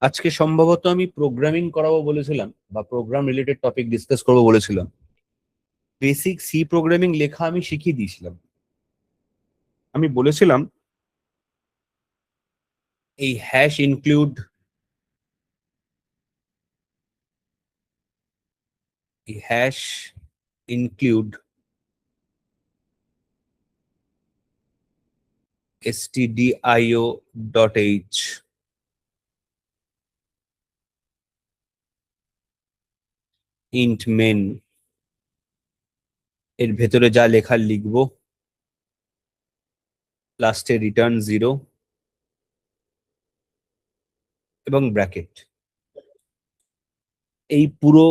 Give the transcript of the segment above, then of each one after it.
আজকে সম্ভবত আমি প্রোগ্রামিং করাবো বলেছিলাম বা প্রোগ্রাম রিলেটেড টপিক ডিসকাস করবো বলেছিলাম। বেসিক সি প্রোগ্রামিং লেখা আমি শিখিয়ে দিয়েছিলাম। আমি বলেছিলাম এই হ্যাশ ইনক্লুড, এই hash include stdio.h int main এর ভেতরে যা লেখা লিখবো, লাস্টে রিটার্ন 0 এবং ব্র্যাকেট। এই পুরো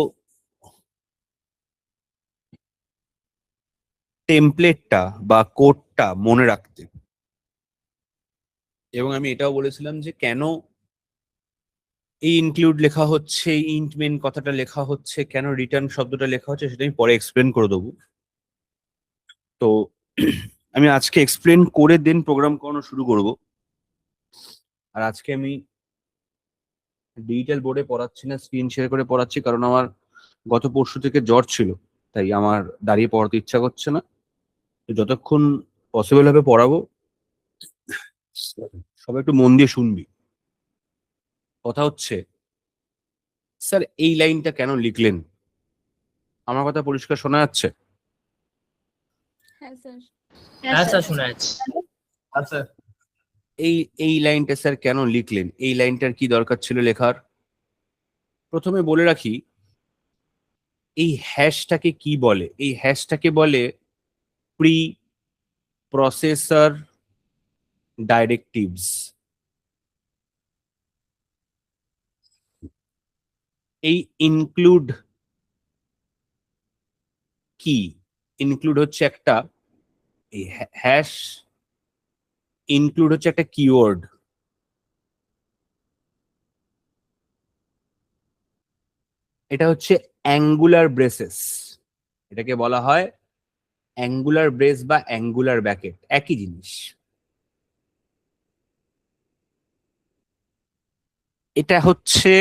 টেমপ্লেটটা বা কোডটা মনে রাখতে। এবং আমি এটাও বলেছিলাম যে কেন এই ইনক্লুড লেখা হচ্ছে, ইন্ট মেন কথাটা লেখা হচ্ছে, কেন রিটার্ন শব্দটা লেখা হচ্ছে, সেটা আমি পরে এক্সপ্লেন করে দেবো। তো আমি আজকে এক্সপ্লেন করে দেন প্রোগ্রাম করানো শুরু করব। আর আজকে আমি ডিজিটাল বোর্ডে পড়াচ্ছি না, স্ক্রিন শেয়ার করে পড়াচ্ছি, কারণ আমার গত পরশু থেকে জ্বর ছিল, তাই আমার দাঁড়িয়ে পড়াতে ইচ্ছা করছে না। তো যতক্ষণ পসিবল হবে পড়াবো, সবাই একটু মন দিয়ে শুনবি। কথা হচ্ছে, স্যার এই লাইনটা কেন লিখলেন? আমার কথা পরিষ্কার শোনা যাচ্ছে? হ্যাঁ স্যার। হ্যাঁ স্যার, শোনা যাচ্ছে। আচ্ছা, এই এই লাইনটা স্যার কেন লিখলেন? এই লাইনটার কি দরকার ছিল লেখার? প্রথমে বলে রাখি, এই হ্যাশটাকে কি বলে? এই হ্যাশটাকে বলে প্রি প্রসেসর ডাইরেক্টিভস। এই ইনক্লুড কি? ইনক্লুড হচ্ছে একটা, এই হ্যাশ ইনক্লুড হচ্ছে একটা কিওয়ার্ড। এটা হচ্ছে অ্যাঙ্গুলার ব্রেসেস। এটাকে বলা হয় অ্যাঙ্গুলার ব্রেস বা অ্যাঙ্গুলার ব্র্যাকেট, একই জিনিস। এটা হচ্ছে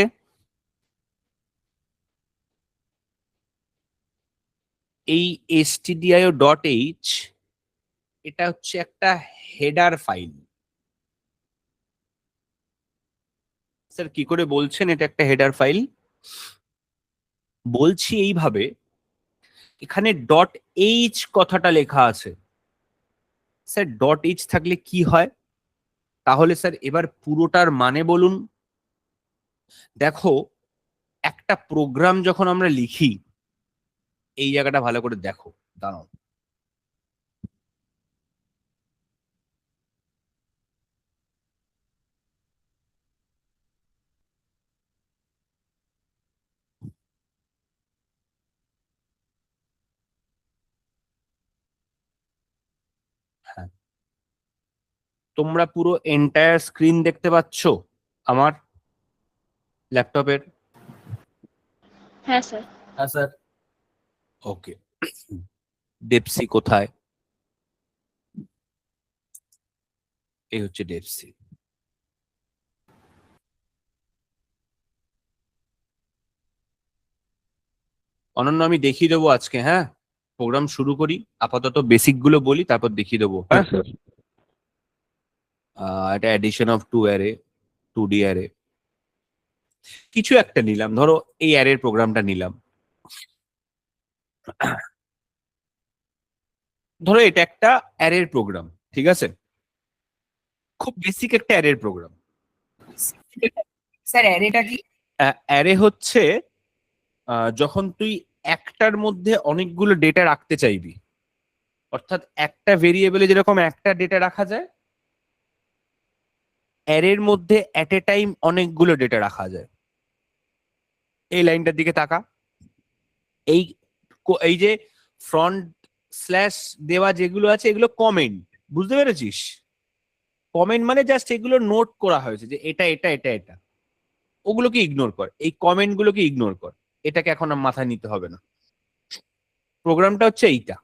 এই stdio.h, এটা হচ্ছে একটা হেডার ফাইল। স্যার কি করে বলছেন এটা একটা হেডার ফাইল? বলছি এইভাবে, এখানে ডট এইচ কথাটা লেখা আছে। স্যার ডট এইচ থাকলে কি হয়? তাহলে স্যার এবার পুরোটার মানে বলুন। দেখো, একটা প্রোগ্রাম যখন আমরা লিখি, এই জায়গাটা ভালো করে দেখো, দাঁড়াও। হ্যাঁ, তোমরা পুরো এন্টায়ার স্ক্রিন দেখতে পাচ্ছ আমার ল্যাপটপের? হ্যাঁ স্যার। হ্যাঁ স্যার। ওকে। ডেপসি কোথায়? এই হচ্ছে ডেপসি। অনন্য আমি দেখিয়ে দেবো আজকে, হ্যাঁ? প্রোগ্রাম শুরু করি, আপাতত বেসিক গুলো বলি, তারপর দেখিয়ে দেবো। হ্যাঁ, এটা addition of two array, 2D array. কিছু একটা নিলাম, ধরো এই অ্যারের প্রোগ্রামটা নিলাম। ধরো এটা একটা অ্যারের প্রোগ্রাম, ঠিক আছে? খুব বেসিক একটা অ্যারের প্রোগ্রাম। স্যার অ্যারেটা কি? অ্যারে হচ্ছে যখন তুই একটার মধ্যে অনেকগুলো ডেটা রাখতে চাইবি, অর্থাৎ একটা ভেরিয়েবলে যেরকম একটা ডেটা রাখা যায়, অ্যারের মধ্যে অ্যাট এ টাইম অনেকগুলো ডেটা রাখা যায়। এই লাইনটার দিকে তাকা। এই এই যে ফ্রন্ট স্ল্যাশ দেওয়া যেগুলো আছে, এগুলো কমেন্ট, বুঝতে পেরেছিস? কমেন্ট মানে জাস্ট এগুলো নোট করা হয়েছে যে এটা এটা এটা এটা। ওগুলোকে ইগনোর কর, এই কমেন্ট গুলোকে ইগনোর কর। এটাকে এখন আর মাথায় নিতে হবে না। প্রোগ্রামটা হচ্ছে এইটা।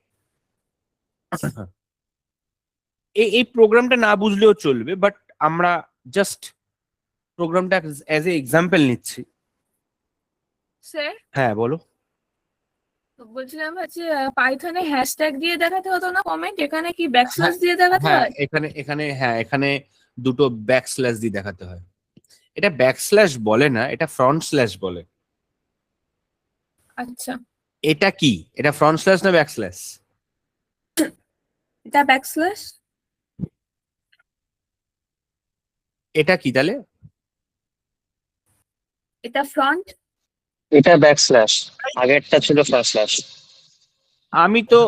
এই প্রোগ্রামটা না বুঝলেও চলবে, বাট আমরা জাস্ট প্রোগ্রামটা অ্যাজ এ এক্সাম্পল নিচ্ছি। স্যার হ্যাঁ বলো। বলছিলাম হচ্ছে পাইথনে হ্যাশট্যাগ দিয়ে দেখাতে হতো না কমেন্ট, এখানে কি ব্যাকস্ল্যাশ দিয়ে দেখাতে হ্যাঁ হয়? এখানে দুটো ব্যাকস্ল্যাশ দিয়ে দেখাতে হয়। এটা ব্যাকস্ল্যাশ বলে না, এটা ফ্রন্ট স্ল্যাশ বলে। আচ্ছা, এটা কি, এটা ফ্রন্ট স্ল্যাশ না ব্যাকস্ল্যাশ? এটা ব্যাকস্ল্যাশ। এটা কি তাহলে? এটা ফ্রন্ট। এটা ব্যাকস্ল্যাশ, আগেরটা ছিল ফ্রন্ট স্ল্যাশ। আমি তো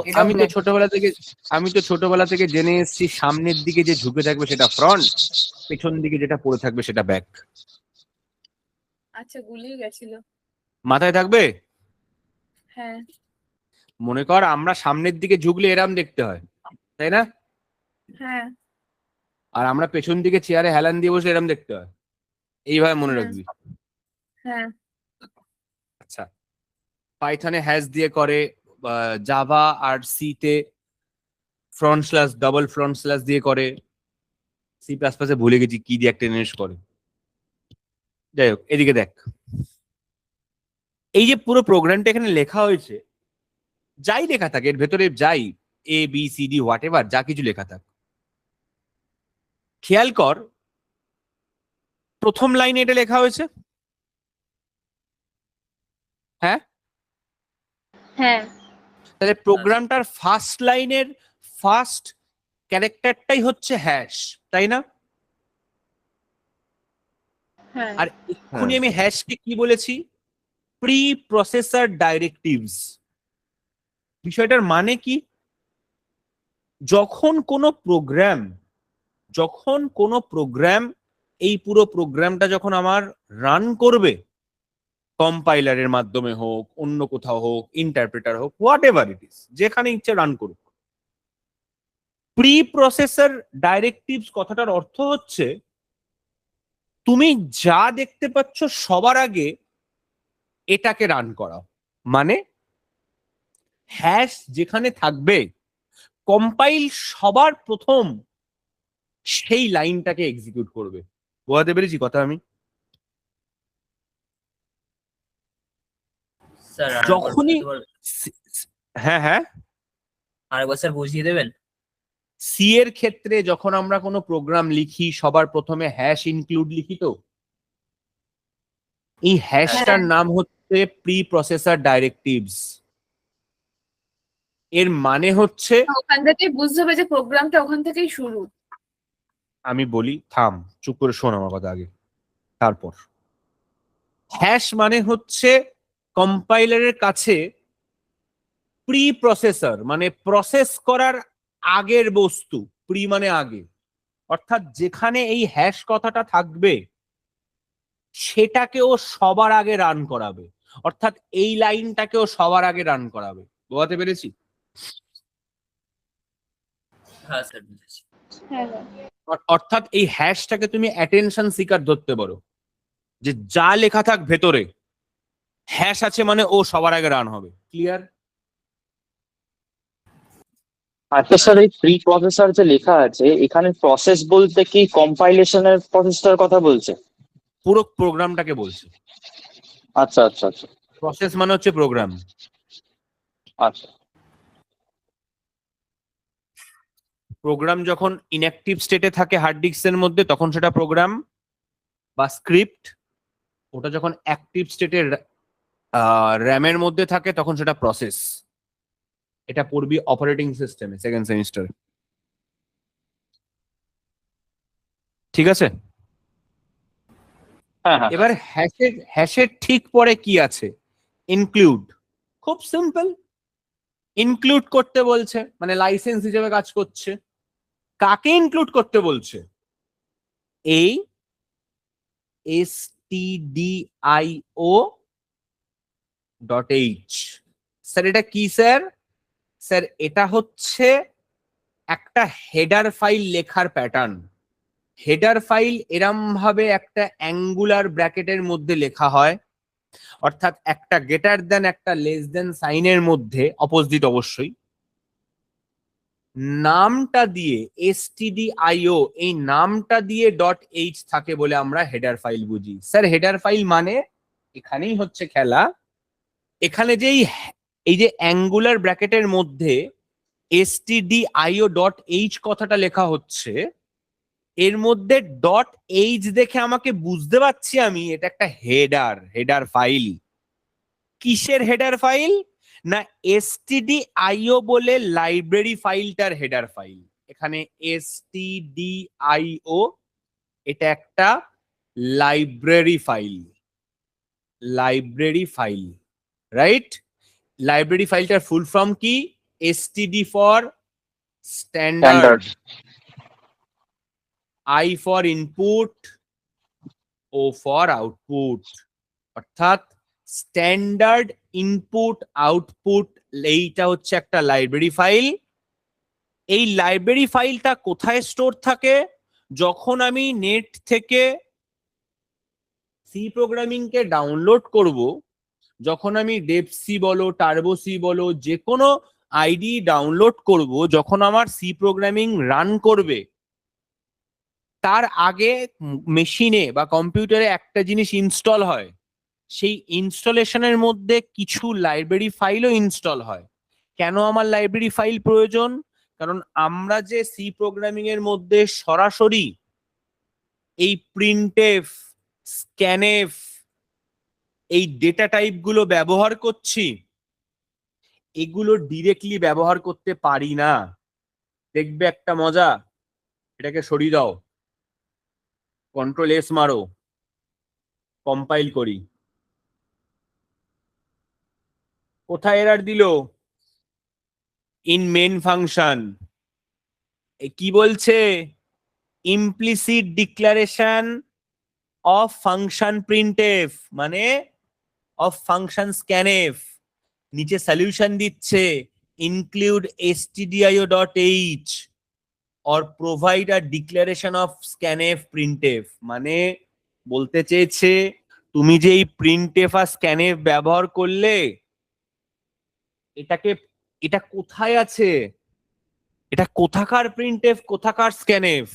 ছোটবেলা থেকে জেনে এসেছি সামনের দিকে যে ঝুঁকে থাকবে সেটা ফ্রন্ট, পেছন দিকে যেটা পড়ে থাকবে সেটা ব্যাক। আচ্ছা, গুলিয়ে গেছিল। মাথায় থাকবে। হ্যাঁ মনে কর আমরা সামনের দিকে ঝুঁকলে এরম দেখতে হয়, তাই না? হ্যাঁ আর আমরা পেছন দিকে চেয়ারে হেলান দিয়ে বসে এরম দেখতে হয়। এইভাবে মনে হ্যাঁ। রাখবি। হ্যাঁ আচ্ছা, পাইথনে হ্যাশ দিয়ে করে, জাভা আর সি তে front slash double front slash দিয়ে করে, সি প্লাস প্লাসে ভুলে গেছি কি দিয়ে একটা জিনিস করে। যাই হোক, এদিকে দেখ, এই যে পুরো প্রোগ্রামটা এখানে লেখা হয়েছে, যাই লেখা থাকে এর ভেতরে, যাই A B C D whatever যা কিছু লেখা থাক, খেয়াল কর প্রথম লাইনে এটা লেখা হয়েছে। হ্যাঁ, হ্যাঁ তাহলে প্রোগ্রামটার ফার্স্ট লাইনের ফার্স্ট ক্যারেক্টারটাই হচ্ছে হ্যাশ, তাই না? হ্যাঁ। আর এক্ষুনি আমি হ্যাশকে কি বলেছি? Pre processor directives. বিষয়টার মানে কি? যখন কোনো প্রোগ্রাম এই পুরো প্রোগ্রামটা যখন আমার রান করবে, কম্পাইলারের মাধ্যমে হোক, অন্য কোথাও হোক, ইন্টারপ্রেটার হোক, হোয়াট এভার ইট ইস, যেখানে ইচ্ছে রান করুক, প্রি প্রসেসর ডাইরেক্টিভস কথাটার অর্থ হচ্ছে তুমি যা দেখতে পাচ্ছ সবার আগে এটাকে রান করাও। মানে হ্যাশ যেখানে থাকবে, কম্পাইল সবার প্রথম সেই লাইনটাকে এক্সিকিউট করবে। বোঝাতে পেরেছি কথা আমি? স্যার যখনই হ্যাঁ হ্যাঁ, আরেকবার স্যার বুঝিয়ে দেবেন? সি এর ক্ষেত্রে যখন আমরা কোনো প্রোগ্রাম লিখি সবার প্রথমে হ্যাশ ইনক্লুড লিখি, তো এই হ্যাশটার নাম হচ্ছে প্রি প্রসেসর ডাইরেক্টিভস। এর মানে হচ্ছে, ওখান থেকেই বুঝতে হবে যে প্রোগ্রামটা ওখান থেকেই শুরু। আমি বলি, থাম, চুপ করে শোন আমার কথা আগে, তারপর। হ্যাশ মানে হচ্ছে কম্পাইলারের কাছে প্রি প্রসেসর, মানে প্রসেস করার আগের বস্তু। প্রি মানে আগে, অর্থাৎ যেখানে এই হ্যাশ কথাটা থাকবে সেটাকেও সবার আগে রান করাবে, অর্থাৎ এই লাইনটাকেও সবার আগে রান করাবে। বোঝাতে পেরেছি? হ্যাঁ স্যার বুঝেছি। হ্যাঁ অর্থাৎ এই হ্যাশটাকে তুমি অ্যাটেনশন সিকার ধরতে পারো, যে যা লেখা থাক ভেতরে হ্যাশ আছে মানে ও সবার আগে রান হবে। ক্লিয়ার? আচ্ছা স্যার, এই প্রি প্রসেসর যে লেখা আছে এখানে, প্রসেস বলতে কি কম্পাইলেশনের প্রসেসটার কথা বলছে? পুরো প্রোগ্রামটাকে বলছে। আচ্ছা আচ্ছা আচ্ছা প্রসেস মানে হচ্ছে প্রোগ্রাম। আচ্ছা। প্রোগ্রাম যখন ইনঅ্যাক্টিভ স্টেটে থাকে হার্ড ডিস্কের মধ্যে তখন সেটা প্রোগ্রাম বা স্ক্রিপ্ট, ওটা যখন অ্যাক্টিভ স্টেটে র্যামের মধ্যে থাকে তখন সেটা প্রসেস। এটা পড়বি অপারেটিং সিস্টেমে সেকেন্ড সেমিস্টার। ঠিক আছে? হ্যাঁ হ্যাঁ। এবার হ্যাশের ঠিক পরে কি আছে? ইনক্লুড। খুব সিম্পল, ইনক্লুড করতে বলছে মানে লাইসেন্স হিসেবে কাজ করছে। কাকে ইনক্লুড করতে বলছে? এই stdio .h। স্যার এটা কি স্যার? স্যার এটা হচ্ছে একটা হেডার ফাইল লেখার প্যাটার্ন। হেডার ফাইল এরম ভাবে একটা অ্যাঙ্গুলার ব্র্যাকেটের মধ্যে লেখা হয়, অর্থাৎ একটা গ্রেটার দেন একটা লেস দেন সাইনের মধ্যে, অপোজিট অবশ্যই, নামটা দিয়ে stdio এই নামটা দিয়ে ডট এইচ থাকে বলে আমরা হেডার ফাইল বুঝি। স্যার হেডার ফাইল মানে এখানেই হচ্ছে খেলা, এখানে যে এই যে অ্যাঙ্গুলার ব্র্যাকেটের মধ্যে stdio ডট এইচ কথাটা লেখা হচ্ছে, এর মধ্যে ডট এইচ দেখে আমাকে বুঝতে পারছি আমি এটা একটা হেডার ফাইল। কিসের হেডার ফাইল? না stdio বলে লাইব্রেরি ফাইলটার হেডার ফাইল। এখানে stdio এটা একটা লাইব্রেরি ফাইল, রাইট? লাইব্রেরি ফাইলটার ফুল ফর্ম কি? std for standard, I for input, O for output, অর্থাৎ স্ট্যান্ডার্ড ইনপুট আউটপুট। এইটা হচ্ছে একটা লাইব্রেরি ফাইল। এই লাইব্রেরি ফাইলটা কোথায় স্টোর থাকে? যখন আমি নেট থেকে সি প্রোগ্রামিং কে ডাউনলোড করব, যখন আমি ডেপসি বলো টার্বোসি বলো যে কোনো আইডি ডাউনলোড করব, যখন আমার সি প্রোগ্রামিং রান করবে, তার আগে মেশিনে বা কম্পিউটারে একটা জিনিস ইনস্টল হয়, সেই ইনস্টলেশনের মধ্যে কিছু লাইব্রেরি ফাইলও ইনস্টল হয়। কেন আমার লাইব্রেরি ফাইল প্রয়োজন? কারণ আমরা যে সি প্রোগ্রামিং এর মধ্যে সরাসরি এই প্রিন্টএফ, স্ক্যানএফ, এই ডেটা টাইপ গুলো ব্যবহার করছি, এগুলো ডিরেক্টলি ব্যবহার করতে পারি না। দেখবে একটা মজা, এটাকে সরিয়ে দাও, কন্ট্রোল এস মারো, কম্পাইল করি। কোথায় এরর দিল? In main function. কি বলছে? Implicit declaration of function printf মানে অফ ফাংশন স্ক্যানএফ। নিচে সলিউশন দিচ্ছে include stdio.h or provide a declaration of scanf printf। মানে বলতে চেয়েছে তুমি যে এই printf আর scanf ব্যবহার করলে, এটা কোথায় আছে, এটা কোথাকার printf কোথাকার scanf,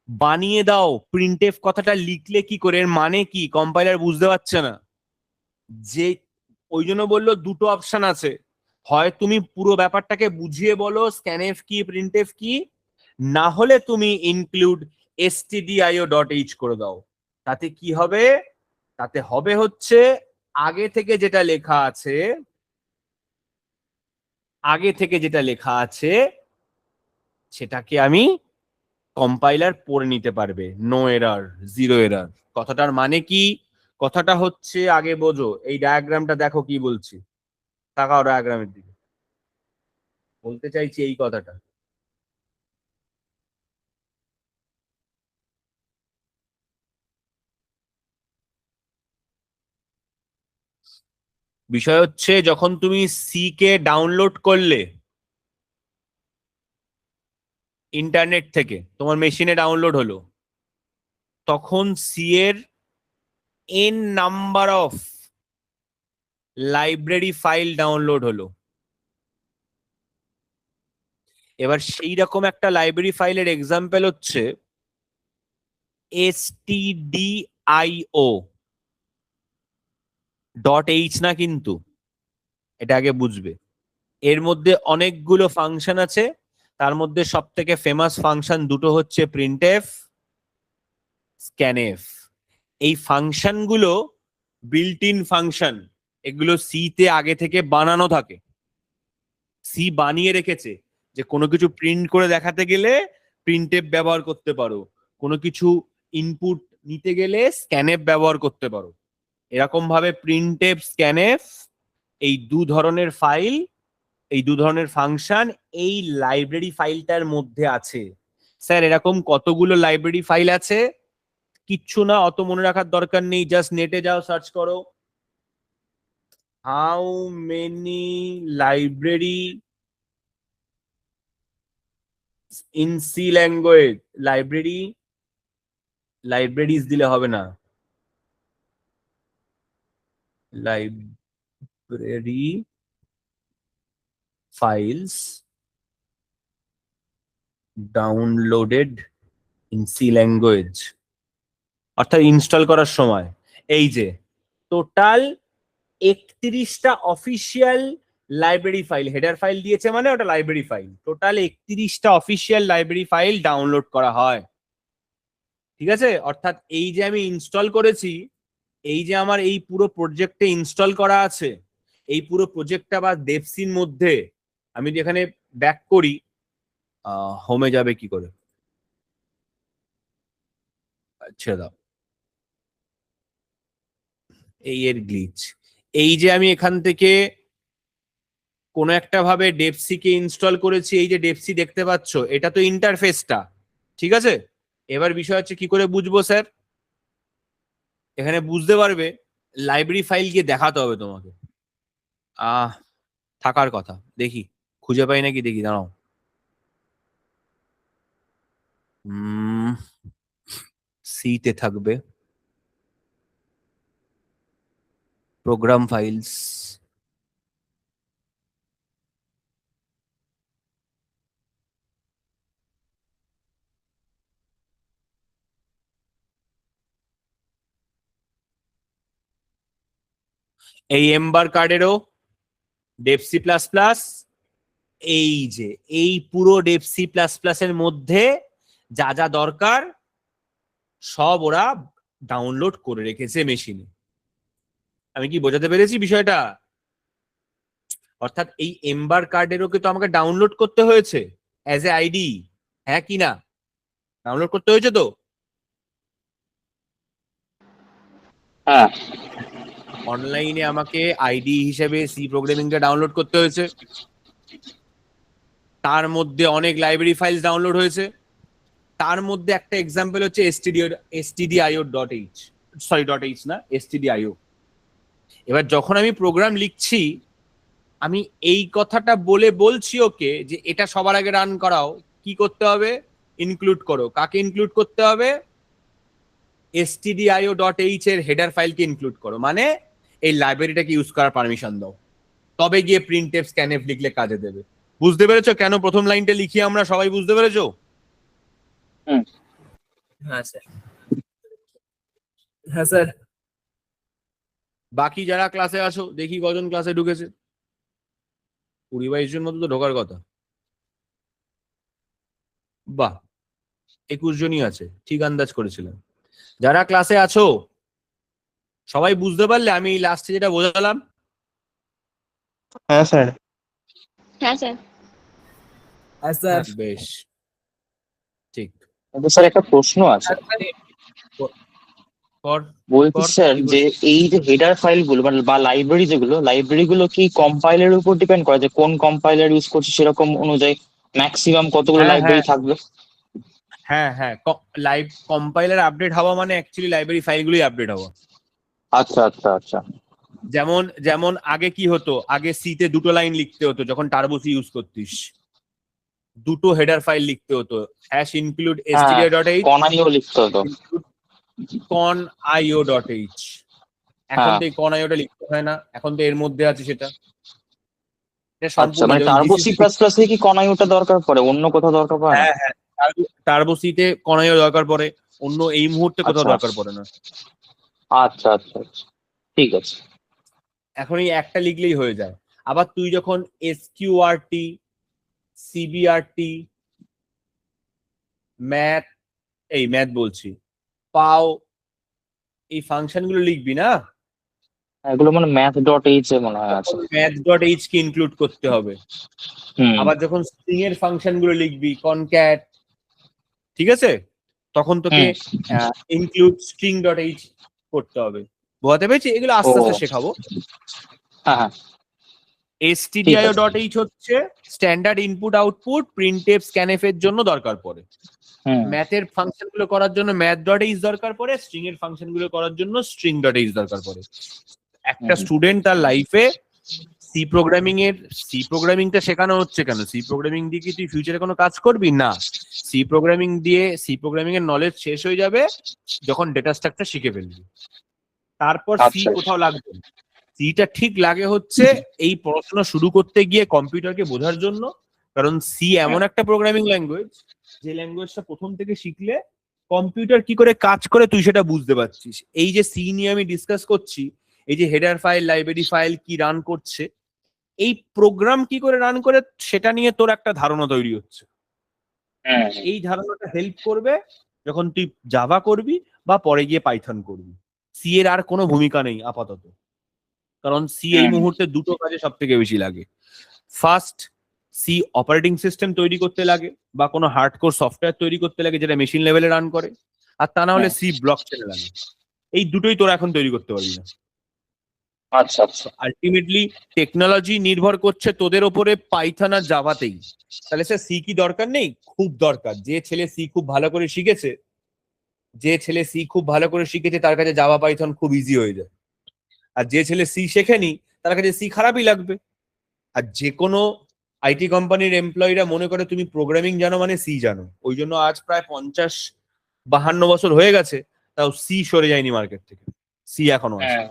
বানিয়ে দাও। printf কথাটা লিখলে কি করে, এর মানে কি কম্পাইলার বুঝতে পারছে না। যে ওই জন্য বললো দুটো অপশন আছে, হয় তুমি পুরো ব্যাপারটাকে বুঝিয়ে বলো scanf কি printf কি, না হলে তুমি ইনক্লুড stdio.h করে দাও। তাতে কি হবে? তাতে হবে হচ্ছে আগে থেকে যেটা লেখা আছে, সেটাকে আমি কম্পাইলার পড়ে নিতে পারবে। No error, zero error. কথাটার মানে কি? কথাটা হচ্ছে আগে বোঝো, এই ডায়াগ্রামটা দেখো কি বলছি, তাকাও ডায়াগ্রামের দিকে। বলতে চাইছি এই কথাটা। বিষয় হচ্ছে যখন তুমি সি কে ডাউনলোড করলে ইন্টারনেট থেকে, তোমার মেশিনে ডাউনলোড হলো, তখন সি এর N number of library file download হলো। এবার সেই রকম একটা লাইব্রেরি ফাইলের এক্সাম্পল হচ্ছে stdio ডট এইচ না, কিন্তু এটা আগে বুঝবে। এর মধ্যে অনেকগুলো ফাংশন আছে, তার মধ্যে সব থেকে ফেমাস ফাংশন দুটো হচ্ছে প্রিন্টএফ, স্ক্যানএফ। এই ফাংশনগুলো বিল্ট ইন ফাংশন, এগুলো সি তে আগে থেকে বানানো থাকে। সি বানিয়ে রেখেছে যে কোনো কিছু প্রিন্ট করে দেখাতে গেলে প্রিন্টএফ ব্যবহার করতে পারো, কোনো কিছু ইনপুট নিতে গেলে স্ক্যানএফ ব্যবহার করতে পারো। এরকম ভাবে প্রিন্টএফ, স্ক্যানএফ এই দু ধরনের ফাইল, এই দু ধরনের ফাংশন এই লাইব্রেরি ফাইলটার মধ্যে আছে। স্যার এরকম কতগুলো লাইব্রেরি ফাইল আছে? কিচ্ছু না, অত মনে রাখার দরকার নেই, জাস্ট নেটে যাও, সার্চ করো how many library in C language. Libraries দিলে হবে না, library files downloaded in C language, অর্থাৎ ইনস্টল করার সময় এই যে টোটাল 31টা official library file, header file দিয়েছে মানে ওটা লাইব্রেরি ফাইল, টোটাল 31টা অফিসিয়াল লাইব্রেরি ফাইল ডাউনলোড করা হয়। ঠিক আছে, অর্থাৎ এই যে আমি ইনস্টল করেছি, এই যে আমার এই পুরো প্রজেক্টে ইনস্টল করা আছে, এই পুরো প্রজেক্টটা বা ডেপসির মধ্যে আমি যদি এখানে ব্যাক করি, হোমে যাবে কি করে, ছেড়ে দাও, এই এর গ্লিচ। এই যে আমি এখান থেকে কোনো একটা ভাবে ডেপসিকে ইনস্টল করেছি, এই যে ডেপসি দেখতে পাচ্ছ, এটা তো ইন্টারফেসটা, ঠিক আছে। এবার বিষয় হচ্ছে কি করে বুঝবো স্যার, এখানে বুঝতে পারবে লাইব্রেরি ফাইল গিয়ে দেখাতে হবে তোমাকে, থাকার কথা, দেখি খুঁজে পাই নাকি, দেখি দাঁড়াও। সিতে থাকবে প্রোগ্রাম ফাইলস, এই এম্বার কার্ডেরও ডেপসি প্লাস প্লাস, এই যে এই পুরো ডেপসি প্লাস প্লাস এর মধ্যে যা যা দরকার সব ওরা ডাউনলোড করে রেখেছে মেশিনে। আমি কি বোঝাতে পেরেছি বিষয়টা? অর্থাৎ এই এম্বার কার্ডেরও কিন্তু আমাকে ডাউনলোড করতে হয়েছে অ্যাজ এ আইডি, হ্যাঁ কি না? ডাউনলোড করতে হয়েছে তো? হ্যাঁ, অনলাইনে আমাকে আইডি হিসেবে সি প্রোগ্রামিংটা ডাউনলোড করতে হয়েছে, তার মধ্যে অনেক লাইব্রেরি ফাইলস ডাউনলোড হয়েছে, তার মধ্যে একটা এক্সাম্পল হচ্ছে stdio.h, সরি .h না, stdio। এবার যখন আমি প্রোগ্রাম লিখছি, আমি এই কথাটা বলছি ওকে যে এটা সবার আগে রান করাও, কি করতে হবে, ইনক্লুড করো। কাকে ইনক্লুড করতে হবে? stdio.h এর হেডার ফাইলকে ইনক্লুড করো, মানে এই লাইব্রেরিটাকে ইউজ করার পারমিশন দাও, তবে গিয়ে printf scanf লিখলে কাজে দেবে। বুঝতে পেরেছো কেন প্রথম লাইনটা লিখি আমরা? সবাই বুঝতে পেরেছো? হ্যাঁ স্যার। হ্যাঁ স্যার। বাকি যারা ক্লাসে আসো, দেখি কজন ক্লাসে ঢুকেছে। 20-22 জন মতো তো ঢোকার কথা। বাহ, 21 জনই আছে, ঠিক আন্দাজ করেছিলাম। যারা ক্লাসে আছো সবাই বুঝতে পারলে আমি লাস্টে যেটা বোঝালাম? হ্যাঁ স্যার। হ্যাঁ স্যার। হ্যাঁ স্যার। বেশ, ঠিক। কিন্তু স্যার একটা প্রশ্ন আছে। বলছি স্যার যে এই যে হেডার ফাইল গুলো বা লাইব্রেরি গুলো কি কম্পাইলের উপর ডিপেন্ড করে, যে কোন কম্পাইলার ইউজ করছে সেরকম অনুযায়ী ম্যাক্সিমাম কতগুলো হ্যাঁ, লাইব্রেরি থাকবে? হ্যাঁ হ্যাঁ, লাইভ কম্পাইলার আপডেট হওয়া মানে অ্যাকচুয়ালি লাইব্রেরি ফাইলগুলোই আপডেট হওয়া। আচ্ছা আচ্ছা আচ্ছা। যেমন যেমন আগে কি হতো, আগে সিতে 2টো লাইন লিখতে হতো যখন টার্বো সি ইউজ করতিস, 2টো হেডার ফাইল লিখতে হতো, #include stdio.h, কনাইও লিখতে হতো, conio.h। এখন তো এই conio টা লিখতে হয় না, এখন তো এর মধ্যে আছে সেটা। এটা আচ্ছা, সম্পূর্ণ মানে টার্বো সি প্লাস প্লাস এ কি কনাইওটা দরকার পড়ে, অন্য কোথাও দরকার পড়ে না? হ্যাঁ হ্যাঁ, টার্বো সিতে conio দরকার পড়ে, অন্য এই মুহূর্তে কোথাও আচ্ছা। দরকার পড়ে না। আচ্ছা আচ্ছা আচ্ছা, ঠিক আছে। এখন এই একটা লিখলেই হয়ে যায়। আবার তুই যখন sqrt, cbrt, ম্যাথ বলছি, পাও, এই ফাংশন গুলো লিখবি না, এগুলো মানে math.h এ মনে হয় আছে। math.h কে ইনক্লুড করতে হবে। আবার যখন স্ট্রিং এর ফাংশন গুলো লিখবি, concat, ঠিক আছে, তখন তোকে ইনক্লুড string.h করতে হবে। বোঝাতে পেরেছি? এগুলো আস্তে আস্তে শেখাবো। হ্যাঁ, stdio.h হচ্ছে standard input output printf scanf এর জন্য দরকার পড়ে। ম্যাথের ফাংশন গুলো করার জন্য math.h দরকার পড়ে, স্ট্রিং এর ফাংশন গুলো করার জন্য string.h দরকার পড়ে। একটা স্টুডেন্ট তার লাইফে সি প্রোগ্রামিংটা শেখানো হচ্ছে কেন? সি প্রোগ্রামিং দিয়ে কি তুই ফিউচারে কোনো কাজ করবি? না, সি প্রোগ্রামিং এর নলেজ শেষ হয়ে যাবে যখন ডেটা স্ট্রাকচার শিখে ফেলবি, তারপর সি কোথাও লাগবে না। সিটা ঠিক লাগে হচ্ছে এই পড়াশোনা শুরু করতে গিয়ে কম্পিউটারকে বোঝার জন্য, কারণ সি এমন একটা প্রোগ্রামিং ল্যাঙ্গুয়েজ, যে ল্যাঙ্গুয়েজটা প্রথম থেকে শিখলে কম্পিউটার কি করে কাজ করে তুই সেটা বুঝতে পারছিস। এই যে সি নিয়ে আমি ডিসকাস করছি, এই যে হেডার ফাইল, লাইব্রেরি ফাইল কি রান করছে, এই প্রোগ্রাম কি করে রান করে সেটা নিয়ে তোর একটা ধারণা তৈরি হচ্ছে। এই ধারণাটা হেল্প করবে যখন তুই জাভা করবি বা পরে গিয়ে পাইথন করবি। সি এর আর কোনো ভূমিকা নেই আপাতত, কারণ সি এই মুহূর্তে দুটো কাজে সব থেকে বেশি লাগে। ফার্স্ট, সি অপারেটিং সিস্টেম তৈরি করতে লাগে বা কোনো হার্ডকোর সফটওয়্যার তৈরি করতে লাগে যেটা মেশিন লেভেলে রান করে, আর তা না হলে সি ব্লক চেনে লাগে। এই দুটোই তোরা এখন তৈরি করতে পারবি না। আচ্ছা আচ্ছা। আলটিমেটলি টেকনোলজি নির্ভর করছে তোদের ওপরে পাইথন আর জাভাতেই। তাহলে স্যার সি কি দরকার নেই? খুব দরকার। যে ছেলে সি খুব ভালো করে শিখেছে, তার কাছে জাভা পাইথন খুব ইজি হয়ে যায়। আর যে ছেলে সি শেখেনি তার কাছে সি খারাপই লাগবে। আর যে কোনো আইটি কোম্পানির এমপ্লয়িরা মনে করে তুমি প্রোগ্রামিং জানো মানে সি জানো। ওই জন্য আজ প্রায় 50-52 বছর হয়ে গেছে, তাও সি সরে যায়নি মার্কেট থেকে, সি এখনো আছে।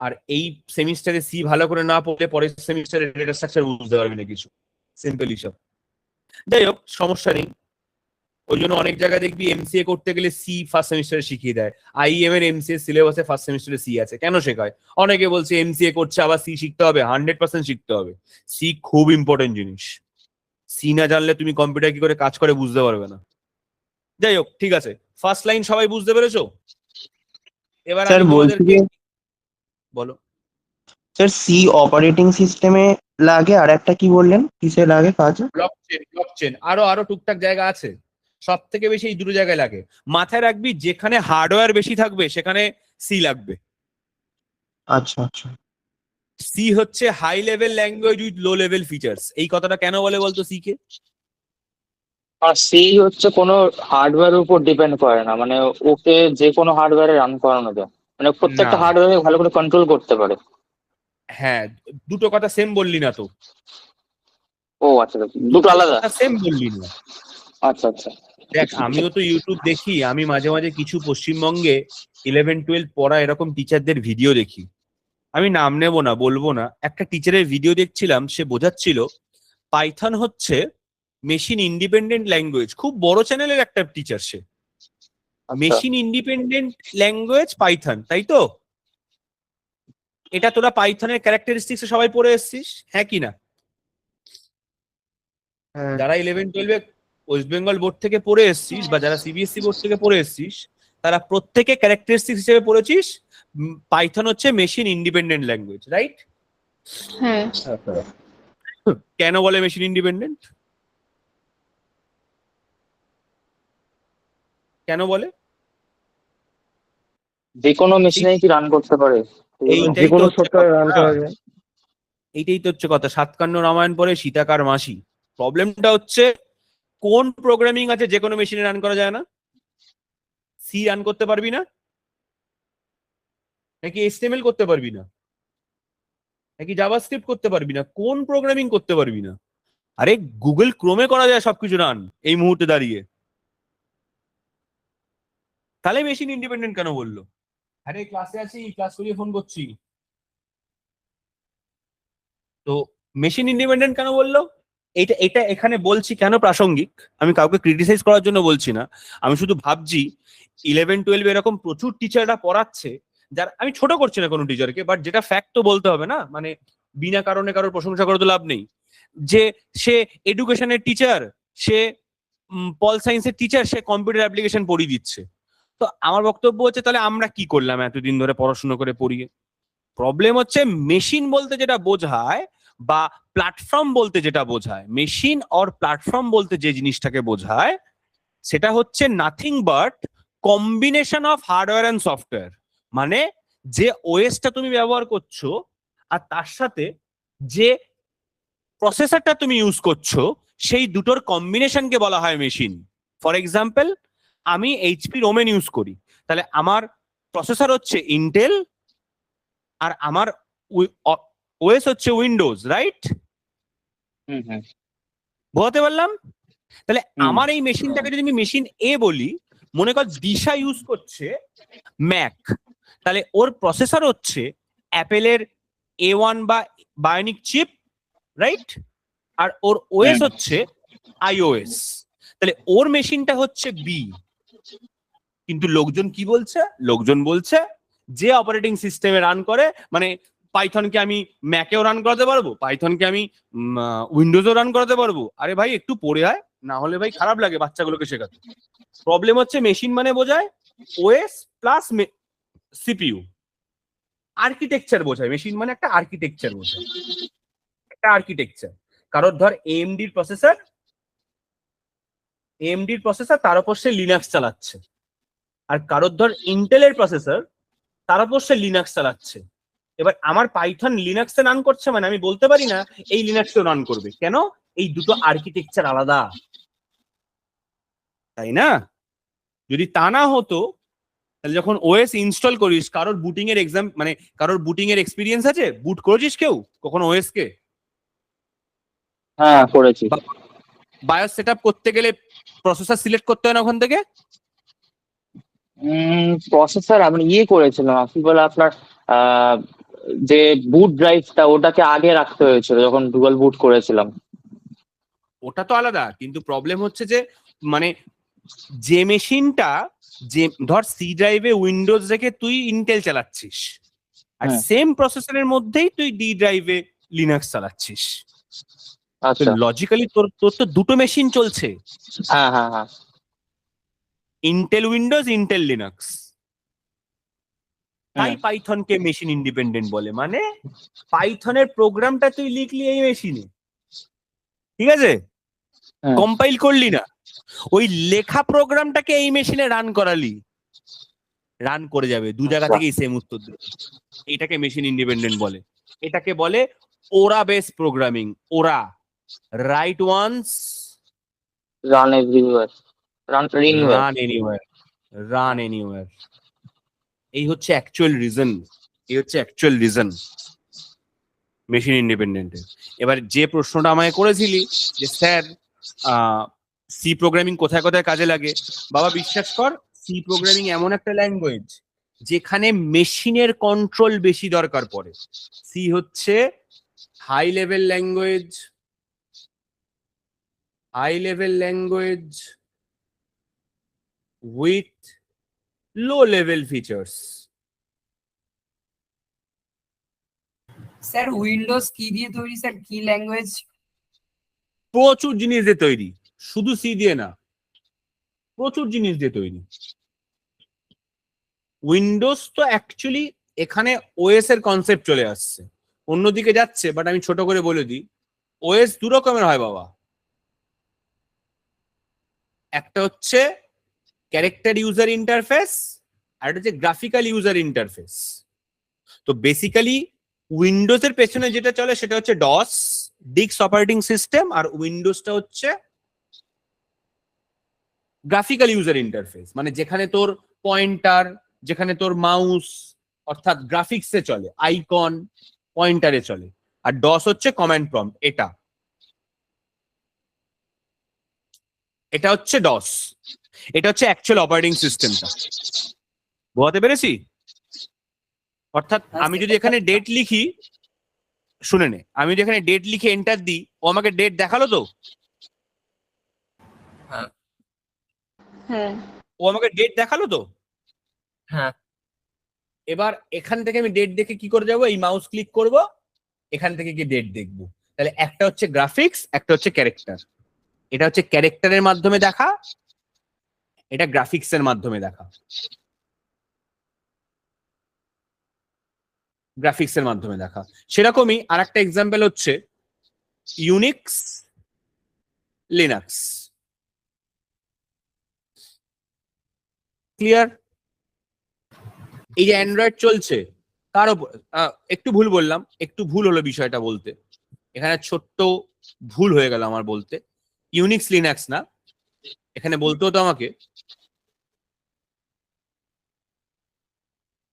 আর এই সেমিস্টারে সি ভালো করে না পড়লে পরের সেমিস্টারে ডেটা স্ট্রাকচার বুঝতে পারবি না কিছু, সিম্পল হিসাব। যাই হোক, সমস্যা নেই। ওই জন্য অনেক জায়গায় দেখবি এমসিএ করতে গেলে সি ফার্স্ট সেমিস্টারে শিখিয়ে দেয়। আইএম এর এমসিএ সিলেবাসে ফার্স্ট সেমিস্টারে সি আছে। কেন শেখায়? অনেকে বলছে এমসিএ করছে আবার সি শিখতে হবে, 100% শিখতে হবে। সি খুব ইম্পর্টেন্ট জিনিস। সি না জানলে তুমি কম্পিউটার কি করে কাজ করে বুঝতে পারবে না। যাই হোক, ঠিক আছে, ফার্স্ট লাইন সবাই বুঝতে পেরেছো? এবার স্যার আমি বলছি তোমাদেরকে যে বলো। স্যার সি অপারেটিং সিস্টেমে লাগে, আর একটা কি বললেন কিসে লাগে কাজ? ব্লকচেন আরো টুকটাক জায়গা আছে, সব থেকে বেশি এই দুটো জায়গায় লাগে। মাথায় রাখবি যেখানে হার্ডওয়্যার বেশি থাকবে সেখানে সি লাগবে। আচ্ছা আচ্ছা। সি হচ্ছে high level language with low level features. এই কথাটা কেন বলে বলতো সি কে? আর সি হচ্ছে কোনো হার্ডওয়্যার উপর ডিপেন্ড করে না, মানে ওকে যে কোনো হার্ডওয়্যারে রান করানো যায়, মানে প্রত্যেকটা না, হার্ডওয়্যারে ভালো করে কন্ট্রোল করতে পারে। হ্যাঁ, দুটো কথা সেম বললি না তো। ও আচ্ছা আচ্ছা, দুটো আলাদা। সেম বললি না। আচ্ছা আচ্ছা। দেখ, আমিও তো ইউটিউব দেখি, আমি মাঝে মাঝে কিছু পশ্চিমবঙ্গে 11-12 পড়া এরকম টিচারদের ভিডিও দেখি। আমি নাম নেব না, বলবো না। একটা টিচারের ভিডিও দেখছিলাম, সে বোঝাচ্ছিল পাইথন হচ্ছে মেশিন ইন্ডিপেন্ডেন্ট ল্যাঙ্গুয়েজ। খুব বড় চ্যানেলের একটা টিচার সে। মেশিন ইন্ডিপেন্ডেন্ট ল্যাঙ্গুয়েজ পাইথন, তাই তো? এটা তোরা পাইথনের ক্যারেক্টারিস্টিক্স সবাই পড়ে এসছিস, হ্যাঁ কি না? হ্যাঁ যারা 11-12 ওয়েস্ট বেঙ্গল বোর্ড থেকে পড়ে এসছিস বা যারা সিবিএসসি বোর্ড থেকে পড়ে এসছিস, তারা প্রত্যেকে ক্যারেক্টারিস্টিক্স হিসেবে পড়েছিস পাইথন হচ্ছে মেশিন ইন্ডিপেন্ডেন্ট ল্যাঙ্গুয়েজ, রাইট? হ্যাঁ। কেন বলে মেশিন ইন্ডিপেন্ডেন্ট? কেন বলে? যে কোনো মেশিনে কি রান করতে পারে, এইটাই যে তো কোনো হচ্ছে সফটওয়্যার রান কথা। করা যায়। এইটাই তো হচ্ছে কথা। সাতকান্ন রামায়ণ পরে সীতাকার মাসি। প্রবলেমটা হচ্ছে কোন প্রোগ্রামিং আছে যে কোনো মেশিনে রান করা যায় না? সি রান করতে পারবি না, নাকি HTML করতে পারবি না, নাকি জাভাস্ক্রিপ্ট করতে পারবি না? কোন প্রোগ্রামিং করতে পারবি না? আরে গুগল ক্রোমে করা যায় সবকিছু রান এই মুহূর্তে দাঁড়িয়ে। তাহলে মেশিন ইন্ডিপেন্ডেন্ট কেন বললো? আরে ক্লাসে আছি, ক্লাস করিয়ে ফোন করছি। তো মেশিন ইন্ডিপেন্ডেন্ট কেন বললো? এটা এটা এখানে বলছি কেন প্রাসঙ্গিক, আমি কাউকে ক্রিটিসাইজ করার জন্য বলছি না। আমি শুধু ভাবছি 11-12 এরকম প্রচুর টিচাররা পড়াচ্ছে, যারা, আমি ছোট করছি না কোনো টিচারকে, বাট যেটা ফ্যাক্ট তো বলতে হবে না, মানে বিনা কারণে কারোর প্রশংসা করে তো লাভ নেই। যে সে এডুকেশনের টিচার, সে পল সায়েন্সের টিচার, সে কম্পিউটার অ্যাপ্লিকেশন পড়িয়ে দিচ্ছে। তো আমার বক্তব্য হচ্ছে, তাহলে আমরা কি করলাম এতদিন ধরে পড়াশোনা করে পড়িয়ে? প্রবলেম হচ্ছে মেশিন বলতে যেটা বোঝায় বা প্ল্যাটফর্ম বলতে যেটা বোঝায়, মেশিন অর প্ল্যাটফর্ম বলতে যে জিনিসটাকে বোঝায়, সেটা হচ্ছে nothing but combination of hardware and software. মানে যে ওএসটা তুমি ব্যবহার করছো আর তার সাথে যে প্রসেসরটা তুমি ইউজ করছো, সেই দুটোর কম্বিনেশনকে বলা হয় মেশিন। ফর এক্সাম্পল, আমি এইচপি রোমেন ইউজ করি, তাহলে আমার প্রসেসর হচ্ছে ইন্টেল আর আমার ওএস হচ্ছে উইন্ডোজ, রাইট? বোঝাতে পারলাম? তাহলে আমার এই মেশিনটাকে যদি আমি মেশিন এ বলি, মনে কর দিশা ইউজ করছে ম্যাক, তাহলে ওর প্রসেসর হচ্ছে অ্যাপেলের A1 বা বায়োনিক চিপ, রাইট? আর ওর ওএস হচ্ছে আইওএস। তাহলে ওর মেশিনটা হচ্ছে বি। কিন্তু লোকজন কি বলছে? লোকজন বলছে যে অপারেটিং সিস্টেমে রান করে, মানে পাইথনকে আমি ম্যাকেও রান করাতে পারবো, পাইথনকে আমি উইন্ডোজও রান করাতে পারবো। আরে ভাই একটু পড়ে আয়, না হলে ভাই খারাপ লাগে বাচ্চাগুলোকে শেখাতে। প্রবলেম হচ্ছে মেশিন মানে বোঝায় ওএস প্লাস সিপিইউ, আর্কিটেকচার বোঝায়। মেশিন মানে একটা আর্কিটেকচার বোঝায়, একটা আর্কিটেকচার। কারোর ধর এএমডি প্রসেসর, তার উপর সে লিনাক্স চালাচ্ছে। আর কারোর ধর ইন্টেলের প্রসেসর, তার উপর সে লিনাক্স চালাচ্ছে। এবার আমার পাইথন লিনাক্সে রান করছে মানে আমি বলতে পারি না এই লিনাক্সেও রান করবে। কেন? এই দুটো আর্কিটেকচার আলাদা, তাই না? যদি তা না হতো তাহলে যখন ওএস ইনস্টল করিস, কারোর বুটিং এর এক্সাম, মানে কারোর বুটিং এর এক্সপিরিয়েন্স আছে? বুট করেছিস কেউ কখনো ওএস কে? হ্যাঁ করেছি। বায়োস সেটআপ করতে গেলে প্রসেসর সিলেক্ট করতে হয় না ওখান থেকে? প্রসেসর আমি করেছিলাম, কি বলে আপনার যে বুট ড্রাইভটা ওটাকে আগে রাখতে হয়েছিল যখন ডুয়াল বুট করেছিলাম। ওটা তো আলাদা, কিন্তু প্রবলেম হচ্ছে যে মানে যে মেশিনটা, যে ধর সি ড্রাইভে উইন্ডোজ রেখে তুই ইন্টেল চালাচ্ছিস, আর সেম প্রসেসরের মধ্যেই তুই ডি ড্রাইভে লিনাক্স চালাচ্ছিস। আচ্ছা। লজিক্যালি তোর তোর তো দুটো মেশিন চলছে, হ্যাঁ হ্যাঁ হ্যাঁ। Intel Windows, Intel Linux. তাই পাইথনকে মেশিন ইন্ডিপেন্ডেন্ট বলে। মানে পাইথনের প্রোগ্রামটা তুই লিখলি এই মেশিনে, ঠিক আছে, কম্পাইল করলি না, ওই লেখা প্রোগ্রামটাকে এই মেশিনে রান করালি, রান করে যাবে, দু জায়গা থেকেই সেম উত্তর দেবে। এটাকে মেশিন ইন্ডিপেন্ডেন্ট বলে। এটাকে বলে ওরা বেস প্রোগ্রামিং। ওরা, write once, run everywhere, run anywhere, run anywhere. এই হচ্ছে অ্যাকচুয়াল রিজন, এই হচ্ছে অ্যাকচুয়াল রিজন মেশিন ইন্ডিপেন্ডেন্টের। এবার যে প্রশ্নটা আমায় করেছিলি যে স্যার সি প্রোগ্রামিং কোথায় কোথায় কাজে লাগে, বাবা বিশ্বাস কর, সি প্রোগ্রামিং এমন একটা ল্যাঙ্গুয়েজ যেখানে মেশিনের কন্ট্রোল বেশি দরকার পড়ে। সি হচ্ছে high level language with low level features. Sir Windows কি দিয়ে তৈরি স্যার, কি ল্যাঙ্গুয়েজ? প্রচুর জিনিস দিয়ে তৈরি, শুধু সি দিয়ে না, প্রচুর জিনিস দিয়ে তৈরি। উইন্ডোজ তো অ্যাকচুয়ালি এখানে ওএস এর কনসেপ্ট চলে আসছে, অন্যদিকে যাচ্ছে। বাট আমি ছোট করে বলে দিই, ওএস দু রকমের হয় বাবা। একটা হচ্ছে ক্যারেক্টার ইউজার ইন্টারফেস, আর একটা হচ্ছে গ্রাফিক্যাল ইউজার ইন্টারফেস। তো বেসিক্যালি উইন্ডোজের পেছনে যেটা চলে সেটা হচ্ছে ডস, ডিক্স অপারেটিং সিস্টেম, আর উইন্ডোজটা হচ্ছে গ্রাফিক্যাল ইউজার ইন্টারফেস, মানে যেখানে তোর পয়েন্টার, যেখানে তোর মাউস, অর্থাৎ গ্রাফিক্সে চলে, আইকন পয়েন্টারে চলে। আর ডস হচ্ছে কমান্ড প্রম্পট। এটা হচ্ছে ডস, এটা হচ্ছে অ্যাকচুয়াল অপারেটিং সিস্টেমটা। বোঝাতে পেরেছি? অর্থাৎ আমি যদি এখানে ডেট লিখি, শুনে নে, আমি যদি এখানে ডেট লিখে এন্টার দিই, ও আমাকে ডেট দেখালো তো? হ্যাঁ। ও আমাকে ডেট দেখালো তো? হ্যাঁ। এবার এখান থেকে আমি ডেট দেখে কি করে যাবো? এই মাউস ক্লিক করব, এখান থেকে কি ডেট দেখবো। তাহলে একটা হচ্ছে গ্রাফিক্স, একটা হচ্ছে ক্যারেক্টার। এটা হচ্ছে ক্যারেক্টারের মাধ্যমে দেখা, এটা গ্রাফিক্সের মাধ্যমে দেখা। গ্রাফিক্সের মাধ্যমে দেখা। সেরকমই আর একটা এক্সাম্পল হচ্ছে ইউনিক্স, লিনাক্স। ক্লিয়ার? এই যে অ্যান্ড্রয়েড চলছে, তার উপর একটু ভুল বললাম, একটু ভুল হলো বিষয়টা বলতে, এখানে ছোট্ট ভুল হয়ে গেল আমার বলতে। ইউনিক্স লিনাক্স না, এখানে বলতে হতো আমাকে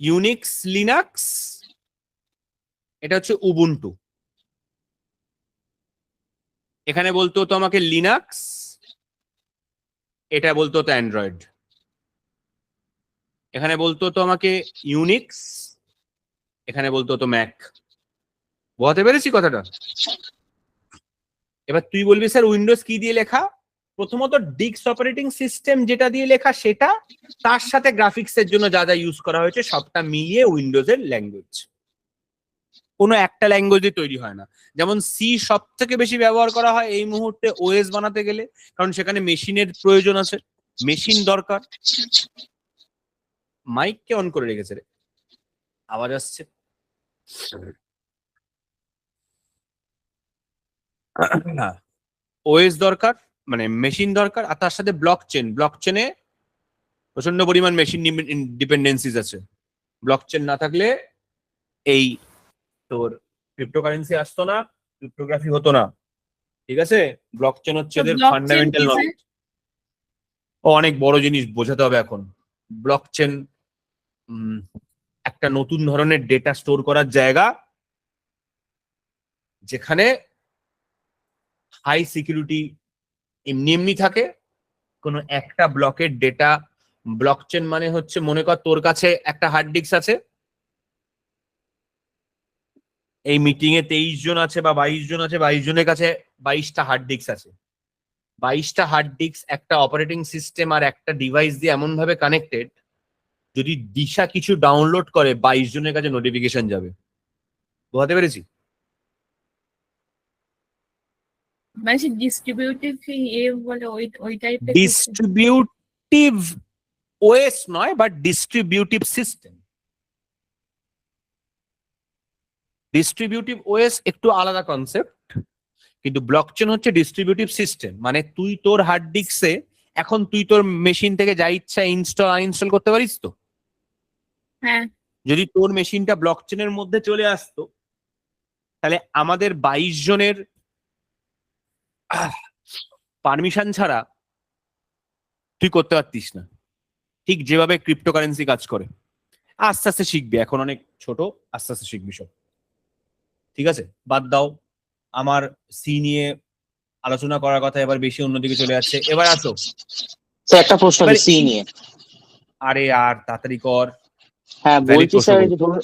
ইউনিক্স লিনাক্স, এটা হচ্ছে উবুন্টু। এখানে বলতে হতো আমাকে লিনাক্স, এটা বলতে হতো অ্যান্ড্রয়েড। এখানে বলতে হতো আমাকে ইউনিক্স, এখানে বলতে হতো ম্যাক। বোঝাতে পেরেছি কথাটা? এবার তুই বলবি স্যার উইন্ডোজ কি দিয়ে লেখা, প্রথমত ডিক্স অপারেটিং সিস্টেম যেটা দিয়ে লেখা সেটা, তার সাথে গ্রাফিক্স এর জন্য যা যা ইউজ করা হয়েছে সবটা মিলিয়ে উইন্ডোজের ল্যাঙ্গুয়েজ। কোনো একটা ল্যাঙ্গুয়েজে তৈরি হয় না। যেমন সি সব থেকে বেশি ব্যবহার করা হয় এই মুহূর্তে ওএস বানাতে গেলে, কারণ সেখানে মেশিনের প্রয়োজন আছে, মেশিন দরকার। মাইক কে অন করে রেখেছে রে, আওয়াজ আসছে। ওএস দরকার, মানে মেশিন দরকার, আর তার সাথে ব্লকচেনে প্রচন্ড পরিমাণ মেশিন ডিপেন্ডেন্সিস আছে। ব্লকচেন না থাকলে এই তোর ক্রিপ্টোকারেন্সি আসতো না, ক্রিপ্টোগ্রাফি হতো না, ঠিক আছে। ব্লকচেন হচ্ছে তো এদের blockchain ফান্ডামেন্টাল কি স্যার? নলেজ। ও অনেক বড় জিনিস বোঝাতে হবে এখন। ব্লকচেন একটা নতুন ধরনের ডেটা স্টোর করার জায়গা, যেখানে হাই সিকিউরিটি এমনি এমনি থাকে। কোনো একটা ব্লকের ডেটা, ব্লকচেন মানে হচ্ছে মনে কর তোর কাছে একটা হার্ড ডিস্ক আছে, এই মিটিং এ 23 জন আছে বা 22 জন আছে, 22 জনের কাছে 22টা হার্ড ডিস্ক আছে। 22টা হার্ড ডিস্ক একটা অপারেটিং সিস্টেম আর একটা ডিভাইস দিয়ে এমন ভাবে কানেক্টেড, যদি দিশা কিছু ডাউনলোড করে 22 জনের কাছে নোটিফিকেশন যাবে। বোঝাতে পেরেছি? মানে ডিস্ট্রিবিউটিভ বলে ওই টাইপের। ডিস্ট্রিবিউটিভ ওএস নয়, but distributive system. Distributive OS একটু আলাদা কনসেপ্ট, কিন্তু ব্লকচেন হচ্ছে ডিস্ট্রিবিউটিভ সিস্টেম। মানে তুই তোর হার্ড ডিস্কে এখন তুই তোর মেশিন থেকে যা ইচ্ছা আনইনস্টল করতে পারিস তো। হ্যাঁ, যদি তোর মেশিনটা ব্লকচেনের মধ্যে চলে আসতো, তাহলে আমাদের 22 জনের পারমিশন ছাড়া তুই করতে পারতিস না। ঠিক যেভাবে ক্রিপ্টোকারেন্সি কাজ করে, আস্তে আস্তে শিখবি, এখন অনেক ছোট, আস্তে আস্তে শিখবি সব। ঠিক আছে, বাদ দাও, আমার সি নিয়ে আলোচনা করার কথা এবার বেশি অন্যদিকে চলে যাচ্ছে। এবার আসো, স্যার একটা প্রশ্ন এবার সি নিয়ে। আরে আর তাড়াতাড়ি কর। হ্যাঁ Valid বলছি প্রশ্ন স্যার, বল। যে ধরুন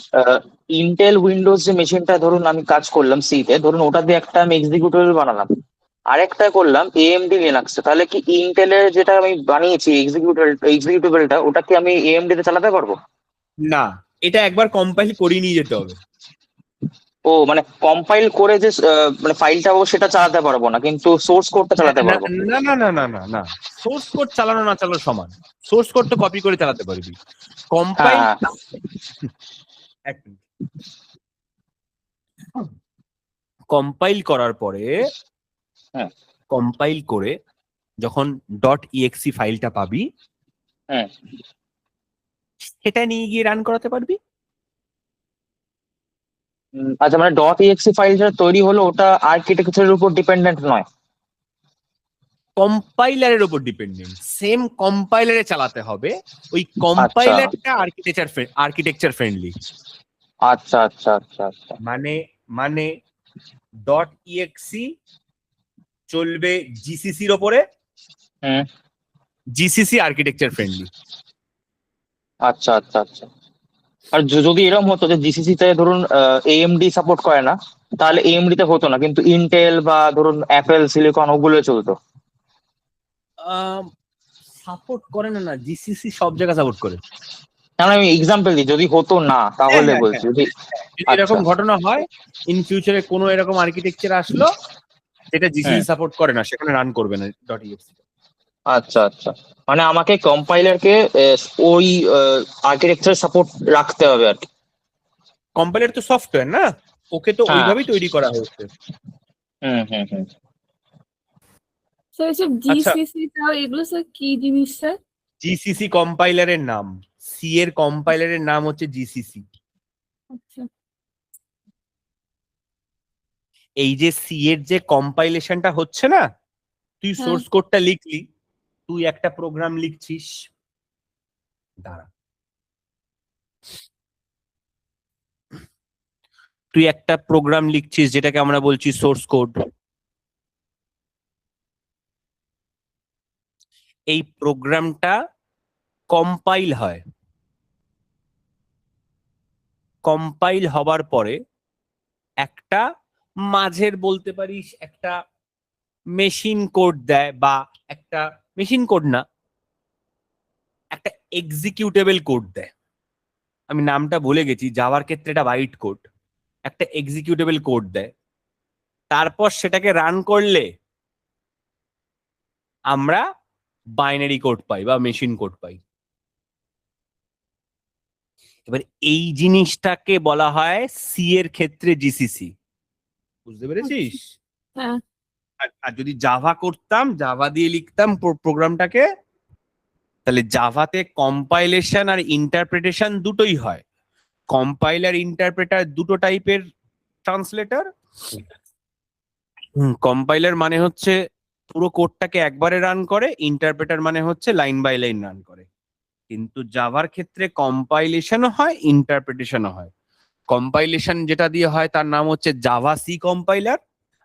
ইন্টেল উইন্ডোজ যে মেশিনটা ধরুন আমি কাজ করলাম সি তে, ধরুন ওটা দিয়ে একটা আমি এক্সিকিউটেবল বানালাম, আরেকটা করলাম এএমডি লিনাক্সে, তাহলে কি ইন্টেলের যেটা আমি বানিয়েছি এক্সিকিউটেবলটা ওটা কি আমি এএমডি তে চালাতে পারবো? না, এটা একবার কম্পাইল করিয়ে নিয়ে যেতে হবে। ও মানে কম্পাইল করে যে মানে ফাইলটা পাবো সেটা চালাতে পারবো না, কিন্তু সোর্স কোডটা চালাতে না পারবো। না না না না না না, সোর্স কোড চালানো না চালানো সমান। সোর্স কোড তো কপি করে চালাতে পারবি, কম্পাইল। হ্যাঁ কম্পাইল করার পরে, হ্যাঁ কম্পাইল করে যখন .exe ফাইলটা পাবি, হ্যাঁ। সেটা নিয়ে গিয়ে রান করাতে পারবি। আচ্ছা, মানে .exe ফাইলটা তৈরি হলো ওটা আর্কিটেকচারের উপর ডিপেন্ডেন্ট নয়? কম্পাইলারের উপর ডিপেন্ডেন্ট, সেম কম্পাইলারে চালাতে হবে। ওই কম্পাইলারটা আর্কিটেকচার ফ্রেন্ডলি। আচ্ছা আচ্ছা আচ্ছা আচ্ছা। মানে .exe চলবে জিসিসির ওপরে, হুম। GCC architecture friendly. আচ্ছা আচ্ছা আচ্ছা। আর যদি এরকম হতো যে জিসিসি তে ধরুন এএমডি সাপোর্ট করে না, তাহলে এএমডি তে হতো না, কিন্তু ইন্টেল বা ধরুন অ্যাপেল সিলিকন ওগুলো চলতো? সাপোর্ট করে না, জিসিসি সব জায়গায় সাপোর্ট করে। না আমি এক্সাম্পল দিই, যদি হতো না তাহলে হ্যাঁ, বলছি যদি। যদি এরকম আচ্ছা। ঘটনা হয়, ইন ফিউচারে কোনো এরকম আর্কিটেকচার আসলো যেটা জিসিসি সাপোর্ট করে না, সেখানে রান করবে না .exe। আচ্ছা আচ্ছা, মানে আমাকে কম্পাইলারকে ওই আর্কিটেকচার সাপোর্ট রাখতে হবে আর কি। কম্পাইলার তো সফটওয়্যার না, ওকে তো হ্যাঁ। ওইভাবেই তৈরি করা হয়েছে। হুম হুম হুম। স্যার এসব আচ্ছা, জিসিসি তাও এগুলো স্যার কি জিনিস স্যার? জিসিসি কম্পাইলারের নাম, সি এর কম্পাইলারের নাম হচ্ছে জিসিসি। আচ্ছা, এই যে সি এর যে কম্পাইলেশনটা হচ্ছে না, তুই হ্যাঁ। সোর্স কোডটা লিখলি, তুই একটা প্রোগ্রাম লিখছিস, দাঁড়া, তুই একটা প্রোগ্রাম লিখছিস যেটাকে আমরা বলছি সোর্স কোড। এই প্রোগ্রামটা কম্পাইল হয়, কম্পাইল হবার পরে একটা মাঝের বলতে পারিস একটা মেশিন কোড দেয়, বা একটা মেশিন কোড না, একটা এক্সিকিউটেবল কোড দেয়। আমি নামটা ভুলে গেছি, জাভার ক্ষেত্রে এটা বাইট কোড, একটা এক্সিকিউটেবল কোড দেয়। তারপর সেটাকে রান করলে আমরা বাইনারি কোড পাই বা মেশিন কোড পাই। এবার এই জিনিসটাকে বলা হয় সি এর ক্ষেত্রে জিসিসি। বুঝতে পেরেছিস? হ্যাঁ আর যদি জাভা করতাম, জাভা দিয়ে লিখতাম প্রোগ্রামটাকে, তাহলে জাভাতে কম্পাইলেশন আর ইন্টারপ্রিটেশন দুটোই হয়। কম্পাইলার ইন্টারপ্রেটার দুটো টাইপের ট্রান্সলেটর। কম্পাইলার মানে হচ্ছে পুরো কোডটাকে একবারে রান করে, ইন্টারপ্রেটার মানে হচ্ছে লাইন বাই লাইন রান করে। কিন্তু জাভার ক্ষেত্রে কম্পাইলেশনও হয়, ইন্টারপ্রিটেশনও হয়। কম্পাইলেশন যেটা দিয়ে হয় তার নাম হচ্ছে জাভা সি কম্পাইলার,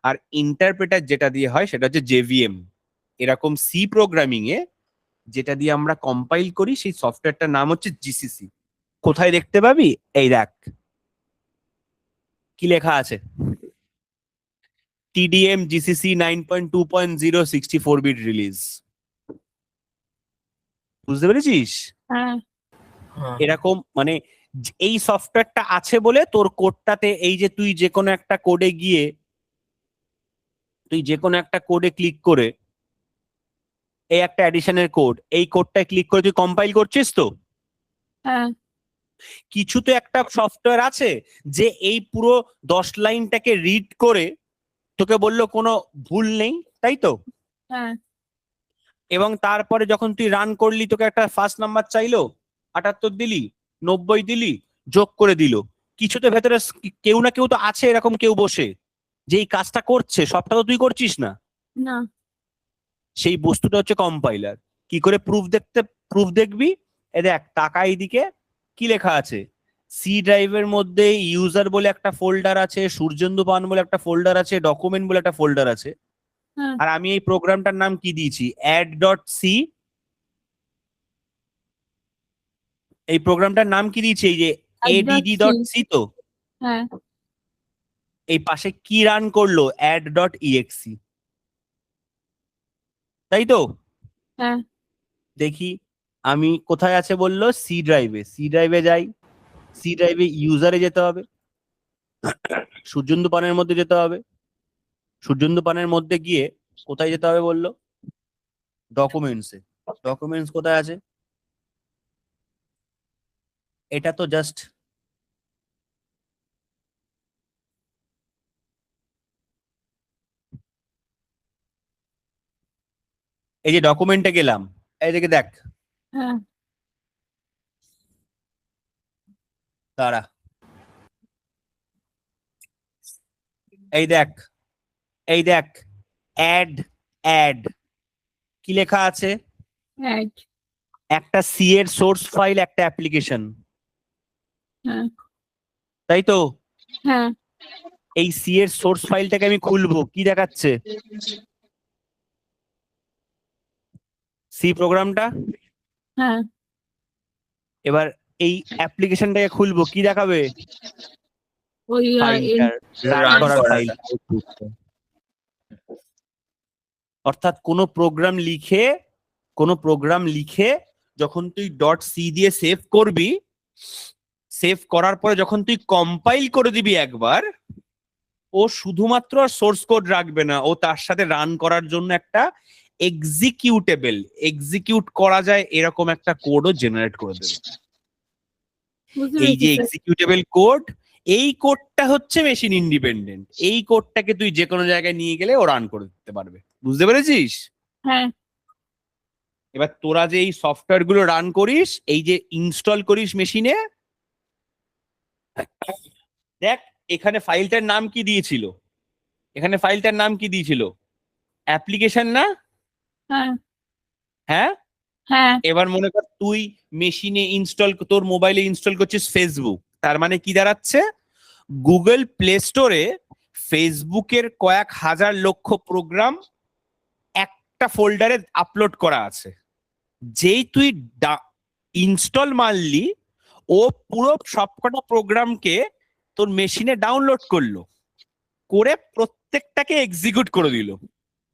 আর ইন্টারপ্রেটার যেটা দিয়ে হয় সেটা হচ্ছে জেভিএম। এরকম সি প্রোগ্রামিং এ যেটা দিয়ে আমরা কম্পাইল করি সেই সফটওয়্যারটার নাম হচ্ছে জিসিসি। কোথায় দেখতে পাবি? এই দেখ কি লেখা আছে, TDM GCC 9.2.0 64-bit রিলিজ। বুঝতে পেরেছিস? হ্যাঁ এরকম মানে এই সফটওয়্যারটা আছে বলে তোর কোডটাতে, এই যে তুই যে কোনো একটা কোডে গিয়ে, তুই যে কোনো একটা কোডে ক্লিক করে, এই একটা অ্যাডিশনের কোড, এই কোডটায় ক্লিক করে তুই কম্পাইল করছিস তো, হ্যাঁ কিছু তো একটা সফটওয়্যার আছে যে এই পুরো 10 লাইনটাকে রিড করে তোকে বললো কোনো ভুল নেই, তাই তো? হ্যাঁ এবং তারপরে যখন তুই রান করলি তোকে একটা ফার্স্ট নাম্বার চাইলো, 78 দিলি, 90 দিলি, যোগ করে দিল। কিছু তো ভেতরে কেউ না কেউ তো আছে এরকম কেউ বসে যে এই কাজটা করছে, সবটা তো তুই করছিস না। না সেই বস্তুটা হচ্ছে কম্পাইলার। কি করে প্রুফ দেখবি? এ দেখ টাকা এইদিকে কি লেখা আছে, সি ড্রাইভের মধ্যে ইউজার বলে একটা ফোল্ডার আছে, সূর্যেন্দু পান বলে একটা ফোল্ডার আছে, ডকুমেন্ট বলে একটা ফোল্ডার আছে। হ্যাঁ আর আমি এই প্রোগ্রামটার নাম কি দিয়েছি? add.c। এই প্রোগ্রামটার নাম কি দিয়েছি? এই যে add.c তো, হ্যাঁ এই পাশে কি রান করলো? add.exe, তাই তো? হ্যাঁ দেখি আমি কোথায় আছে বললো, সি ড্রাইভে। সি ড্রাইভে যাই, সি ড্রাইভে ইউজারে যেতে হবে, সূর্যেন্দু পানের মধ্যে যেতে হবে, সূর্যেন্দু পানের মধ্যে গিয়ে কোথায় যেতে হবে বললো? ডকুমেন্টসে। ডকুমেন্টস কোথায় আছে? এটা তো জাস্ট এই যে ডকুমেন্টে গেলাম, এই দিকে দেখ, হ্যাঁ তারা এই দেখ, এই দেখ অ্যাড, অ্যাড কি লেখা আছে? হ্যাঁ একটা সি এর সোর্স ফাইল, একটা অ্যাপ্লিকেশন, হ্যাঁ তাই তো? হ্যাঁ এই সি এর সোর্স ফাইলটাকে আমি খুলবো, কি দেখাচ্ছে? সি প্রোগ্রামটা। হ্যাঁ এবার এই অ্যাপ্লিকেশনটাকে খুলবো, কি দেখাবে? ওই ফাইলটার রান run করার করাটা। ফাইল। অর্থাৎ কোনো প্রোগ্রাম লিখে যখন তুই .c দিয়ে সেভ করবি, সেভ করার পরে যখন তুই কম্পাইল করে দিবি একবার, ও শুধুমাত্র সোর্স কোড রাখবে না, ও তার সাথে রান করার জন্য একটা এক্সিকিউটেবল, এক্সিকিউট করা যায় এরকম একটা কোডও জেনারেট করে দেবে। বুঝতে এই পেরেছি যে স্যার। এক্সিকিউটেবল কোড, এই কোডটা হচ্ছে মেশিন ইন্ডিপেন্ডেন্ট। এই কোডটাকে তুই যে কোনো জায়গায় নিয়ে গেলে ও রান করে দিতে পারবে। বুঝতে পেরেছিস? হ্যাঁ এবার তোরা যে এই সফটওয়্যার গুলো রান করিস, এই যে ইনস্টল করিস মেশিনে, দেখ এখানে ফাইলটার নাম কি দিয়েছিল? এখানে ফাইলটার নাম কি দিয়েছিল? অ্যাপ্লিকেশন না? হ্যাঁ হ্যাঁ। হ্যাঁ এবার মনে কর তুই মেশিনে তোর মোবাইলে ইনস্টল করছিস ফেসবুক, তার মানে কি দাঁড়াচ্ছে? গুগল প্লে স্টোরে ফেসবুকের কয়েক হাজার লক্ষ প্রোগ্রাম একটা ফোল্ডারে আপলোড করা আছে। যেই তুই ইনস্টল মারলি, ও পুরো সবকটা প্রোগ্রামকে তোর মেশিনে ডাউনলোড করলো, করে প্রত্যেকটাকে এক্সিকিউট করে দিল।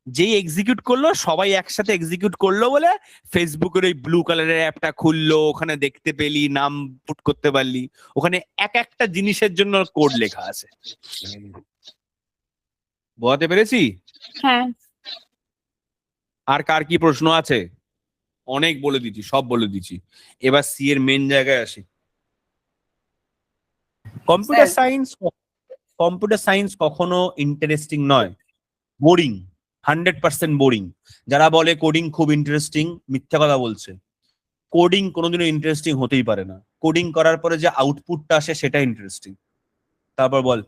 যেই এক্সিকিউট করলো সবাই একসাথে এক্সিকিউট করলো বলে ফেসবুকের ওই ব্লু কালারের অ্যাপটা খুললো, ওখানে দেখতে পেলি, নাম পুট করতে পারলি, ওখানে এক একটা জিনিসের জন্য কোড লেখা আছে। বোঝাতে পেরেছি? হ্যাঁ। আর কার কি প্রশ্ন আছে? অনেক বলে দিচ্ছি, সব বলে দিচ্ছি। এবার সি এর মেন জায়গায় আসি। কম্পিউটার সায়েন্স কখনো ইন্টারেস্টিং নয়, বোরিং, 100% বোরিং। যারা বলে কোডিং খুব ইন্টারেস্টিং, মিথ্যা কথা বলছে। কোডিং কোনোদিনও ইন্টারেস্টিং হতেই পারে না। কোডিং করার পরে যে আউটপুটটা আসে সেটা ইন্টারেস্টিং। তারপর বল,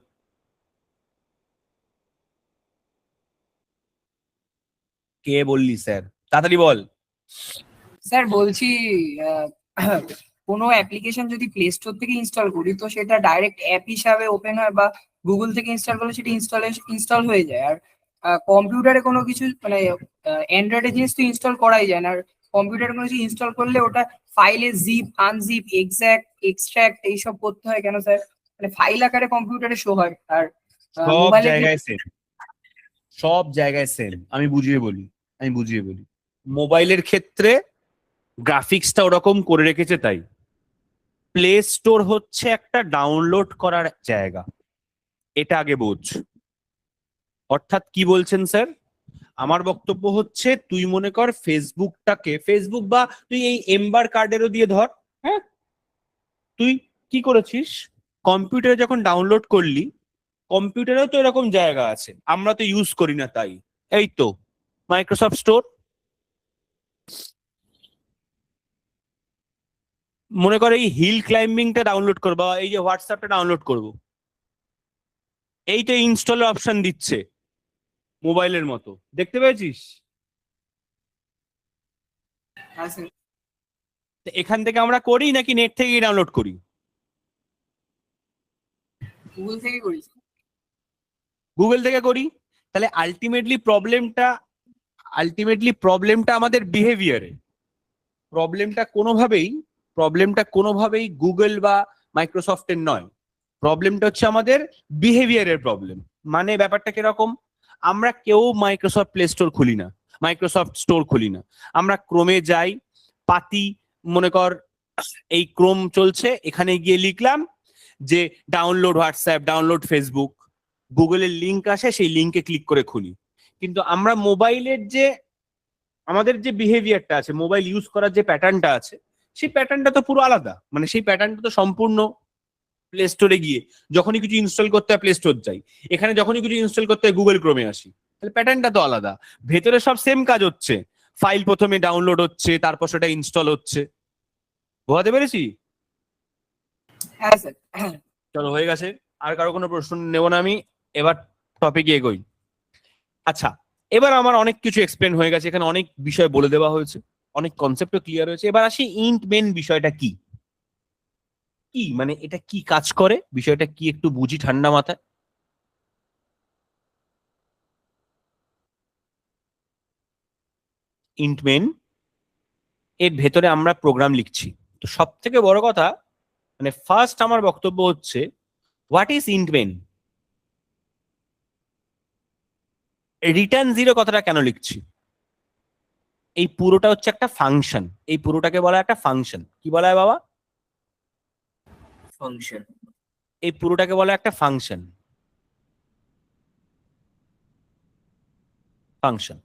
কে বললি স্যার? তাড়াতাড়ি বল। স্যার বলছি কোনো অ্যাপ্লিকেশন যদি প্লে স্টোর থেকে ইনস্টল করি তো সেটা ডাইরেক্ট অ্যাপ হিসাবে ওপেন হয়, বা গুগল থেকে ইনস্টল করলে সেটা ইনস্টল হয়ে যায়। আর কম্পিউটারে কোনো কিছু মানে অ্যান্ড্রয়েডের জিনিস তো ইনস্টল করাই যায় না। আর কম্পিউটারে কোনো কিছু ইনস্টল করলে ওটা ফাইলে জিপ, আনজিপ, এক্সট্রাক্ট এইসব করতে হয় কেন স্যার? মানে ফাইল আকারে কম্পিউটারে শো হয়, আর সব মোবাইলে জায়গায় সেম, সব জায়গায় সেম। আমি বুঝিয়ে বলি। মোবাইলের ক্ষেত্রে গ্রাফিক্সটা ওরকম করে রেখেছে তাই। প্লে স্টোর হচ্ছে একটা ডাউনলোড করার জায়গা, এটা আগে বোঝ। অর্থাৎ কি বলছেন স্যার? আমার বক্তব্য হচ্ছে, তুই মনে কর ফেসবুক বা তুই এই এম্বার কার্ডেরও দিয়ে ধর, হ্যাঁ, তুই কি করেছিস, কম্পিউটারে যখন ডাউনলোড করলি, কম্পিউটারেও তো এরকম জায়গা আছে, আমরা তো ইউজ করি না তাই। এই তো মাইক্রোসফট স্টোর। মনে কর এই হিল ক্লাইম্বিংটা ডাউনলোড করবো, বা এই যে হোয়াটসঅ্যাপটা ডাউনলোড করবো, এই তো ইনস্টলের অপশন দিচ্ছে মোবাইলের মতো, দেখতে পেয়েছিস? হ্যাঁ স্যার। তো এখান থেকে আমরা করি নাকি নেট থেকে ডাউনলোড করি? গুগল থেকে করি। গুগল থেকে করি। তাহলে আলটিমেটলি প্রবলেমটা আমাদের বিহেভিয়ারে। প্রবলেমটা কোনোভাবেই গুগল বা মাইক্রোসফটের নয়। প্রবলেমটা হচ্ছে আমাদের বিহেভিয়ারের প্রবলেম। মানে ব্যাপারটা কিরকম, আমরা কেউ মাইক্রোসফট প্লে স্টোর খুলি না, মাইক্রোসফট স্টোর খুলি না। আমরা ক্রোমে যাই, পাতি, মনে কর এই ক্রোম চলছে, এখানে গিয়ে লিখলাম যে ডাউনলোড হোয়াটসঅ্যাপ, ডাউনলোড ফেসবুক, গুগলের লিঙ্ক আসে, সেই লিঙ্কে ক্লিক করে খুলি। কিন্তু আমরা আমাদের যে বিহেভিয়ারটা আছে, মোবাইল ইউজ করার যে প্যাটার্নটা আছে, সেই প্যাটার্নটা তো পুরো আলাদা। মানে সেই প্যাটার্নটা তো সম্পূর্ণ প্লে স্টোরে গিয়ে যখনই কিছু ইনস্টল করতে হয় প্লে স্টোর যাই, এখানে যখনই কিছু ইনস্টল করতে হয় গুগল ক্রোমে আসি। তাহলে প্যাটার্নটা তো আলাদা, ভেতরে সব সেম কাজ হচ্ছে। ফাইল প্রথমে ডাউনলোড হচ্ছে, তারপর সেটা ইনস্টল হচ্ছে। বোঝাতে পেরেছি? হ্যাঁ স্যার। চলো, হয়ে গেছে। আর কারো কোনো প্রশ্ন নেব না আমি, এবার টপিকে এগোই। আচ্ছা, এবার আমার অনেক কিছু এক্সপ্লেন হয়ে গেছে, এখানে অনেক বিষয় বলে দেওয়া হয়েছে, অনেক কনসেপ্টও ক্লিয়ার হয়েছে। এবার আসি ইন্ট মেন বিষয়টা কি, কি মানে এটা কি কাজ করে, বিষয়টা কি একটু বুঝি ঠান্ডা মাথায়। ইন্ট মেন এর ভেতরে আমরা প্রোগ্রাম লিখছি। তো সব থেকে বড় কথা, মানে ফার্স্ট আমার বক্তব্য হচ্ছে, what is int main? Return 0 কথাটা কেন লিখছি? এই পুরোটা হচ্ছে একটা ফাংশন, এই পুরোটাকে বলা হয় একটা ফাংশন। কি বলা হয় বাবা? ফাংশন। এই পুরোটাকে বলা হয় একটা ফাংশন। ফাংশন,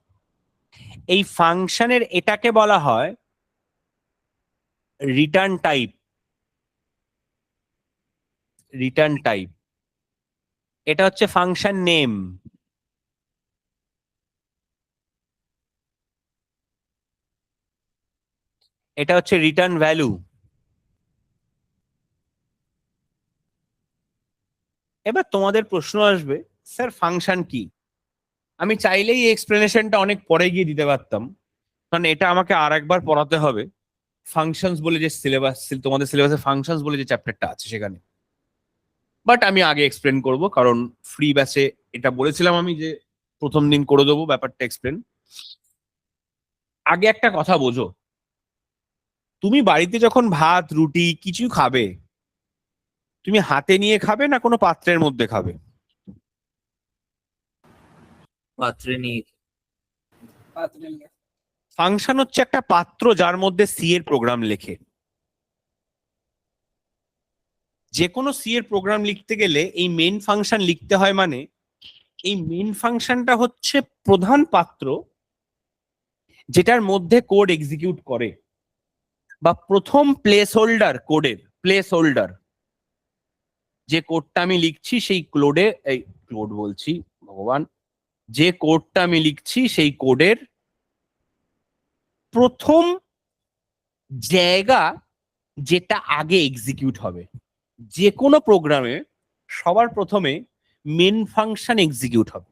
এই ফাংশনের এটাকে বলা হয় রিটার্ন টাইপ। রিটার্ন টাইপ, এটা হচ্ছে ফাংশন নেম। এটা হচ্ছে রিটার্ন ভ্যালু। এবার তোমাদের প্রশ্ন আসবে, স্যার ফাংশন কি? আমি চাইলেই এই এক্সপ্লেনেশনটা অনেক পরে গিয়ে দিতে পারতাম, কারণ এটা আমাকে আর একবার পড়াতে হবে। ফাংশনস বলে যে সিলেবাস, তোমাদের সিলেবাসে ফাংশনস বলে যে চ্যাপ্টারটা আছে সেখানে। বাট আমি আগে এক্সপ্লেন করব, কারণ ফ্রি ব্যাচে এটা বলেছিলাম আমি যে প্রথম দিন করে দেবো ব্যাপারটা এক্সপ্লেন। আগে একটা কথা বোঝো, তুমি বাড়িতে যখন ভাত রুটি কিছু খাবে, তুমি হাতে নিয়ে খাবে না কোনো পাত্রের মধ্যে খাবে? পাত্রে নিয়ে। ফাংশন হচ্ছে একটা পাত্র যার মধ্যে সি এর প্রোগ্রাম লেখে। যে কোনো সি এর প্রোগ্রাম লিখতে গেলে এই মেইন ফাংশন লিখতে হয়, মানে এই মেইন ফাংশনটা হচ্ছে প্রধান পাত্র যেটার মধ্যে কোড এক্সিকিউট করে, বা প্রথম প্লেস হোল্ডার, কোডের প্লেস হোল্ডার। যে কোডটা আমি লিখছি সেই কোডে, এই কোড বলছি ভগবান, যে কোডটা আমি লিখছি সেই কোডের প্রথম জায়গা যেটা আগে এক্সিকিউট হবে। যে কোনো প্রোগ্রামে সবার প্রথমে মেন ফাংশন এক্সিকিউট হবে।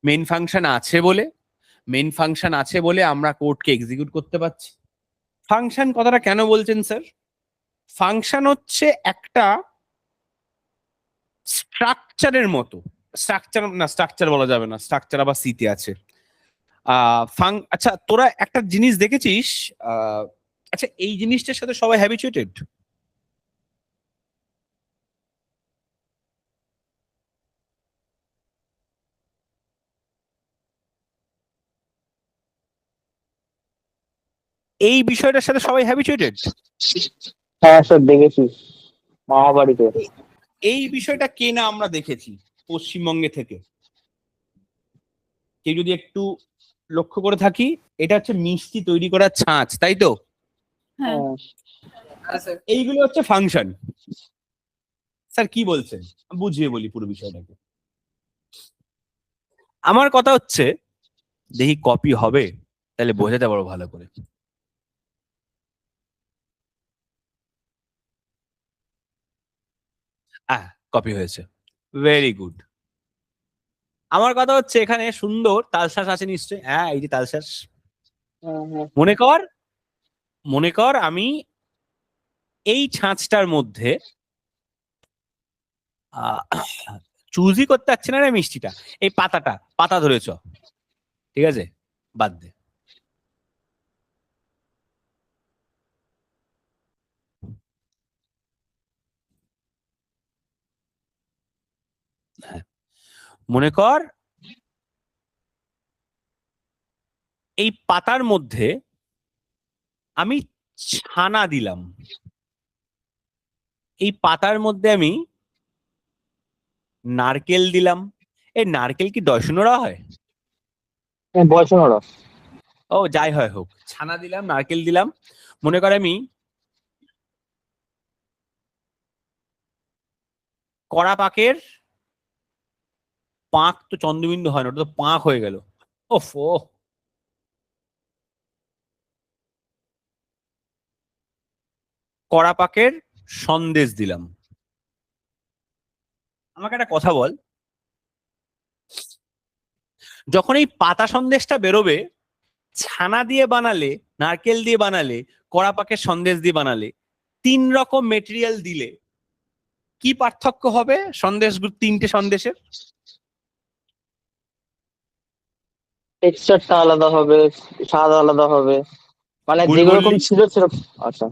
মেন ফাংশন আছে বলে আমরা কোডকে এক্সিকিউট করতে পারছি। ফাংশন কথাটা কেন বলছেন স্যার? ফাংশন হচ্ছে একটা স্ট্রাকচারের মতো। স্ট্রাকচার বলা যাবে না, স্ট্রাকচার আবার সিতে আছে। আচ্ছা, তোরা একটা জিনিস দেখেছিস, আচ্ছা এই জিনিসটার সাথে সবাই হ্যাবিচুয়েটেড। এই বিষয়টার সাথে সবাই হ্যাবিচুয়েটেড। হ্যাঁ স্যার, দেখেছি মামাবাড়িতে। এই বিষয়টা কে না আমরা দেখেছি পশ্চিমবঙ্গে থেকে। কেউ যদি একটু লক্ষ্য করে থাকি, এটা হচ্ছে মিষ্টি তৈরি করার ছাঁচ, তাই তো? হ্যাঁ, এইগুলো হচ্ছে ফাংশন। স্যার কি বলছেন বুঝিয়ে বলি পুরো বিষয়টাকে। আমার কথা হচ্ছে, দেখি কপি হবে তাহলে বোঝাতে পারবো ভালো করে। কপি হয়েছে, ভেরি গুড। আমার কথা হচ্ছে এখানে সুন্দর তালশ্বাস আছে নিশ্চয়ই। হ্যাঁ, এই যে তালশ্বাস। মনে কর আমি এই ছাঁচটার মধ্যে চুজই করতে পারছি না রে মিষ্টিটা, এই পাতা ধরেছ, ঠিক আছে, বাদ দে। হ্যাঁ, মনে কর এই পাতার মধ্যে আমি ছানা দিলাম, এই পাতার মধ্যে আমি নারকেল দিলাম। এই নারকেল কি দর্শনরা হয়? বয়সনরা। ও যাই হয় হোক, ছানা দিলাম, নারকেল দিলাম। মনে করে আমি কড়া পাকের পাঁক, তো চন্দ্রবিন্দু হয় না, ওটা তো পাঁক হয়ে গেল। ওফ, কড়া পাকের সন্দেশ দিলাম। আমাকে একটা কথা বল, যখন এই পাতা সন্দেশটা বেরোবে, ছানা দিয়ে বানালে, নারকেল দিয়ে বানালে, কড়া পাকের সন্দেশ দিয়ে বানালে, 3 রকম মেটেরিয়াল দিলে কি পার্থক্য হবে তিনটে সন্দেশের? টেক্সচারটা আলাদা হবে, স্বাদ আলাদা হবে, মানে ভুল যেরকম বললি। ছিল সেরকম। আচ্ছা,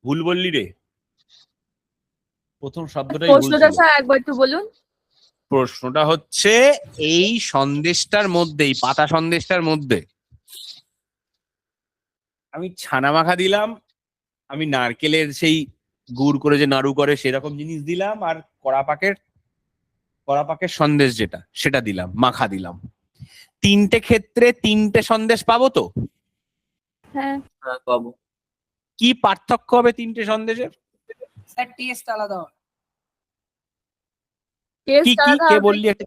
ভুল বললি রে, প্রথম শব্দটাই ভুল প্রশ্নটা ছিল। স্যার একবার একটু বলুন। প্রশ্নটা হচ্ছে এই সন্দেশটার মধ্যে, এই পাতা সন্দেশটার মধ্যে আমি ছানা মাখা দিলাম, আমি নারকেলের সেই গুড় করে যে নাড়ু করে সেরকম জিনিস দিলাম, আর কড়া পাকের সন্দেশ যেটা সেটা দিলাম, মাখা দিলাম। 3টে ক্ষেত্রে 3টে সন্দেশ পাবো তো? হ্যাঁ, পাবো। কি পার্থক্য হবে 3টে সন্দেশের? স্যার টেস্ট আলাদা হবে। কি টেস্ট কি আলাদা কে হবে, বললি? একটা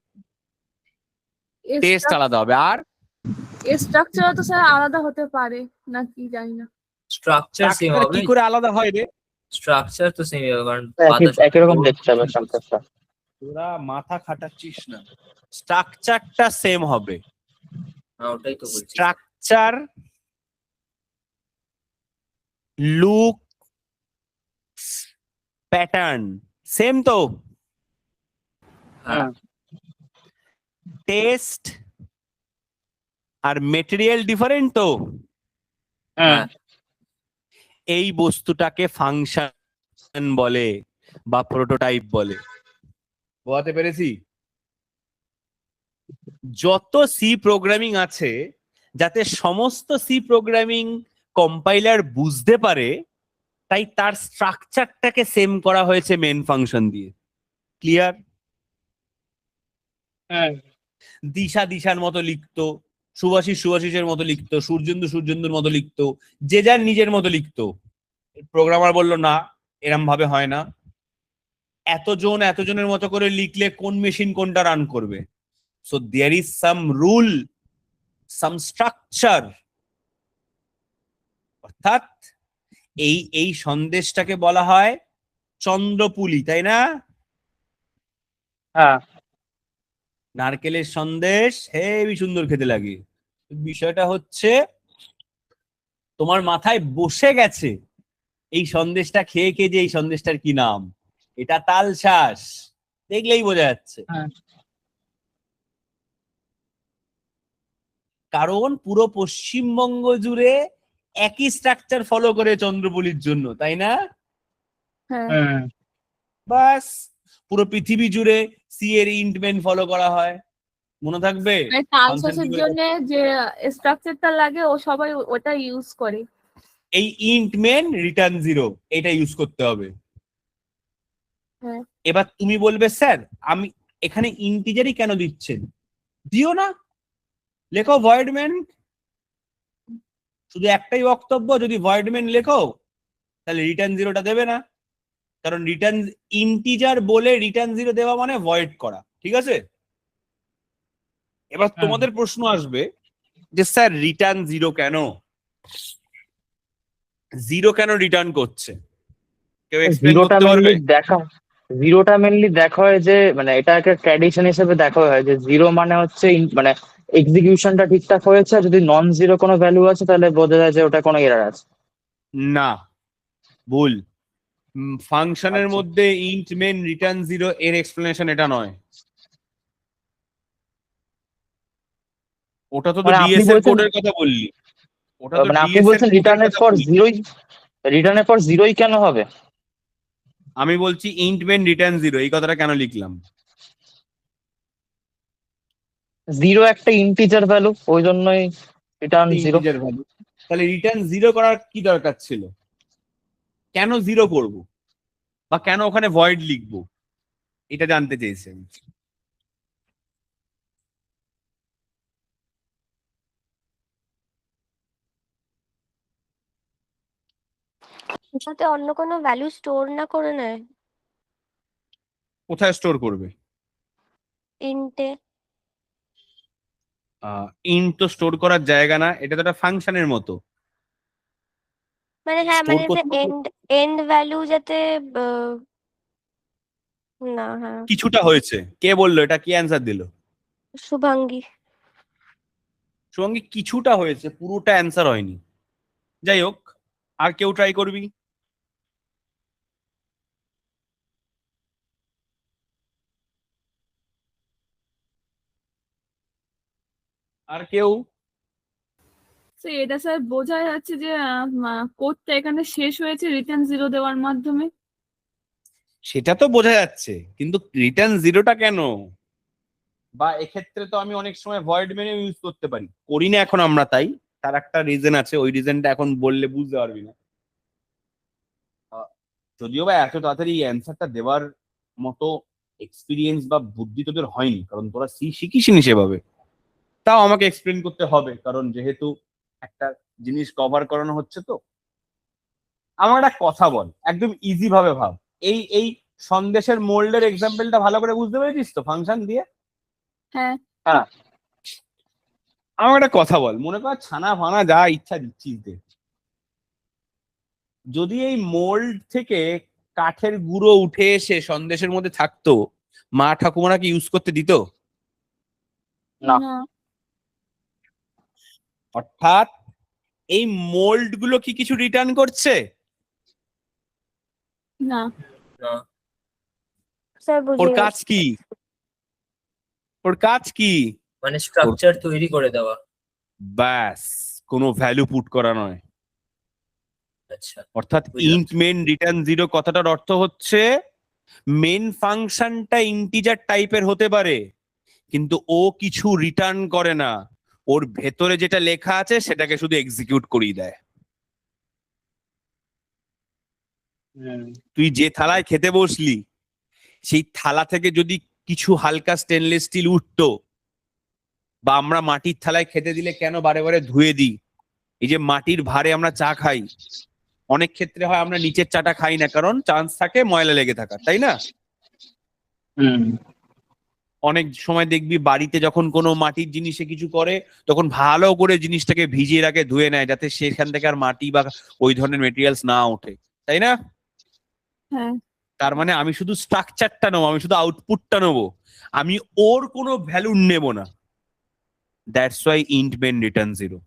টেস্ট আলাদা হবে, আর স্ট্রাকচার তো স্যার আলাদা হতে পারে নাকি জানি না। স্ট্রাকচার সেম structure হবে, কি করে আলাদা হয় রে? স্ট্রাকচার তো সেম হবে কারণ একই রকম দেখতে হবে সংখ্যাটা। তোরা মাথা খাটাচ্ছিস না, স্ট্রাকচারটা সেম হবে। ওটাই তো বলছি। স্ট্রাকচার, লুক, প্যাটার্ন সেম তো। হ্যাঁ, টেস্ট আর মেটেরিয়াল ডিফারেন্ট তো। হ্যাঁ, এই বস্তুটাকে ফাংশন বলে বা প্রোটোটাইপ বলে। বোঝাতে পেরেছি? যত সি প্রোগ্রামিং আছে, যাতে সমস্ত সি প্রোগ্রামিং কম্পাইলার বুঝতে পারে, তাই তার স্ট্রাকচারটাকে সেম করা হয়েছে মেন ফাংশন দিয়ে। ক্লিয়ার? হ্যাঁ দিশা দিশার মতো লিখতো, সুভাষিস সুভাষিসের মতো লিখতো, সূর্যেন্দু সূর্যেন্দুর মতো লিখতো, যে যার নিজের মতো লিখতো। প্রোগ্রামার বললো না, এরম ভাবে হয় না, এতজনের মতো করে লিখলে কোন মেশিন কোনটা রান করবে। So there is some rule, some structure. অর্থাৎ এই সন্দেশটাকে বলা হয় চন্দ্রপুলি, তাই না? হ্যাঁ নারকেলের সন্দেশ হেবি সুন্দর খেতে লাগে। বিষয়টা হচ্ছে তোমার মাথায় বসে গেছে এই সন্দেশটা খেয়ে খেয়ে যে এই সন্দেশটার কি নাম, এটা তালশাঁস, দেখলেই বোঝা যাচ্ছে। হ্যাঁ। কারণ পুরো পশ্চিমবঙ্গ জুড়ে একই স্ট্রাকচার ফলো করে চন্দ্রপুলির জন্য, তাই না? হ্যাঁ, হুম বাস, পুরো পৃথিবী জুড়ে সি এর ইন্টমেন ফলো করা হয়, মনে থাকবে। মানে তাল Function সসের কি জন্য যে স্ট্রাকচারটা লাগে ও সবাই ওটা ইউজ করে। এই ইন্টমেন রিটার্ন জিরো, এটা ইউজ করতে হবে। হ্যাঁ। এবার তুমি বলবে স্যার আমি এখানে ইন্টিজারই কেন দিচ্ছেন, দিও না, লেখো ভয়েডমেন। শুধু একটাই বক্তব্য, যদি ভয়েডমেন লেখো তাহলে রিটার্ন জিরোটা দেবে না, কারণ রিটার্ন ইন্টিজার বলে রিটার্ন জিরো দেওয়া মানে ভয়েড করা, ঠিক আছে? এবার তোমাদের প্রশ্ন আসবে যে স্যার রিটার্ন জিরো কেন, জিরো কেন রিটার্ন করছে, কেউ এক্সপ্লেন জিরোটা করতে পারবে? মেনলি দেখা হয় যে মানে এটা একটা ট্র্যাডিশন হিসেবে দেখা হয় যে জিরো মানে হচ্ছে মানে এক্সিকিউশনটা ঠিকঠাক হয়েছে, আর যদি নন জিরো কোনো ভ্যালু আছে তাহলে বোঝা যায় যে ওটা কোনো এরার আছে। না, ভুল। ফাংশনের আচ্ছা। মধ্যে ইন্ট মেন রিটার্ন জিরো এর এক্সপ্লেনেশন এটা নয়, ওটা তো মানে আপনি ডিএস এর বলছেন কোডের কথা বললি, ওটা তো মানে আপনি ডিএস এর বলছেন কোডের কথা বললি। রিটার্নের পর জিরোই কেন হবে? আমি বলছি ইন্ট মেন রিটার্ন জিরো, এই কথাটা কেন লিখলাম? জিরো একটা ইন্টিজার ভ্যালু, ওই জন্যই রিটার্ন জিরো। ইন্টিজার ভ্যালু, তাহলে রিটার্ন জিরো করার কি দরকার ছিল? কেন জিরো করব, বা কেন ওখানে ভয়েড লিখবো, এটা জানতে চেয়েছেন। যাতে অন্য কোনো ভ্যালু স্টোর না করে নেয় কোথায় স্টোর করবে? ইন্টে। ইন্ট তো স্টোর করার জায়গা না, এটা তো একটা ফাংশনের মতো। মানে হ্যাঁ, স্টোর মানে যে করতে এন্ড এন্ড ভ্যালু যাতে না, হ্যাঁ। কিছুটা হয়েছে, কে বললো, এটা কি অ্যান্সার দিল? শুভাঙ্গী। সঙ্গে কিছুটা হয়েছে, পুরোটা অ্যান্সার হয়নি। যাই হোক, আর কেউ ট্রাই করবি? আর কেউ? তো এটা স্যার বোঝা যাচ্ছে যে কোডটা এখানে শেষ হয়েছে রিটার্ন জিরো দেওয়ার মাধ্যমে। সেটা তো বোঝা যাচ্ছে, কিন্তু রিটার্ন জিরোটা কেন? বা এক্ষেত্রে তো আমি অনেক সময় ভয়েড মেনু ইউজ করতে পারি, করি না এখন আমরা, তাই তার একটা রিজন আছে, ওই রিজনটা এখন বললে বুঝতে পারবি না। যদিও বা এত তাড়াতাড়ি অ্যান্সারটা দেওয়ার মতো এক্সপিরিয়েন্স বা বুদ্ধি তোদের হয়নি, কারণ তোরা শিখিসনি সেভাবে। তাও আমাকে এক্সপ্লেন করতে হবে, কারণ যেহেতু একটা জিনিস কভার করানো হচ্ছে। তো আমার একটা কথা বল, একদম ইজি ভাবে ভাব, এই এই সন্দেশের মোল্ডের এক্সাম্পলটা ভালো করে বুঝতে পেরেছিস তো ফাংশন দিয়ে? হ্যাঁ, হ্যাঁ আমার একটা কথা বল, মনে কর ছানা ফানা যা ইচ্ছা দিচ্ছিস দে, যদি এই মোল্ড থেকে কাঠের গুঁড়ো উঠে এসে সন্দেশের মধ্যে থাকতো, মা ঠাকুমারা কি ইউজ করতে দিত? না। না, অর্থাৎ এই মোল্ড গুলো কি কিছু রিটার্ন করছে? না, না। স্যার ওর বুঝিয়ে কাজ কি? ওর কাজ কি? মানে স্ট্রাকচার তৈরি করে দেওয়া। ব্যাস, কোনো ভ্যালু পুট করা নয়। আচ্ছা, অর্থাৎ বুঝলাম। ইন্ট মেন রিটার্ন জিরো কথাটার অর্থ হচ্ছে মেন ফাংশনটা ইন্টিজার টাইপের হতে পারে, কিন্তু ও কিছু রিটার্ন করে না, ওর ভেতরে যেটা লেখা আছে সেটাকে শুধু এক্সিকিউট করিয়ে দেয়। তুই যে থালায় খেতে বসলি সেই থালা থেকে যদি কিছু হালকা স্টেনলেস স্টিল উঠতো, বা আমরা মাটির থালায় খেতে দিলে কেন বারে বারে ধুয়ে দিই, এই যে মাটির ভারে আমরা চা খাই, অনেক ক্ষেত্রে হয় আমরা নিচের চাটা খাই না কারণ চান্স থাকে ময়লা লেগে থাকার, তাই না? অনেক সময় দেখবি বাড়িতে যখন কোনো মাটির জিনিসে কিছু করে তখন ভালো করে জিনিসটাকে ভিজিয়ে রাখে, ধুয়ে নেয়, যাতে সেখান থেকে আর মাটি বা ওই ধরনের মেটেরিয়ালস না ওঠে, তাই না? হ্যাঁ। তার মানে আমি শুধু স্ট্রাকচারটা নেবো, আমি শুধু আউটপুটটা নেবো, আমি ওর কোনো ভ্যালু নেব না। That's why int main return 0।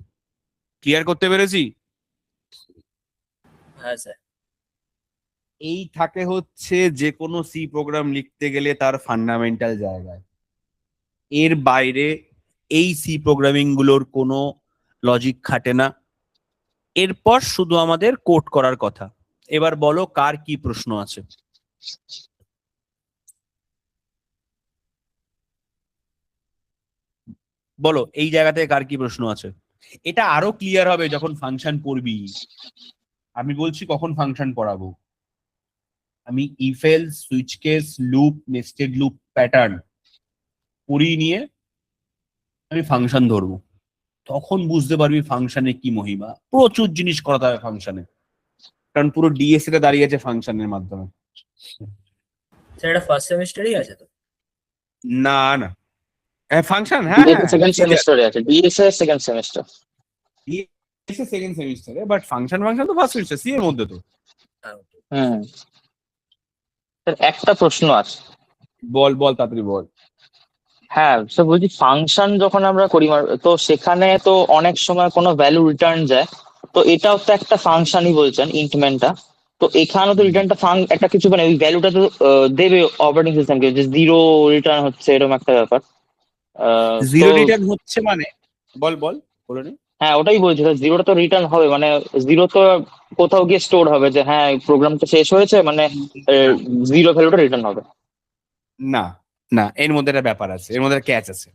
Clear করতে পেরেছি? হ্যাঁ স্যার। এই থাকে হচ্ছে যে কোনো সি প্রোগ্রাম লিখতে গেলে তার ফান্ডামেন্টাল জায়গায়। এর বাইরে এই সি প্রোগ্রামিং গুলোর কোনো লজিক খাটে না। এরপর শুধু আমাদের কোড করার কথা। এবার বলো কার কি প্রশ্ন আছে? বলো এই জায়গা থেকে কার কি প্রশ্ন আছে? এটা আরো ক্লিয়ার হবে যখন ফাংশন পড়বি। আমি বলছি কখন ফাংশন পড়াবো। আমি if else, switch case, loop, nested loop, pattern পড়িয়ে নিয়ে আমি ফাংশন ধরবো, তখন বুঝতে পারবি ফাংশনে কি মহিমা। প্রচুর জিনিস করাতে হবে ফাংশনে, কারণ পুরো ডিএসএ টা দাঁড়িয়ে আছে ফাংশনের মাধ্যমে। স্যার এটা ফার্স্ট সেমিস্টারই আছে তো? না না, ফাংশন হ্যাঁ সেকেন্ড সেমিস্টারে আছে, ডিএসএ সেকেন্ড সেমিস্টার। সেকেন্ড সেমিস্টারে, বাট ফাংশন তো ফার্স্ট সেমিস্টার সি এর মধ্যে তো। স্যার একটা প্রশ্ন আছে। বল বল তাড়াতাড়ি বল। হ্যাঁ স্যার, বলছি ফাংশন যখন আমরা করি তো সেখানে তো অনেক সময় কোনো ভ্যালু রিটার্ন যায়, তো এটাও তো একটা ফাংশনই বলছেন ইন্টমেন্টটা, তো এখানেও তো রিটার্নটা একটা কিছু মানে ওই ভ্যালুটা তো দেবে অপারেটিং সিস্টেমকে, যে 0 রিটার্ন হচ্ছে এরকম একটা ব্যাপার। 0 রিটার্ন হচ্ছে মানে বল বল বলে নে। হ্যাঁ ওটাই বলছি স্যার, 0টা তো রিটার্ন হবে, মানে 0 তো কোথাও গিয়ে স্টোর হবে যে হ্যাঁ প্রোগ্রামটা শেষ হয়েছে, মানে 0 ভ্যালুটা রিটার্ন হবে। না না, এর মধ্যে একটা ব্যাপার আছে, এর মধ্যে ক্যাচ আছে।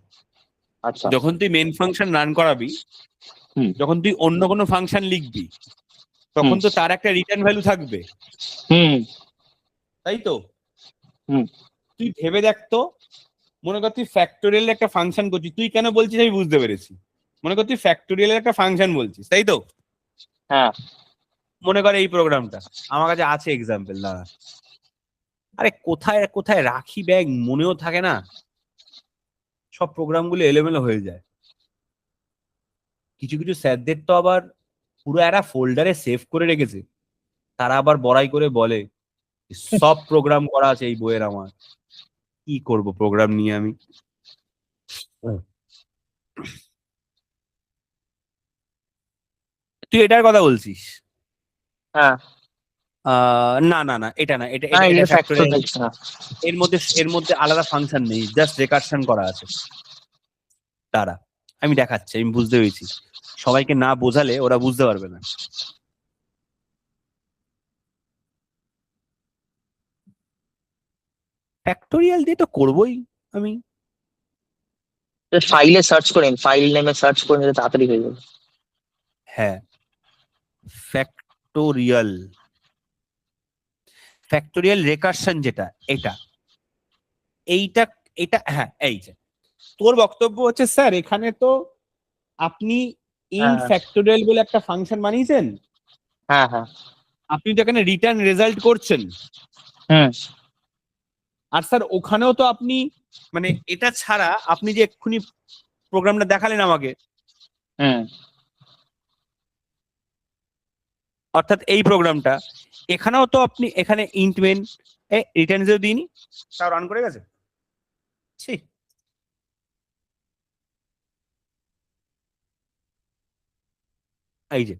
আচ্ছা। যখন তুই মেন ফাংশন রান করাবি, যখন তুই অন্য কোনো ফাংশন লিখবি, তখন তো তার একটা রিটার্ন ভ্যালু থাকবে, তাই তো? তুই ভেবে দেখ তো, মনে কর তুই ফ্যাক্টোরিয়াল একটা ফাংশন করছিস, তুই কেন বলছিস আমি বুঝতে পেরেছি। মনে কর তুই ফ্যাক্টোরিয়াল একটা ফাংশন বলছিস, তাই তো? হ্যাঁ। মনে কর এই প্রোগ্রামটা আমার কাছে আছে এক্সাম্পল, দাঁড়া। আরে কোথায় কোথায় রাখি ব্যাগ মনেও থাকে না, সব প্রোগ্রামগুলো এলোমেলো হয়ে যায়। কিছু কিছু স্যারদের তো আবার পুরো একটা ফোল্ডারে সেভ করে রেখেছে, তারা আবার বড়াই করে বলে সব প্রোগ্রাম করা আছে এই বইয়ের। আমার কি করব প্রোগ্রাম নিয়ে আমি? তুই এটার কথা বলছিস? হ্যাঁ। না না না, এটা না, এটা না, এটা এটা factorial। factorial না। এর মধ্যে আলাদা ফাংশন নেই, জাস্ট রেকারশন করা আছে। তারা আমি দেখাচ্ছি, আমি বুঝতে পেরেছি। সবাইকে না বোঝালে ওরা বুঝতে পারবে না। ফ্যাক্টোরিয়াল দিয়ে তো করবোই আমি। ফাইলে সার্চ করেন, ফাইল নেমে সার্চ করে নিলে তাড়াতাড়ি হয়ে যাবে। হ্যাঁ, ফ্যাক্টোরিয়াল রেকারশন যেটা, এইটা হ্যাঁ, এই যে তোর বক্তব্য হচ্ছে স্যার এখানে তো আপনি ইন ফ্যাক্টোরিয়াল বলে একটা ফাংশন বানিয়েছেন, হ্যাঁ হ্যাঁ, আপনি তো এখানে রিটার্ন রেজাল্ট করছেন। আর স্যার ওখানেও তো আপনি মানে এটা ছাড়া আপনি যে এক্ষুনি প্রোগ্রামটা দেখালেন আমাকে, অর্থাৎ এই প্রোগ্রামটা, এখানেও তো আপনি এখানে ইন্ট মেন রিটার্ন 0 দিইনি, তাও রান করে গেছে। ঠিক এই যে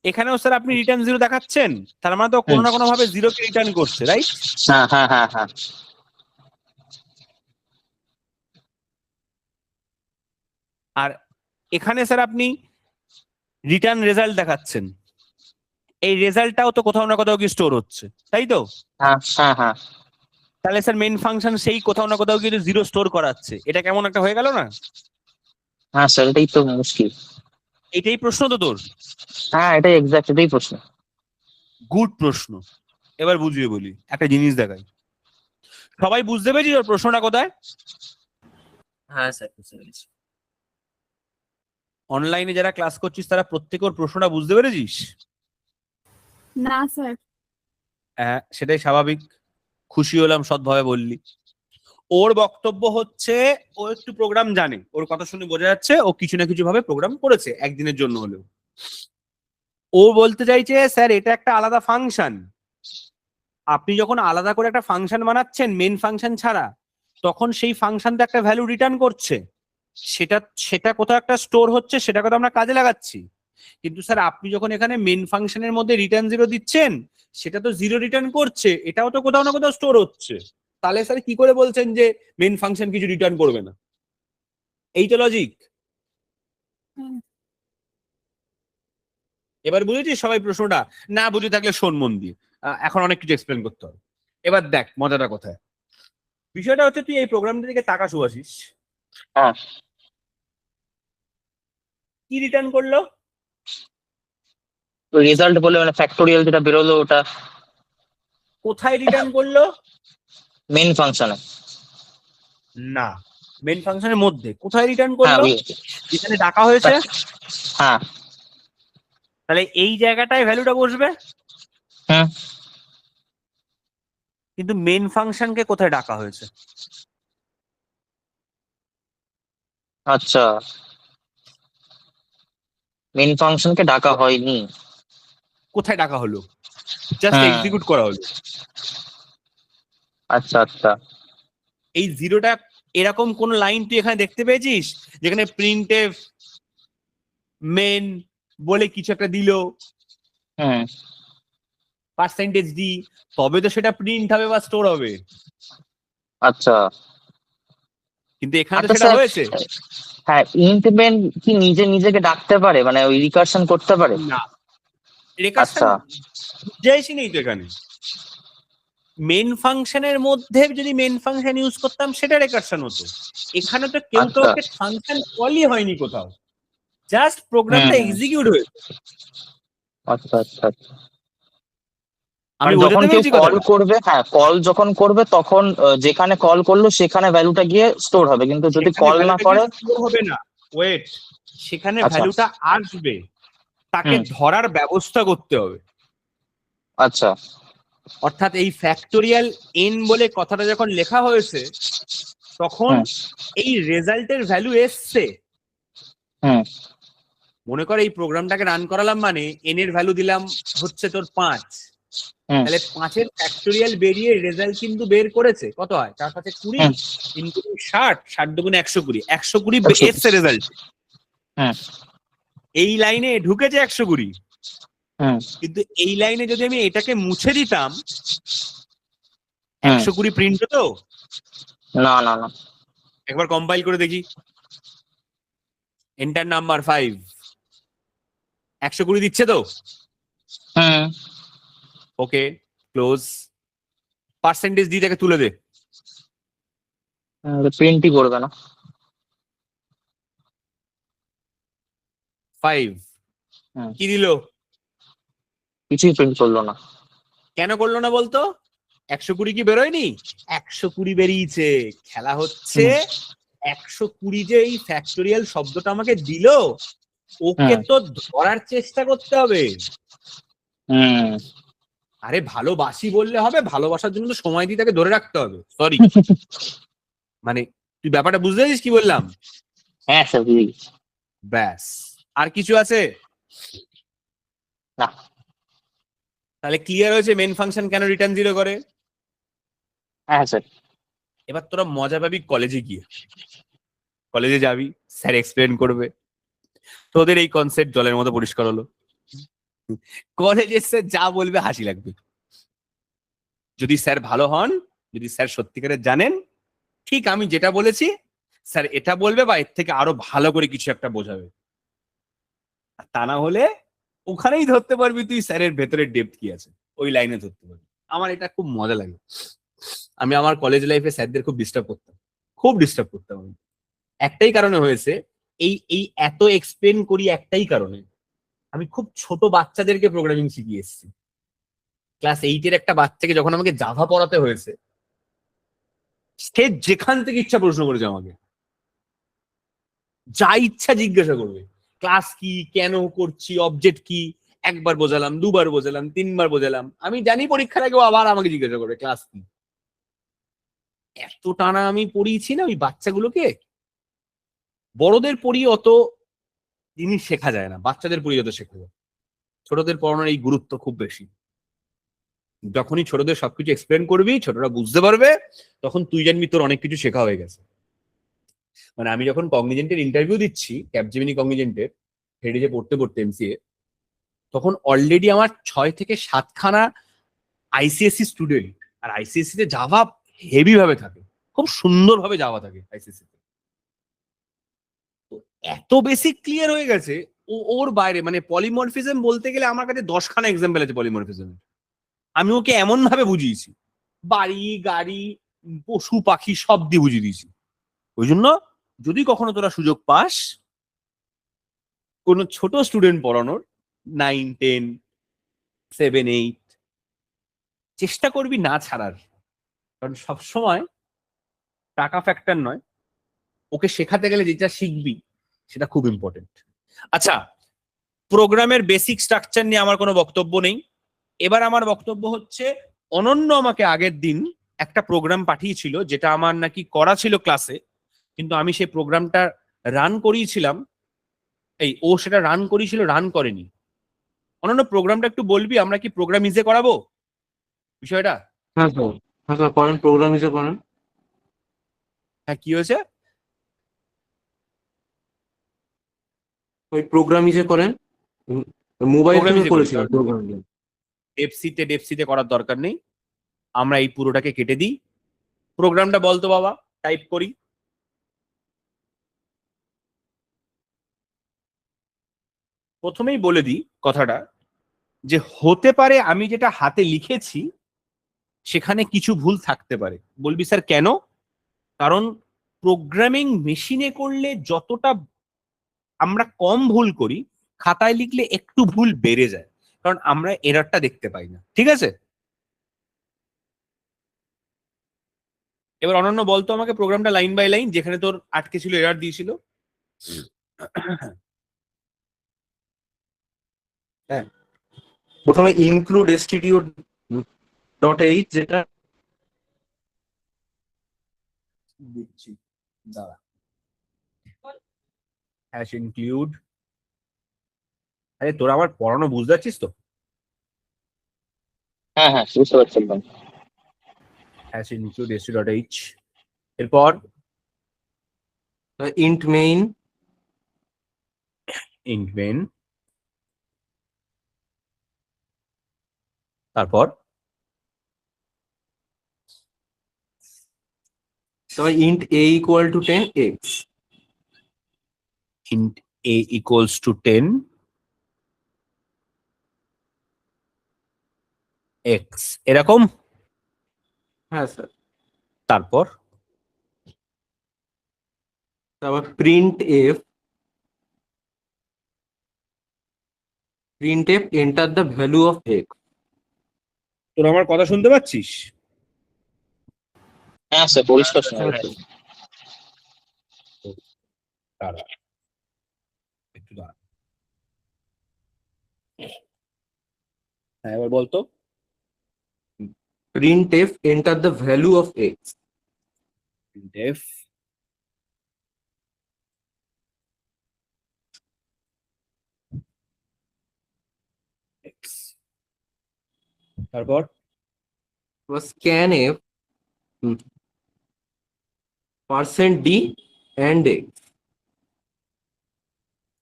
এখানেও স্যার আপনি রিটার্ন 0 দেখাচ্ছেন, তার মানে তো কোনো না কোনো ভাবে 0 কে রিটার্ন করছে, রাইট? হ্যাঁ হ্যাঁ হ্যাঁ হ্যাঁ। আর এখানে স্যার আপনি রিটার্ন রেজাল্ট দেখাচ্ছেন, এই রেজাল্টটাও তো কোথাও না কোথাও কি স্টোর হচ্ছে, তাই তো? হ্যাঁ হ্যাঁ হ্যাঁ। তাহলে স্যার মেন ফাংশন সেই কোথাও না কোথাও কিন্তু জিরো স্টোর করাচ্ছে, এটা কেমন একটা হয়ে গেল না? হ্যাঁ স্যার, এটাই তো মুশকিল। এটাই প্রশ্ন তো তোর? হ্যাঁ, এটাই এক্সাক্ট, এটাই প্রশ্ন। গুড প্রশ্ন। এবার বুঝিয়ে বলি, একটা জিনিস দেখাই। সবাই বুঝতে পেরেছি তোর প্রশ্নটা কোথায়? হ্যাঁ স্যার, বুঝতে পেরেছি। অনলাইনে যারা ক্লাস করছিস তারা প্রত্যেকের প্রশ্নটা বুঝতে পেরেছিস? না স্যার। হ্যাঁ, সেটাই স্বাভাবিক। খুশি হলাম সৎভাবে বললি। ওর বক্তব্য হচ্ছে ও একটু প্রোগ্রাম জানে, ওর কথা শুনে বোঝা যাচ্ছে ও কিছু না কিছু ভাবে প্রোগ্রাম করেছে একদিনের জন্য হলেও। ও বলতে চাইছে স্যার এটা একটা আলাদা ফাংশন, আপনি যখন আলাদা করে একটা ফাংশন বানাচ্ছেন মেন ফাংশন ছাড়া, তখন সেই ফাংশনটা একটা ভ্যালু রিটার্ন করছে, সেটা সেটা কোথাও একটা স্টোর হচ্ছে, সেটাকে তো আমরা কাজে লাগাচ্ছি। কিন্তু স্যার আপনি যখন এখানে মেন ফাংশনের মধ্যে রিটার্ন জিরো দিচ্ছেন, সেটা তো জিরো রিটার্ন করছে, এটাও তো কোথাও না কোথাও স্টোর হচ্ছে। তাহলে স্যার কি করে বলছেন যে মেন ফাংশন কিছু রিটার্ন করবে না? এই তো লজিক। হুম। এবার বুঝেছিস সবাই প্রশ্নটা? না বুঝে থাকলে শোন মন দিয়ে, এখন অনেক কিছু এক্সপ্লেন করতে হবে। এবার দেখ মজাটা কোথায়। বিষয়টা হচ্ছে তুই এই প্রোগ্রামটা দিকে তাকা শুভাশিস, হ্যাঁ, কি রিটার্ন করলো? রেজাল্ট বলে মানে ফ্যাক্টোরিয়াল যেটা বেরোলো ওটা কোথায় রিটার্ন করলো? মেন ফাংশনে। না, মেন ফাংশনের মধ্যে কোথায় রিটার্ন হ্যাঁ, করলো? যেখানে ডাকা হয়েছে। হ্যাঁ। তাহলে এই জায়গাটায় ভ্যালুটা বসবে। হুম। কিন্তু মেন ফাংশনকে কোথায় ডাকা হয়েছে? আচ্ছা, মেন ফাংশনকে ডাকা হয়নি। কোথায় ডাকা হলো? জাস্ট হ্যাঁ। এক্সিকিউট করা হলো। আচ্ছা আচ্ছা। এই জিরোটা এরকম কোন লাইন তুই এখানে দেখতে পেয়েছিস যেখানে প্রিন্টএফ মেন বলে কিছু একটা দিল, হুম। পার্সেন্টেজ ডি, তবে তো সেটা প্রিন্ট হবে বা স্টোর হবে। আচ্ছা কিন্তু এখানে তো আচ্ছা সেটা স্যার, হয়েছে হ্যাঁ, ইন্ট মেন কি নিজে নিজেকে ডাকতে পারে, মানে ওই রিকারশন করতে পারে? না। রেকারশন আচ্ছা। যাইছি নেই তো এখানে। মেন ফাংশনের মধ্যে যদি মেন ফাংশন ইউজ করতাম সেটা রেকারশন হতো। এখানে তো কেউ আচ্ছা। কাউকে ফাংশন কলই হয়নি কোথাও, জাস্ট প্রোগ্রামটা হুম। এক্সিকিউট হয়েছে। আচ্ছা আচ্ছা আচ্ছা। আমি মানে যখন বোঝাতে কেউ পেরেছি কল কথাটা? করবে, হ্যাঁ, কল যখন করবে তখন যেখানে কল করলো সেখানে ভ্যালুটা গিয়ে স্টোর হবে, কিন্তু যদি সেখানে কল না ভ্যালুটা করে। কিন্তু store হবে না, ওয়েট, সেখানে আচ্ছা। ভ্যালুটা আসবে, তাকে হুম। ধরার ব্যবস্থা করতে হবে। আচ্ছা। অর্থাৎ এই ফ্যাক্টোরিয়াল এন বলে কথাটা যখন লেখা হয়েছে, তখন হুম। এই রেজাল্টের ভ্যালু এসছে। হুম। মনে কর এই প্রোগ্রামটাকে রান করালাম, মানে এন এর ভ্যালু দিলাম হচ্ছে তোর 5, হুম। তাহলে 5-এর ফ্যাক্টোরিয়াল বেরিয়ে রেজাল্ট কিন্তু বের করেছে কত হয়, 4×5 = 20, হুম। 3×60, 60×2 120, 120 এসছে রেজাল্ট। হুম। এই লাইনে ঢুকেছে 120। হুম। কিন্তু এই লাইনে যদি আমি এটাকে মুছে দিতাম, হুম। 120 প্রিন্ট হতো। না না না। একবার কম্পাইল করে দেখি, এন্টার নাম্বার 5, 120 দিচ্ছে তো? হুম। ওকে, ক্লোজ। পার্সেন্টেজ ডি থেকে তুলে দে। প্রিন্টই করবে না। 5 হুম। কি দিল? কিছুই প্রিন্ট করলো না। কেন করলো না বলতো? 120 কি বেরোয়নি? 120 বেরিয়েছে। খেলা হচ্ছে 120 যে এই ফ্যাক্টোরিয়াল শব্দটা আমাকে দিল, ওকে হুম। তো ধরার চেষ্টা করতে হবে। হুম। আরে ভালোবাসি বললে হবে? ভালোবাসার জন্য তো সময় দিয়ে তাকে ধরে রাখতে হবে। সরি, মানে তুই ব্যাপারটা বুঝতে পারছিস কি বললাম? হ্যাঁ স্যার, বুঝে গেছি। ব্যাস, আর কিছু আছে? না। তাহলে ক্লিয়ার হয়েছে মেন ফাংশন কেন রিটার্ন 0 করে। হ্যাঁ স্যার। এবার তোরা মজা পাবি কলেজে গিয়ে। কলেজে যাবি, স্যার এক্সপ্লেন করবে, তোদের এই কনসেপ্ট জলের মতো পরিষ্কার হলো। কলেজে স্যার যা বলবে হাসি লাগবে। যদি স্যার ভালো হন, যদি স্যার সত্যিকারের জানেন, ঠিক আমি যেটা বলেছি স্যার এটা বলবে বা এর থেকে আরো ভালো করে কিছু একটা বোঝাবে। আর তা না হলে ওখানেই ধরতে পারবি তুই স্যারের ভেতরে ডেপথ কি আছে, ওই লাইনে ধরতে পারবি। আমার এটা খুব মজা লাগে। আমি আমার কলেজ লাইফে স্যারদের খুব ডিস্টার্ব করতাম আমি। একটাই কারণে হয়েছে, এই এই এত এক্সপ্লেন করি একটাই কারণে, আমি খুব ছোট বাচ্চাদেরকে প্রোগ্রামিং শিখিয়ে এসেছি। ক্লাস 8-এর একটা বাচ্চাকে যখন আমাকে জাভা পড়াতে হয়েছে, সে যেখান থেকে ইচ্ছা প্রশ্ন করেছে আমাকে, যা ইচ্ছা জিজ্ঞাসা করবে, ক্লাস কি, কেন করছি, অবজেক্ট কি, একবার বোঝালাম, দুবার বোঝালাম, তিনবার বোঝালাম, আমি জানি পরীক্ষার আগেও আবার আমাকে জিজ্ঞাসা করবে ক্লাস কি। এত টানা আমি পড়িয়েছি না ওই বাচ্চাগুলোকে। বড়দের পড়িয়ে অত জিনিস শেখা যায় না, বাচ্চাদের পড়িয়ে অত শেখা যায়। ছোটদের পড়ানোর এই গুরুত্ব খুব বেশি। যখনই ছোটদের সবকিছু এক্সপ্লেন করবি, ছোটরা বুঝতে পারবে, তখন তুই জানবি তোর অনেক কিছু শেখা হয়ে গেছে। মানে আমি যখন কগনিজেন্টের ইন্টারভিউ দিচ্ছি, ক্যাপজেমিনি কগনিজেন্টের হেডে যে পড়তে পড়তে এমসিএ, তখন অলরেডি আমার 6 থেকে 7 খানা আইসিএসসি স্টুডেন্ট। আর আইসিএসসি তে জাভা হেভি ভাবে থাকে, খুব সুন্দর ভাবে জাভা থাকে আইসিএসসি তে। তো এত বেসিক ক্লিয়ার হয়ে গেছে, ওর বাইরে মানে পলিমরফিজম বলতে গেলে আমার কাছে 10 খানা এক্সাম্পল আছে পলিমরফিজম। আমি ওকে এমন ভাবে বুঝিয়েছি, বাড়ি, গাড়ি, পশু পাখি সব দিয়ে বুঝিয়ে দিয়েছি। ওই জন্য যদি কখনো তোরা সুযোগ পাস কোনো ছোট স্টুডেন্ট পড়ানোর, 9, 10, 7, 8, চেষ্টা করবি না ছাড়ার। কারণ সবসময় টাকা ফ্যাক্টর নয়, ওকে শেখাতে গেলে যেটা শিখবি সেটা খুব ইম্পর্টেন্ট। আচ্ছা, প্রোগ্রামের বেসিক স্ট্রাকচার নিয়ে আমার কোনো বক্তব্য নেই। এবার আমার বক্তব্য হচ্ছে, অনন্য আমাকে আগের দিন একটা প্রোগ্রাম পাঠিয়েছিল, যেটা আমার নাকি করা ছিল ক্লাসে, কিন্তু আমি সেই প্রোগ্রামটা রান করিয়েছিলাম, ও সেটা রান করিয়েছিল, রান করেনি। অনন্য প্রোগ্রামটা একটু বলবি, আমরা কি প্রোগ্রাম ইজে করাবো বিষয়টা? হ্যাঁ স্যার, হ্যাঁ স্যার করেন, প্রোগ্রাম হিসেবে করেন। হ্যাঁ, কি হয়েছে? ওই প্রোগ্রাম হিসেবে করেন, মোবাইল Program থেকে হিসেবে করি, করেছিলাম কারণ প্রোগ্রাম। ডেপসিতে করার দরকার নেই, আমরা এই পুরোটাকে কেটে দিই। প্রোগ্রামটা বলতো বাবা, টাইপ করি। প্রথমেই বলে দিই কথাটা, যে হতে পারে আমি যেটা হাতে লিখেছি সেখানে কিছু ভুল থাকতে পারে। বলবি স্যার কেন? কারণ প্রোগ্রামিং মেশিনে করলে যতটা আমরা কম ভুল করি, খাতায় লিখলে একটু ভুল বেড়ে যায়, কারণ আমরা এররটা দেখতে পাই না। ঠিক আছে? এবার অনন্য বলতো আমাকে প্রোগ্রামটা লাইন বাই লাইন, যেখানে তোর আটকে ছিল, এরর দিয়েছিল। হ্যাঁ, প্রথমে ইনক্লুড stdio ডট এইচ, যেটা দিচ্ছি, দাঁড়া। হ্যাশ ইনক্লুড, আরে তোরা আমার পড়ানো বুঝতে পারছিস তো? হ্যাঁ হ্যাঁ, বুঝতে পারছি একদম। হ্যাশ ইনক্লুড stdio.h, এরপর ইন্ট মেইন, int main, তারপর তারপর int a equal to 10x, int a equals to 10 x, এরকম। হ্যাঁ স্যার। তারপর তারপর print F enter the value of x। তোরা আমার কথা শুনতে পাচ্ছিস? হ্যাঁ স্যার, পরিষ্কার শোনা হ্যাঁ যাচ্ছে। স্যার। দাঁড়া, একটু দাঁড়া। হ্যাঁ, এবার বলতো। Print F enter the value of x। def x, তারপর scan F %d and x।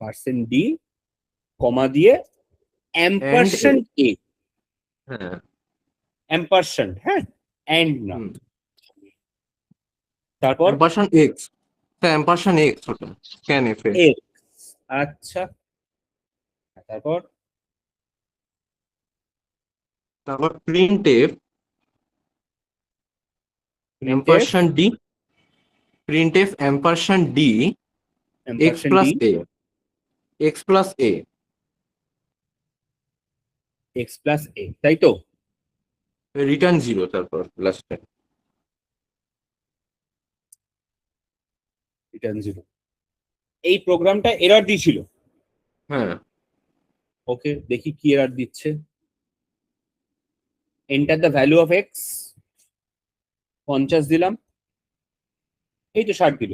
% d কমা দিয়ে ampersand a, হ্যাঁ। ampersand, হ্যাঁ, and না। তারপর অ্যাম্পারসান্ড এক্স, হ্যাঁ অ্যাম্পারসান্ড এক্স, ওটা স্ক্যান এফ এর। x, আচ্ছা। তারপর তারপর print F ampersand d, printf ampersand d, x plus a, x plus a. X plus a, তাই তো? রিটার্ন 0 তারপর লাস্টে। রিটার্ন 0। এই প্রোগ্রামটা এরর দিয়েছিল। হ্যাঁ, ওকে, দেখি কি এরর দিচ্ছে। Enter the value of x, 50 দিলাম, এই তো 60 দিল।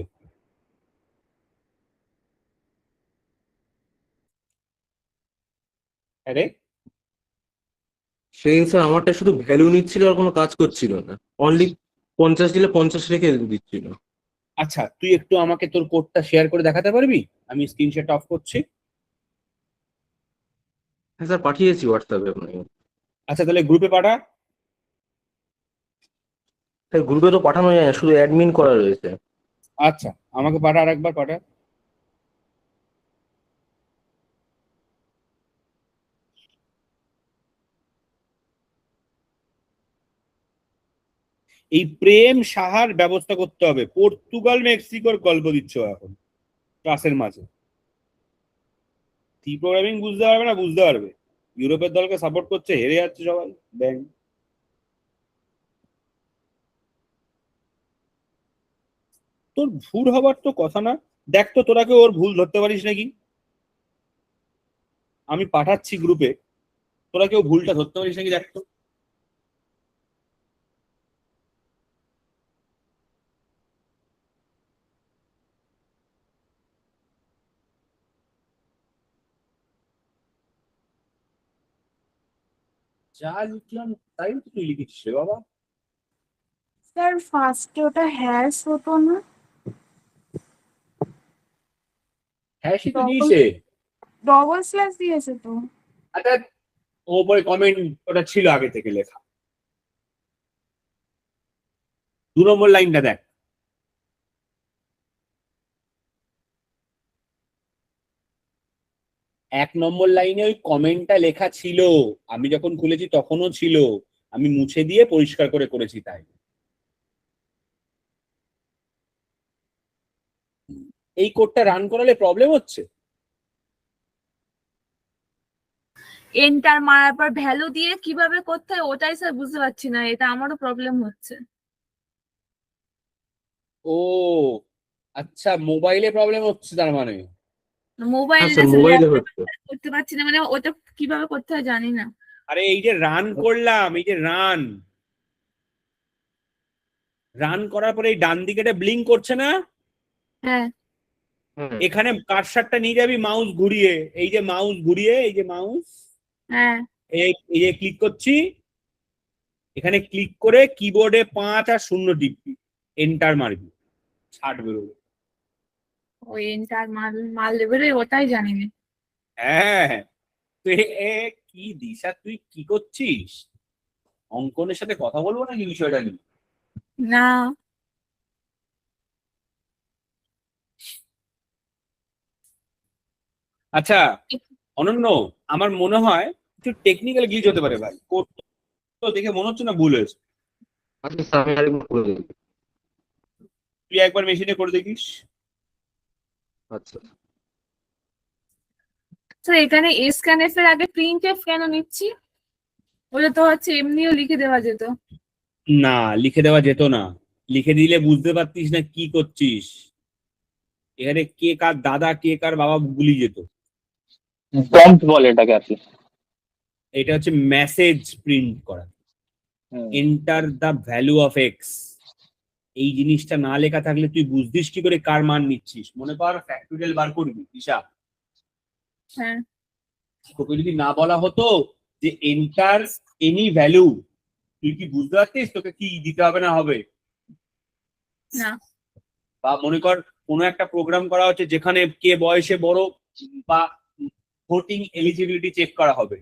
আরে সেদিন স্যার আমারটা শুধু ভ্যালু নিচ্ছিল আর কোনো কাজ করছিল না, অনলি 50 দিলে 50 রেখে দিচ্ছিল। আচ্ছা, তুই একটু আমাকে তোর কোডটা শেয়ার করে দেখাতে পারবি? আমি স্ক্রিনশট অফ করছি। হ্যাঁ স্যার, পাঠিয়েছি হোয়াটসঅ্যাপে আপনাকে। আচ্ছা, তাহলে গ্রুপে পাঠা। স্যার গ্রুপে তো পাঠানো যায় না, শুধু অ্যাডমিন করা রয়েছে। আচ্ছা, আমাকে পাঠা, আরেকবার পাঠা। এই প্রেম সাহার ব্যবস্থা করতে হবে। পর্তুগাল মেক্সিকোর গল্প দিচ্ছ এখন ক্লাসের মাঝে। সি প্রোগ্রামিং বুঝতে পারবে না, বুঝতে পারবে। ইউরোপের দলকে সাপোর্ট করছে, হেরে যাচ্ছে সবাই ব্যাংক। তোর ভুল হবার তো কথা না। দেখ তো তোরা কেউ ওর ভুল ধরতে পারিস নাকি? আমি পাঠাচ্ছি গ্রুপে, তোরা কেউ ভুলটা ধরতে পারিস নাকি দেখ তো। যা লিখলাম তাই তো তুই লিখেছিস রে বাবা। স্যার ফার্স্টে ওটা হ্যাশ হতো না? হ্যাঁ, সে তো দিয়েছে। ডবল স্ল্যাশ দিয়েছে তো। আচ্ছা, ওপরে কমেন্ট ওটা ছিল আগে থেকে লেখা। 2 নম্বর লাইনটা দেখ। এক নম্বর লাইনে ওই কমেন্টটা লেখা ছিল, আমি যখন খুলেছি তখনও ছিল, আমি মুছে দিয়ে পরিষ্কার করে করেছি তাই। এই কোডটা রান করালে প্রবলেম হচ্ছে। এন্টার মারার পর ভ্যালু দিয়ে কিভাবে করতে হয় ওটাই স্যার বুঝতে পারছি না, এটা আমারও প্রবলেম হচ্ছে। ও আচ্ছা, মোবাইলে প্রবলেম হচ্ছে তার মানে। মোবাইল হ্যাঁ স্যার, মোবাইলে হচ্ছে। করতে পারছি না, মানে ওটা কিভাবে করতে হয় জানি না। আরে এই যে রান করলাম, এই যে রান রান করার পরে এই ডান দিকেটা ব্লিঙ্ক করছে না? হ্যাঁ এখানে কার্সারটা নিয়ে যাবি মাউস ঘুরিয়ে, এই যে মাউস ঘুরিয়ে, এই যে মাউস, হ্যাঁ এই যে ক্লিক করছি, এখানে ক্লিক করে কিবোর্ডে 5 আর 0 টিপবি, এন্টার মারবি, 60 বেরোবে। ওই এন্টার মাল লেভেলে ওটাই জানি না। হ্যাঁ, তুই কি দিশা, তুই কি করছিস? অঙ্কনের সাথে কথা বলবো নাকি বিষয়টা নিয়ে? না আচ্ছা অনন্য, আমার মনে হয় একটু টেকনিক্যাল গ্লিচ হতে পারে ভাই। কোড তো দেখে মনে হচ্ছে না ভুল হয়েছে। আচ্ছা স্যার, আমি আরেকবার করে দিচ্ছি। তুই একবার মেশিনে করে দেখিস। আচ্ছা স্যার এখানে স্ক্যানএফ এর আগে প্রিন্টএফ কেন নিচ্ছি? ওটা তো হচ্ছে এমনিও লিখে দেওয়া যেত। না, লিখে দেওয়া যেত না। লিখে দিলে বুঝতে পারতিস না কি করছিস। এখানে কে কার দাদা, কে কার বাবা গুলি যেত। প্রম্পট বলে এটাকে আর কি। এটা হচ্ছে মেসেজ প্রিন্ট করা। Enter the value of x, এই জিনিসটা না লেখা থাকলে তুই বুঝতিস কি করে কার মান নিচ্ছিস? মনে কর ফ্যাক্টোরিয়াল বার করবি হিসাব, হ্যাঁ তোকে যদি না বলা হতো যে এন্টার এনি ভ্যালু, তুই কি বুঝতে পারতিস তোকে কি দিতে হবে না হবে? না বা মনে কর কোনো একটা প্রোগ্রাম করা হচ্ছে যেখানে কে বয়সে বড় বা ভোটিং এলিজিবিলিটি চেক করা হবে,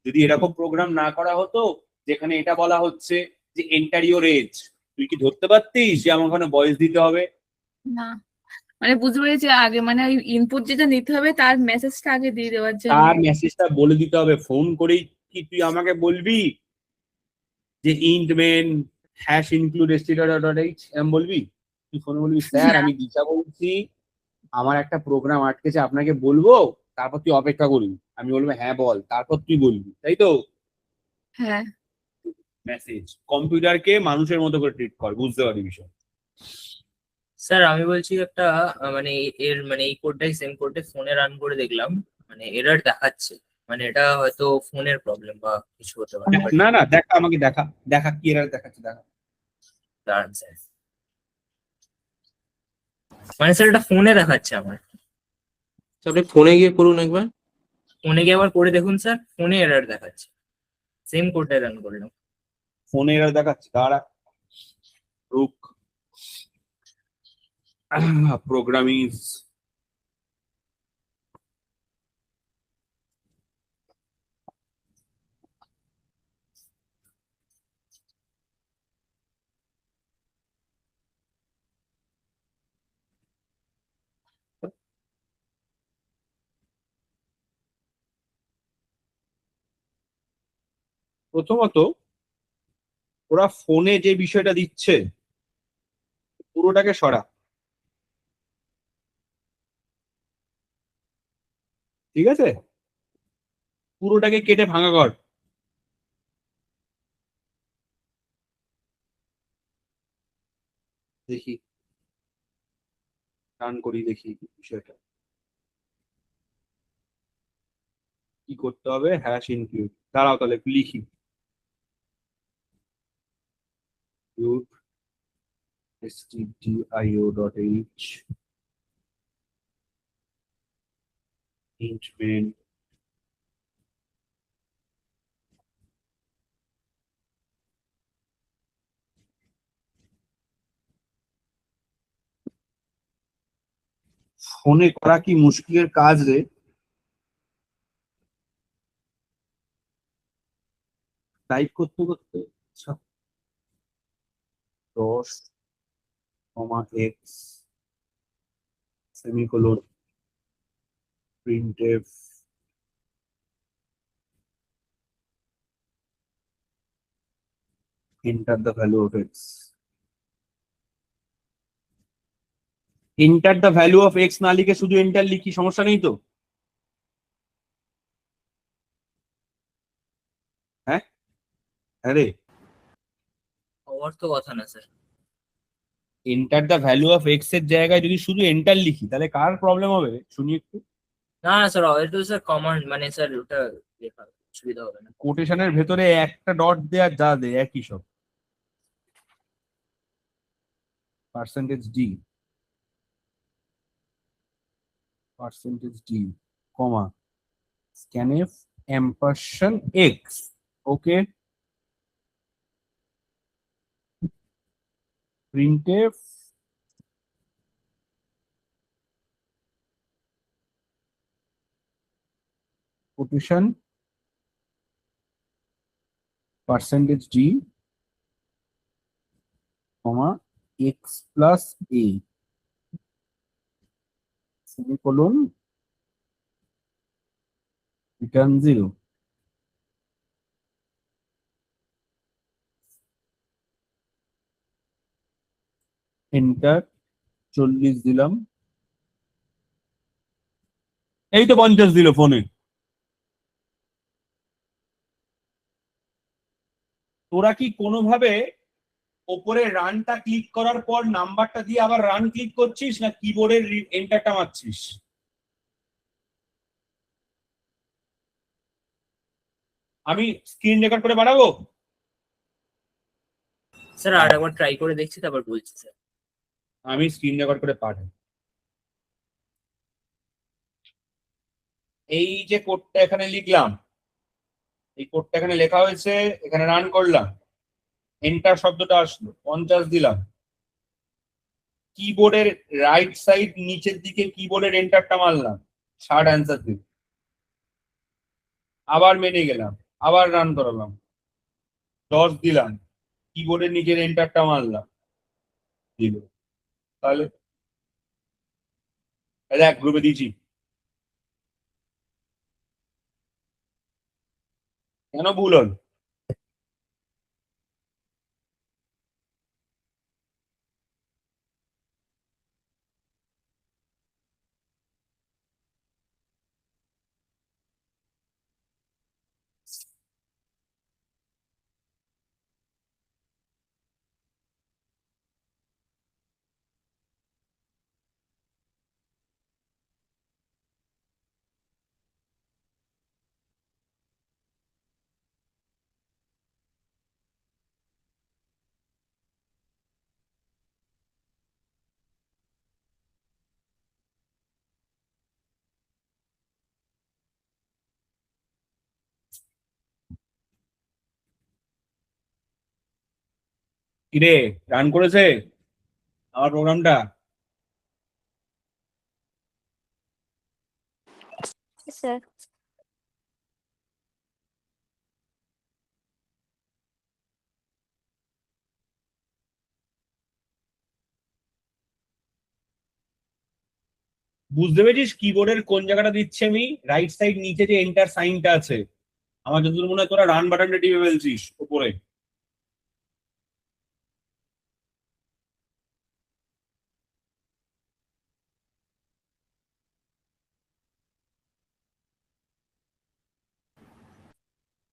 যদি এরকম প্রোগ্রাম না করা হতো যেখানে এটা বলা হচ্ছে যে এন্টার ইওর এজ, তুই কি ধরতে পারতিস যে আমার ওখানে বয়স দিতে হবে? না মানে বুঝতে পেরেছি, আগে মানে ওই ইনপুট যেটা নিতে হবে তার মেসেজটা আগে দিয়ে দেওয়ার জন্য। তার মেসেজটা বলে দিতে হবে। ফোন করেই কি তুই আমাকে বলবি যে int main hash include str.h এম বলবি, তুই ফোনে বলবি স্যার আমি দিশা বলছি, আমার একটা প্রোগ্রাম আটকেছে আপনাকে বলবো, তারপর তুই অপেক্ষা করবি, আমি বলবো হ্যাঁ বল, তারপর তুই বলবি, তাই তো? হ্যাঁ মেসেজ কম্পিউটারকে মানুষের মতো করে ট্রিট কর, বুঝতে পারি বিষয়। স্যার আমি বলছি একটা মানে এর মানে এই কোডটাই সেম কোডে ফোনে রান করে দেখলাম, মানে এরর দেখাচ্ছে, মানে এটা হয়তো ফোনের প্রবলেম বা কিছু হতে পারে, বাট না না দেখা, আমাকে দেখা, দেখা কি এরর দেখাচ্ছে দেখা। দাঁড়ান স্যার, মানে স্যার এটা ফোনে দেখাচ্ছে আমার, আপনি ফোনে গিয়ে করুন একবার। ফোনে গিয়ে আবার করে দেখুন স্যার, ফোনে এরর দেখাচ্ছে, সেম কোডটাই রান করলাম। ফোনে এরর দেখাচ্ছে, দাঁড়া রুক, প্রোগ্রামিং। প্রথমত ওরা ফোনে যে বিষয়টা দিচ্ছে পুরোটাকে সরা, ঠিক আছে, পুরোটাকে কেটে ভাঙা কর। দেখি রান করি, দেখি বিষয়টা কি করতে হবে। হ্যাশ ইনক্লুড, দাঁড়াও তাহলে একটু লিখি। stdio.h int main ফোনে করা কি মুশকিলের কাজ রে? টাইপ করতে করতে, আচ্ছা, 10, semicolon printf enter the value of x, enter the value of x না লিখে শুধু এন্টার লিখি, সমস্যা নেই তো? হ্যাঁ আরে হওয়ার তো কথা না sir. Enter the value of x এর জায়গায় যদি শুধু এন্টার লিখি তাহলে কার প্রবলেম হবে রে? শুনি একটু। না না স্যার, এটা তো স্যার কমান্ড, মানে স্যার ওটা লেখা সুবিধা হবে না। কোটেশনের ভেতরে একটা ডট দেয়া যা দে একই সব। %d comma scanf ampersand x, okay, printf quotation %d comma x plus a semicolon return 0। Enter 40 দিলাম, এই তো 50 দিল ফোনে। তোরা কি কোনোভাবে ওপরে রানটা ক্লিক করার পর নাম্বারটা দিয়ে আবার রান ক্লিক করছিস, না কিবোর্ডের এন্টারটা মারছিস? আমি স্ক্রিন রেকর্ড করে বাড়াবো। স্যার আর একবার ট্রাই করে দেখছি, তারপর বলছি স্যার। আমি স্ক্রিন রেকর্ড করে পাঠাই। এই যে কোডটা এখানে লিখলাম, এই কোডটা এখানে লেখা হয়েছে, এখানে রান করলাম, এন্টার শব্দটা আসলো, 50 দিলাম, কিবোর্ডের রাইট সাইড নিচের দিকে কিবোর্ডের এন্টারটা মারলাম, 60 অ্যান্সার দিল। আবার মেনে গেলাম, আবার রান করালাম, 10 দিলাম, কিবোর্ডের নিচের এন্টারটা মারলাম, দিল। তাহলে দেখ গ্রুপে দিয়েছি, কেন ভুল হল? কিরে রান করেছে আমার প্রোগ্রামটা? স্যার বুঝতে পেরেছিস কিবোর্ডের কোন জায়গাটা দিচ্ছে আমি? রাইট সাইড নিচে যে এন্টার সাইনটা আছে, আমার যতদূর মনে হয় তোরা রান বাটনটা টিপে ফেলছিস উপরে।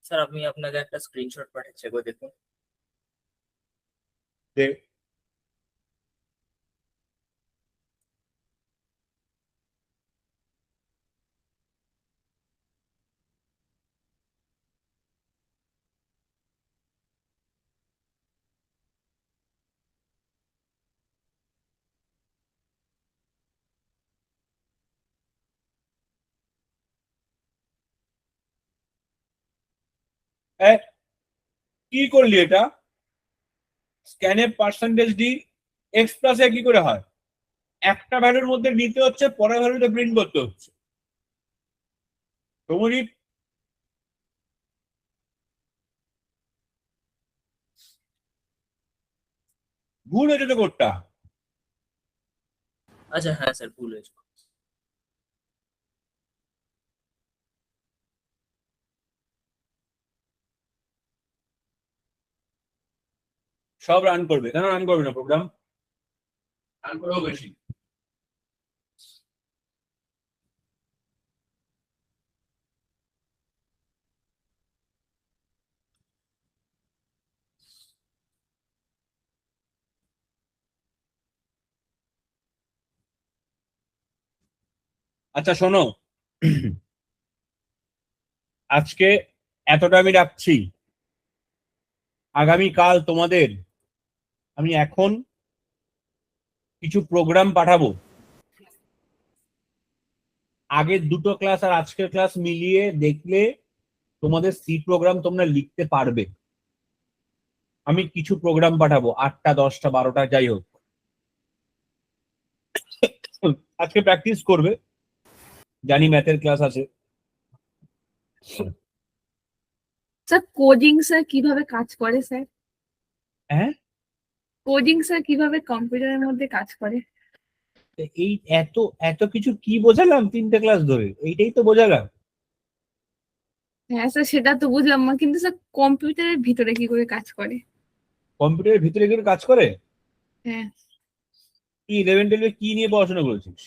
স্যার আমি আপনাকে একটা স্ক্রিনশট পাঠাচ্ছি, গো দেখুন। দেখ, এ, কি করলি এটা? স্ক্যানে পার্সেন্টেজ ডি এক্স প্লাসে কি করে হয়? একটা ভ্যালুর মধ্যে নিতে হচ্ছে, পরের ভ্যালুতে প্রিন্ট করতে হচ্ছে। তোমারই ভুল হয়েছে তো কোডটা। আচ্ছা হ্যাঁ স্যার, ভুল হয়েছে। সব রান করবে, কেন রান করবে না প্রোগ্রাম? রান করবেও বেশি। আচ্ছা শোনো, আজকে এতটা আমি রাখছি। আগামীকাল তোমাদের আমি এখন কিছু প্রোগ্রাম পাঠাবো। আগের দুটো ক্লাস আর আজকের ক্লাস মিলিয়ে দেখলে তোমাদের সি প্রোগ্রাম তোমরা লিখতে পারবে। আমি কিছু প্রোগ্রাম পাঠাবো, 8টা 10টা 12টা যাই হোক। আজকে প্র্যাকটিস করবে, জানি ম্যাথের ক্লাস আছে। স্যার কোডিং স্যার কিভাবে কাজ করে স্যার? হ্যাঁ, কোডিং স্যার কিভাবে কম্পিউটারের মধ্যে কাজ করে? এই এত এত কিছু কি বোঝালাম 3টে ক্লাস ধরে? এইটাই তো বোঝালাম। হ্যাঁ স্যার সেটা তো বুঝলাম না, কিন্তু স্যার কম্পিউটারের ভিতরে কি করে কাজ করে? কম্পিউটারের ভিতরে কি কাজ করে? হ্যাঁ, তুই 11-12 কি নিয়ে পড়াশোনা করেছিস?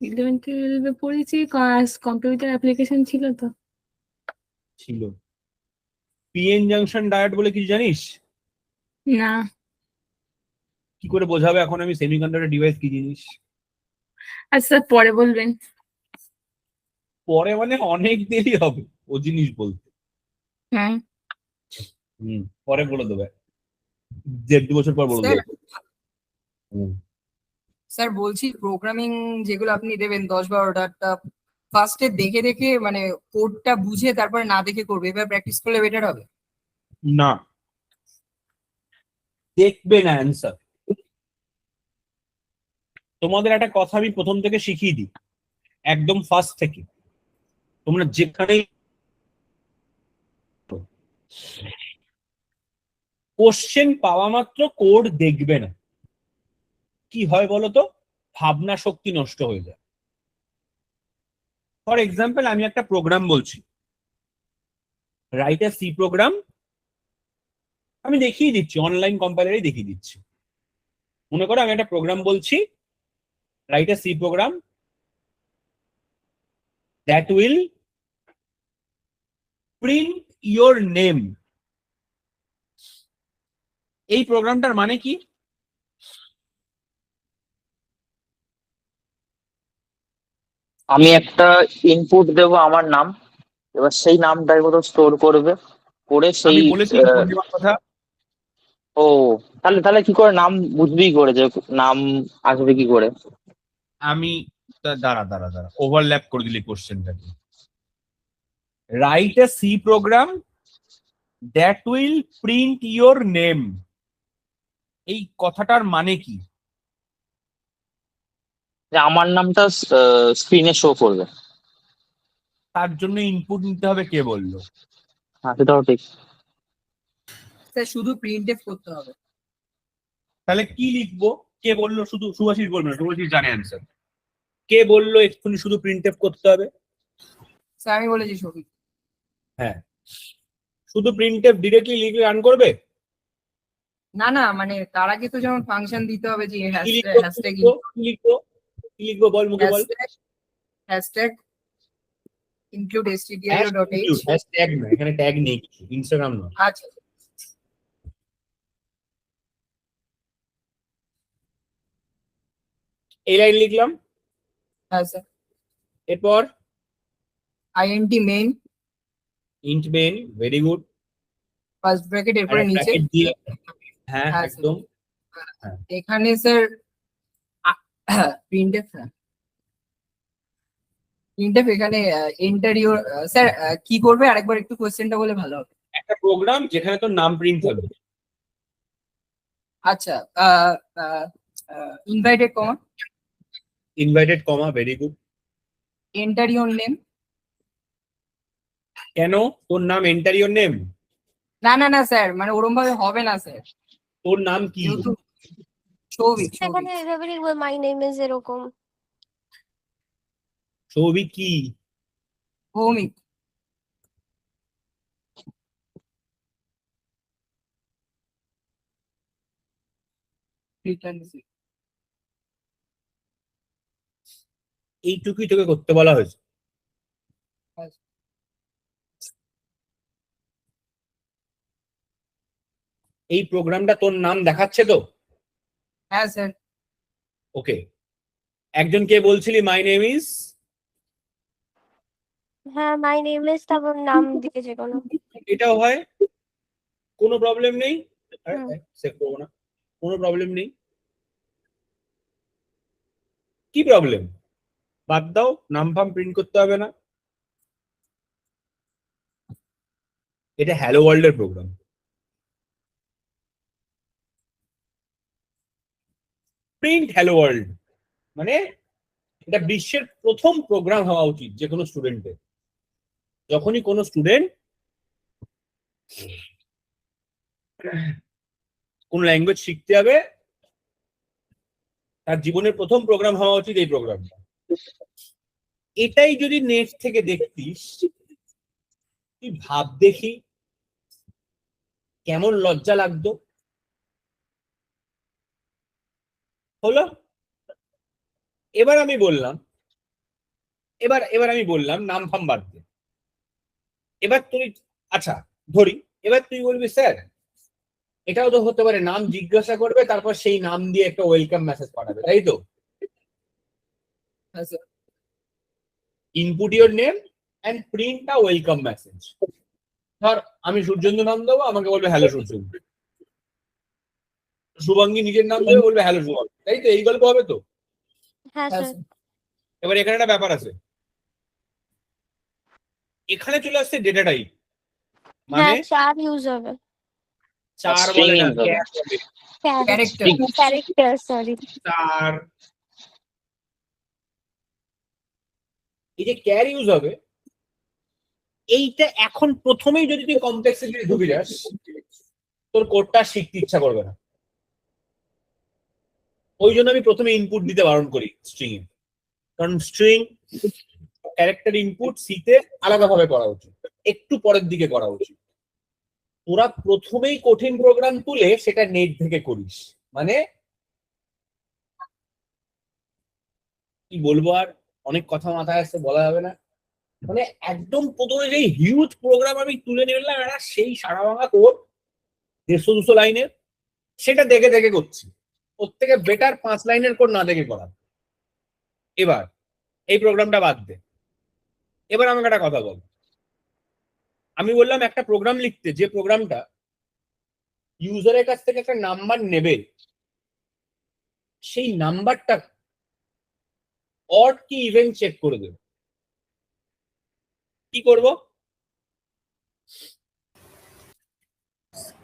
11-12 পড়েছি, কম্পিউটার অ্যাপ্লিকেশন ছিল তো। ছিল। পিএন জাংশন ডায়োড বলে কিছু জানিস? না। কি করে বোঝাবে এখন আমি সেমিকন্ডাক্টর ডিভাইস কি জিনিস? আচ্ছা স্যার পরে বলবেন। পরে মানে অনেক দেরি হবে ও জিনিস বলতে। হ্যাঁ পরে বলে দেবে, 1.5-2 বছর পর বলে স্যার দেবে। হুম। স্যার বলছি প্রোগ্রামিং যেগুলো আপনি দেবেন 10-12টা ফার্স্টে দেখে দেখে মানে কোডটা বুঝে তারপরে না দেখে করবে, এবার প্র্যাকটিস করলে বেটার হবে। না, দেখবে না অ্যান্সার। তোমাদের একটা কথা আমি প্রথম থেকে শিখিয়ে দিই, একদম ফার্স্ট থেকে তোমরা যেখানেই কোশ্চেন পাওয়া মাত্র কোড দেখবে না। কি হয় বলতো, ভাবনা শক্তি নষ্ট হয়ে যায়। ফর এক্সাম্পল আমি একটা প্রোগ্রাম বলছি, রাইট এ সি প্রোগ্রাম, আমি দেখিয়ে দিচ্ছি, অনলাইন কম্পাইলারই দেখিয়ে দিচ্ছি। মনে করো আমি একটা প্রোগ্রাম বলছি, write a C program that will print your name. এই প্রোগ্রামটার মানে কি? আমি একটা ইনপুট দেব আমার নাম, এবার সেই নামটাই কোথাও স্টোর করবে, করে সেই আমি বলেছি কোন দেওয়ার কথা? ও তাহলে তাহলে কি করে নাম বুঝবি কি করে যে নাম আসবে কি করে? আমি দাঁড়া দাঁড়া দাঁড়া, ওভারল্যাপ করে দিলি কোশ্চেনটাকে। Write a C program that will print your name, এই কথাটার মানে কি? যে আমার নামটা স্ক্রিনে শো করবে। তার জন্য ইনপুট নিতে হবে, কে বললো? হ্যাঁ, সেটাও ঠিক। স্যার শুধু প্রিন্টএফ করতে হবে। তাহলে কি লিখবো? কে বললো? শুধু সুভাষিস বলবে না, সুভাষিস জানে অ্যান্সার। কে বললো এক্ষুনি শুধু প্রিন্টএফ করতে হবে? স্যার আমি বলেছি সৌভিক। হ্যাঁ, শুধু প্রিন্টএফ ডিরেক্টলি লিখে রান করবে? না না, মানে তার আগে তো যেমন ফাংশন দিতে হবে যে কি লিখবো? হ্যাশট্যাগ কি লিখবো? কি লিখবো বল, মুখে বল। Hashtag include stdio.h। হ্যাশট্যাগ না, এখানে ট্যাগ নেই, ইনস্টাগ্রাম না। আচ্ছা এই লাইন লিখলাম, হ্যাঁ স্যার। এরপর int main int main, very good. First bracket এরপরে নিচে। দিয়ে, হ্যাঁ হ্যাঁ, একদম। এখানে স্যার প্রিন্টএফ এখানে এন্টার ইউর স্যার কি করবে আরেকবার একটু কোশ্চেনটা বলে ভালো হবে। একটা প্রোগ্রাম যেখানে তোর নাম প্রিন্ট থাকবে। আচ্ছা inverted comma inverted comma, very good. Enter your name. কেন তোর নাম এন্টার ইওর নেম? না না না স্যার, মানে ওরম ভাবে হবে না স্যার, তোর নাম কি? যেহেতু সৌভিক। এখানে এভাবে লিখবো মাই নেম ইজ এরকম। সৌভিক কি? ভৌমিক। এইটুকুই তোকে করতে বলা হয়েছে। এই প্রোগ্রামটা তোর নাম দেখাচ্ছে তো? হ্যাঁ স্যার। ওকে, একজন কে বলছিলি মাই নেম ইজ? হ্যাঁ মাই নেম ইজ, তারপর নাম দিয়েছে কোনো। এটাও হয়, কোনো প্রবলেম নেই। হুম। সেভ করবো না, কোনো প্রবলেম নেই। কি প্রবলেম? বাদ দাও, নাম ফাম প্রিন্ট করতে হবে না। এটা হ্যালো ওয়ার্ল্ড এর প্রোগ্রাম। প্রিন্ট হ্যালো ওয়ার্ল্ড মানে এটা বিশ্বের প্রথম প্রোগ্রাম হওয়া উচিত যে কোনো স্টুডেন্টের। যখনই কোনো স্টুডেন্ট কোন ল্যাঙ্গুয়েজ শিখতে যাবে, তার জীবনের প্রথম প্রোগ্রাম হওয়া উচিত এই প্রোগ্রামটা। এটাই যদি নেট থেকে দেখতিস, তুই ভাব দেখি কেমন লজ্জা লাগতো। হলো, এবার আমি বললাম, এবার আমি বললাম নাম ফাম বাদ দে। এবার তুই, আচ্ছা ধরি, এবার তুই বলবি স্যার এটাও তো হতে পারে নাম জিজ্ঞাসা করবে, তারপর সেই নাম দিয়ে একটা ওয়েলকাম মেসেজ পাঠাবে, তাই তো? হ্যাঁ sir. Input your name and print a welcome message. ধর আমি সূর্যেন্দু নাম দেবো, আমাকে বলবে হ্যালো সূর্যেন্দু। শুভাঙ্গী নিজের নাম দেবে, বলবে হ্যালো শুভাঙ্গী, তাই তো? এই গল্প হবে তো? হ্যাঁ হ্যাঁ স্যার। স্যার। এবার এখানে একটা ব্যাপার আছে, এখানে চলে আসছে ডেটা টাইপ, মানে হ্যাঁ 4 ইউজ হবে। 4 String বলে না, use হবে। ক্যারেক্টার। Character sorry. 4। এই যে ক্যার ইউজ হবে, এইটা এখন প্রথমেই যদি তুই কমপ্লেক্সিটি ঢুকে যাস, তোর কোডটা শিখতে ইচ্ছা করবে না। ওই জন্য আমি প্রথমে ইনপুট দিতে বারণ করি স্ট্রিং এ, কারণ স্ট্রিং ক্যারেক্টার ইনপুট সিতে আলাদাভাবে করা উচিত, একটু পরের দিকে করা উচিত। তোরা প্রথমেই কঠিন প্রোগ্রাম তুলে সেটা নেট থেকে করিস, মানে কি বলবো, আর অনেক কথা মাথায় আসছে, বলা যাবে না। মানে একদম প্রথমে যেই হিউজ প্রোগ্রাম আমি তুলে নিলাম, এরা সেই সারা ভাঙা কোড 150-200 লাইনের, সেটা দেখে দেখে করছি। ওর থেকে বেটার 5 লাইনের কোড না দেখে করা। এবার এই প্রোগ্রামটা বাদ দে, এবার আমাকে একটা কথা বল। আমি বললাম একটা প্রোগ্রাম লিখতে, যে প্রোগ্রামটা ইউজারের কাছ থেকে একটা নাম্বার নেবে, সেই নাম্বারটা অড কি ইভেন্ট চেক করে দেবে। কি করব?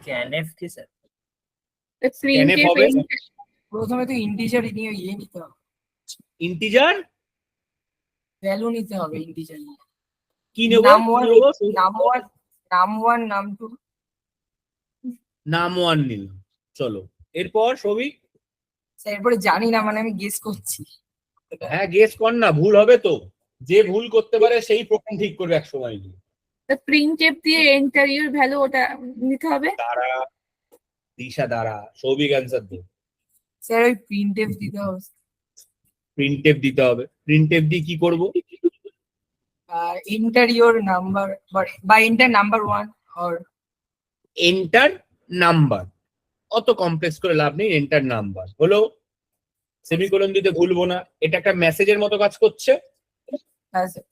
স্ক্যানএফ কি স্যার? Scanf হবে? প্রথমে তো ইন্টিজার নিয়ে নিতে হবে, ইন্টিজার ভ্যালু নিতে হবে ইন্টিজার। কি নেবো? নাম কি ওয়ান, নেবো? নাম টু। নাম 1 নিলাম, চলো। এরপর সৌভিক? স্যার এরপরে জানি না, মানে আমি গেস করছি। হ্যাঁ, গেস কর না, ভুল হবে তো। যে ভুল করতে পারে সেই প্রথম ঠিক করবে এক সময় গিয়ে। প্রিন্টএফ দিয়ে এন্টার ইউর ভ্যালু ওটা নিতে হবে। দাঁড়া দিশা, দাঁড়া, সৌভিক অ্যান্সার দে। স্যার ওই প্রিন্টএফ দিতে হবে। প্রিন্টএফ দিতে হবে। প্রিন্টএফ দিয়ে কি করব? এন্টার ইউর নাম্বার বা enter number 1 or enter number. অত কমপ্লেক্স করে লাভ নেই, এন্টার নাম্বার হলো। সেমিকোলন দিতে ভুলবো না, এটা একটা মেসেজের মতো কাজ করছে। হ্যাঁ স্যার।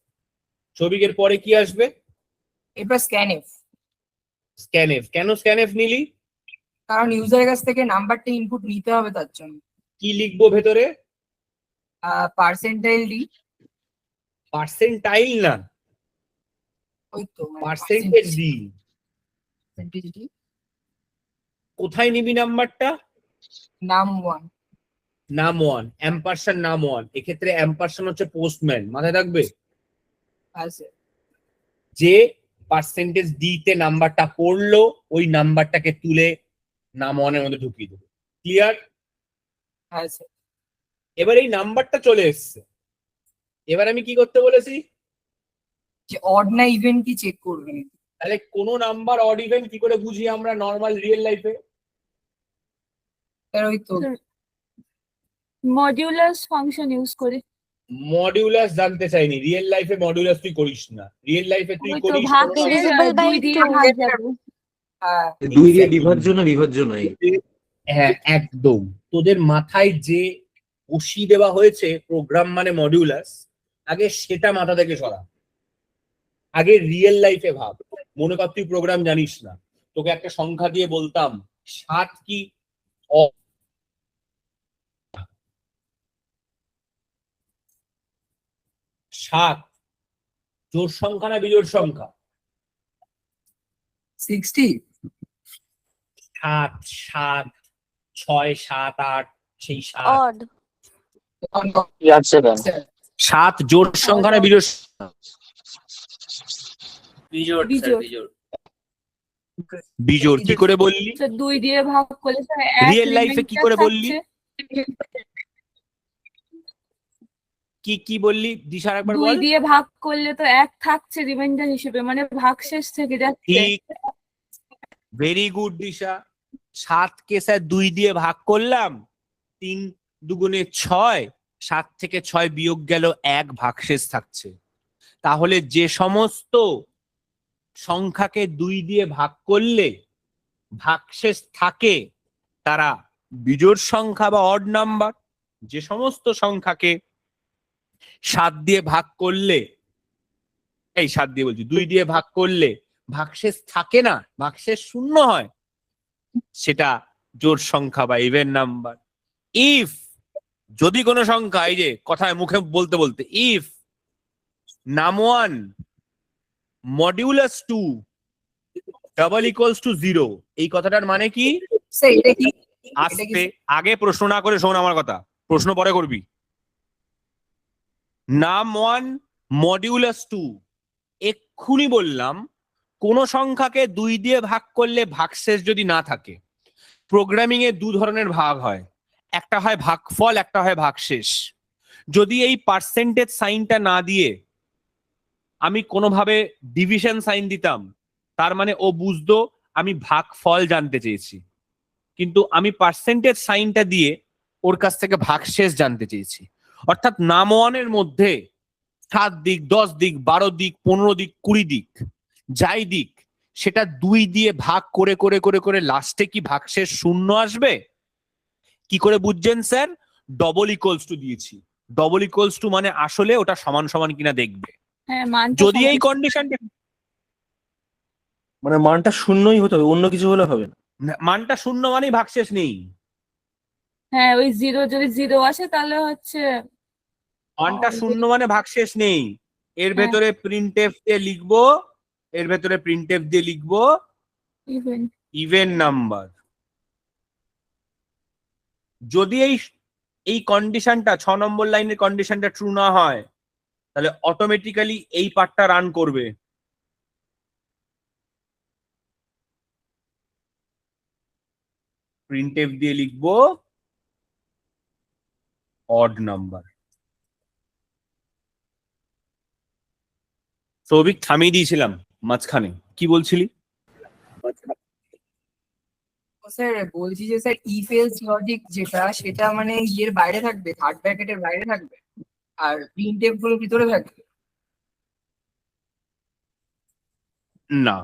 সৌভিকের পরে কি আসবে? এরপর স্ক্যানএফ। স্ক্যানএফ। কেন স্ক্যানএফ নিলি? কারণ ইউজারের কাছ থেকে নাম্বারটা ইনপুট নিতে হবে, তার জন্য। কি লিখবো ভেতরে? Percentile D. পার্সেন্টাইল না, ওই তো পার্সেন্টেজ ডি। Percentage D. কোথায় নিবি নাম্বারটা? নাম 1। নাম 1, অ্যাম্পারসন নাম 1। এক্ষেত্রে অ্যাম্পারসন হচ্ছে পোস্টম্যান, মাথায় থাকবে। হ্যাঁ স্যার। যে পার্সেন্টেজ ডি তে নাম্বারটা পড়লো, ওই নাম্বারটাকে তুলে নাম 1 এর মধ্যে ঢুকিয়ে দেবো। ক্লিয়ার? হ্যাঁ স্যার। এবার এই নাম্বারটা চলে এসছে, এবার আমি কি করতে বলেছি? যে অড না ইভেন কি চেক করবেন। তাহলে কোন নাম্বার অড ইভেন কি করে বুঝি আমরা নর্মাল রিয়েল লাইফে? স্যার ওই তো মডিউলাস ফাংশন ইউজ করে। মডিউলাস জানতে চাইনি, রিয়েল লাইফে মডিউলাস তুই করিস না। রিয়েল লাইফে তুই ওই তো করিস ভাগ কোনো দিয়ে Divisible by 2 দিয়ে 2. ভাগ যাবে। হ্যাঁ 2 দিয়ে Exactly. বিভাজ্য নয়। হ্যাঁ একদম। তোদের মাথায় যে বসিয়ে দেওয়া হয়েছে প্রোগ্রাম মানে মডিউলাস, আগে সেটা মাথা থেকে সরা। আগে রিয়েল লাইফে ভাব। মনে কর তুই প্রোগ্রাম জানিস না, তোকে একটা সংখ্যা দিয়ে বলতাম 7 কি 7 জোড় সংখ্যা না বিজোড় সংখ্যা? 60। 7 7 6 7 8, সেই 7। Odd. কি আছে কেন? 7 জোড় সংখ্যা না বিজোড় সংখ্যা? বিজোড় স্যার, বিজোড়। বিজোড়। বিজোড়। কি করে বললি? তো 2 দিয়ে ভাগ করলে স্যার Real life এ কি করে বললি? কি বললি দিশার একবার 2 বল। দিয়ে ভাগ করলে তো 1 থাকছে রিমাইন্ডার হিসেবে, মানে ভাগশেষ থেকে যাচ্ছে। ঠিক, ভেরি গুড দিশা। 7 কে স্যার 2 দিয়ে ভাগ করলাম, 3 দুগুণে 6, 7 থেকে 6 বিয়োগ গেল, 1 ভাগশেষ থাকছে। তাহলে যে সমস্ত সংখ্যাকে 2 দিয়ে ভাগ করলে ভাগশেষ থাকে তারা বিজোড় সংখ্যা বা অড নাম্বার। যে সমস্ত সংখ্যাকে 7 দিয়ে ভাগ করলে, এই 7 দিয়ে বলছি, 2 দিয়ে ভাগ করলে ভাগশেষ থাকে না, ভাগশেষ 0 হয়, সেটা জোড় সংখ্যা বা ইভেন নাম্বার। ইফ যদি কোনো সংখ্যা, এই যে কথায় মুখে বলতে বলতে, ইফ নাম 1 মডিউলাস 2 ডাবল ইকুয়ালস টু 0, এই কথাটার মানে কি? স্যার এটা কি? আসতে আগে প্রশ্ন না করে শোন আমার কথা, প্রশ্ন পরে করবি। নাম 1 মডিউলাস 2, এক্ষুনি বললাম কোন সংখ্যাকে 2 দিয়ে ভাগ করলে ভাগশেষ যদি না থাকে, প্রোগ্রামিং এ 2 ধরনের ভাগ হয়, একটা হয় ভাগফল, একটা হয় ভাগশেষ। যদি এই পার্সেন্টেজ সাইনটা না দিয়ে আমি কোনোভাবে ডিভিশন সাইন দিতাম, তার মানে ও বুঝতো আমি ভাগফল জানতে চেয়েছি, কিন্তু আমি পার্সেন্টেজ সাইনটা দিয়ে ওর কাছ থেকে ভাগশেষ জানতে চেয়েছি। অর্থাৎ নাম 1 এর মধ্যে 7 দিক, 10 দিক, 12 দিক, 15 দিক, 20 দিক, যাই দিক, সেটা 2 দিয়ে ভাগ করে করে করে করে লাস্টে কি ভাগশেষ 0 আসবে? কি করে বুঝছেন স্যার? ডবল ইকুয়ালস টু দিয়েছি। ডবল ইকুয়ালস টু মানে আসলে ওটা সমান সমান কিনা দেখবে। হ্যাঁ, মানটা যদি এই সমান। কন্ডিশনটা, মানে মানটা শূন্যই হতে হবে, অন্য কিছু হলে হবে না। মানটা 0 মানেই ভাগশেষ নেই। হ্যাঁ, ওই 0 যদি 0 আসে তাহলে হচ্ছে মানটা 0 মানে ভাগশেষ নেই। এর হ্যাঁ। ভেতরে প্রিন্টএফ দিয়ে লিখবো, এর ভেতরে প্রিন্টএফ দিয়ে লিখবো ইভেন। Even number. যদি এই কন্ডিশনটা 6 নম্বর লাইনের কন্ডিশনটা ট্রু না হয় তাহলে অটোমেটিক্যালি এই পার্টটা রান করবে। প্রিন্টএফ দিয়ে লিখবো অড নাম্বার। সৌভিক থামিয়ে দিয়েছিলাম মাঝখানে, কি বলছিলি? স্যার বলছি যে স্যার ইফ এলস লজিক যেটা সেটা মানে ইয়ের বাইরে থাকবে, থার্ড ব্র্যাকেটের বাইরে থাকবে, আর প্রিন্টএফ গুলো ভিতরে থাকবে। না,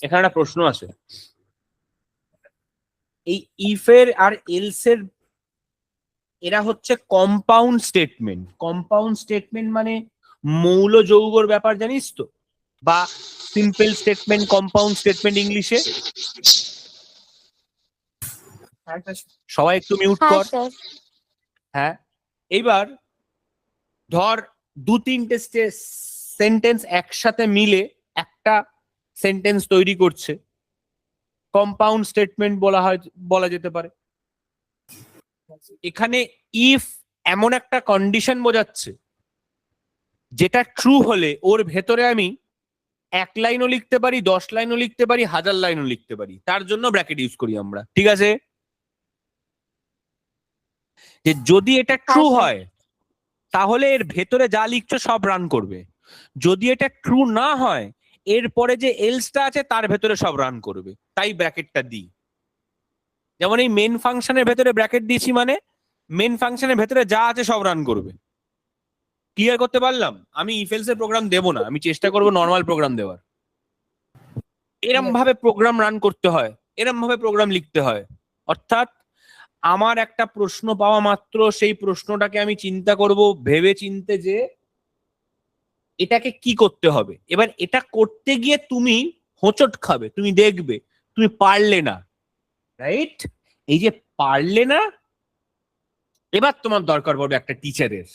এখানে একটা প্রশ্ন আছে। এই ইফ এর আর এলস এর এরা হচ্ছে কম্পাউন্ড স্টেটমেন্ট। কম্পাউন্ড স্টেটমেন্ট মানে মৌল যৌগর ব্যাপার জানিস তো, বা সিম্পল স্টেটমেন্ট, কম্পাউন্ড স্টেটমেন্ট ইংলিশে। সবাই একটু মিউট হ্যাঁ কর। স্যার। হ্যাঁ, এইবার ধর 2-3টে সেন্টেন্স একসাথে মিলে একটা সেন্টেন্স তৈরি করছে, কম্পাউন্ড স্টেটমেন্ট বলা যেতে পারে। এখানে ইফ এমন একটা কন্ডিশন বোঝাচ্ছে যেটা ট্রু হলে ওর ভেতরে আমি 1 লাইনও লিখতে পারি, 10 লাইনও লিখতে পারি, 1000 লাইনও লিখতে পারি, তার জন্য ব্র্যাকেট ইউজ করি আমরা। ঠিক আছে? যে যদি এটা ট্রু হ্যাঁ, স্যার। হয় তাহলে এর ভেতরে যা লিখছো সব রান করবে। যদি এটা ট্রু না হয় এরপরে যে এলসটা আছে তার ভেতরে সব রান করবে, তাই ব্র্যাকেটটা দিই। যেমন এই মেন ফাংশনের ভেতরে ব্র্যাকেট দিয়েছি মানে মেন ফাংশনের ভেতরে যা আছে সব রান করবে। ক্লিয়ার করতে পারলাম? আমি ইফ এলস এর প্রোগ্রাম দেব না, আমি চেষ্টা করব নর্মাল প্রোগ্রাম দেওয়ার। এরম ভাবে প্রোগ্রাম রান করতে হয়, এরম ভাবে প্রোগ্রাম লিখতে হয়। অর্থাৎ আমার একটা প্রশ্ন পাওয়া মাত্র সেই প্রশ্নটাকে আমি চিন্তা করব ভেবে চিনতে যে এটাকে কি করতে হবে। এবার এটা করতে গিয়ে তুমি হোঁচট খাবে, তুমি দেখবে তুমি পারলে না, রাইট? এই যে পারলে না, এবার তোমার দরকার পড়বে একটা টিচারের।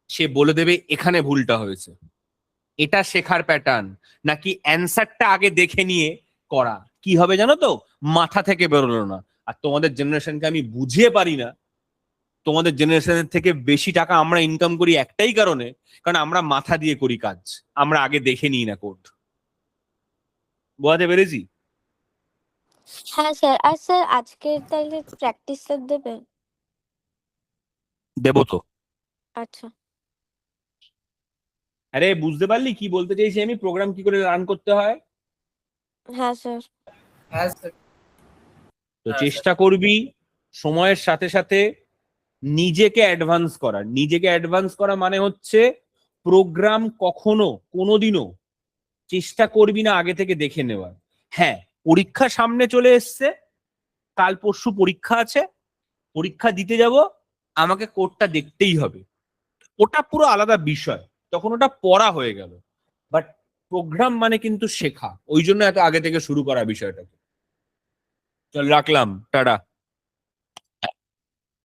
সে বলে দেবে এখানে ভুলটা হয়েছে, এটা শেখার প্যাটার্ন, নাকি অ্যান্সারটা আগে দেখে নিয়ে করা। কি হবে জানো তো? মাথা থেকে বেরোলো না। আর তোমাদের জেনারেশনকে আমি বুঝিয়ে পারি না, তোমাদের জেনারেশনের থেকে বেশি টাকা আমরা ইনকাম করি একটাই কারণে, কারণ আমরা মাথা দিয়ে করি কাজ, আমরা আগে দেখে নিই না কোড। বোঝাতে পেরেছি? হ্যাঁ স্যার। আর স্যার আজকে তাহলে প্র্যাকটিস স্যার দেবেন? দেবো তো। আচ্ছা। আরে বুঝতে পারলি কি বলতে চাইছি আমি, প্রোগ্রাম কি করে রান করতে হয়? হ্যাঁ স্যার। হ্যাঁ স্যার। তো চেষ্টা করবি সময়ের সাথে সাথে নিজেকে অ্যাডভান্স করার। নিজেকে অ্যাডভান্স করা মানে হচ্ছে প্রোগ্রাম কখনো কোনোদিনও চেষ্টা করবি না আগে থেকে দেখে নেওয়ার। হ্যাঁ, পরীক্ষা সামনে চলে এসছে, কাল পরশু পরীক্ষা আছে, পরীক্ষা দিতে যাব, আমাকে কোডটা দেখতেই হবে, ওটা পুরো আলাদা বিষয়, তখন ওটা পড়া হয়ে গেল। বাট প্রোগ্রাম মানে কিন্তু শেখা, ওই জন্য এত আগে থেকে শুরু করা বিষয়টাকে। চল রাখলাম, টাটা।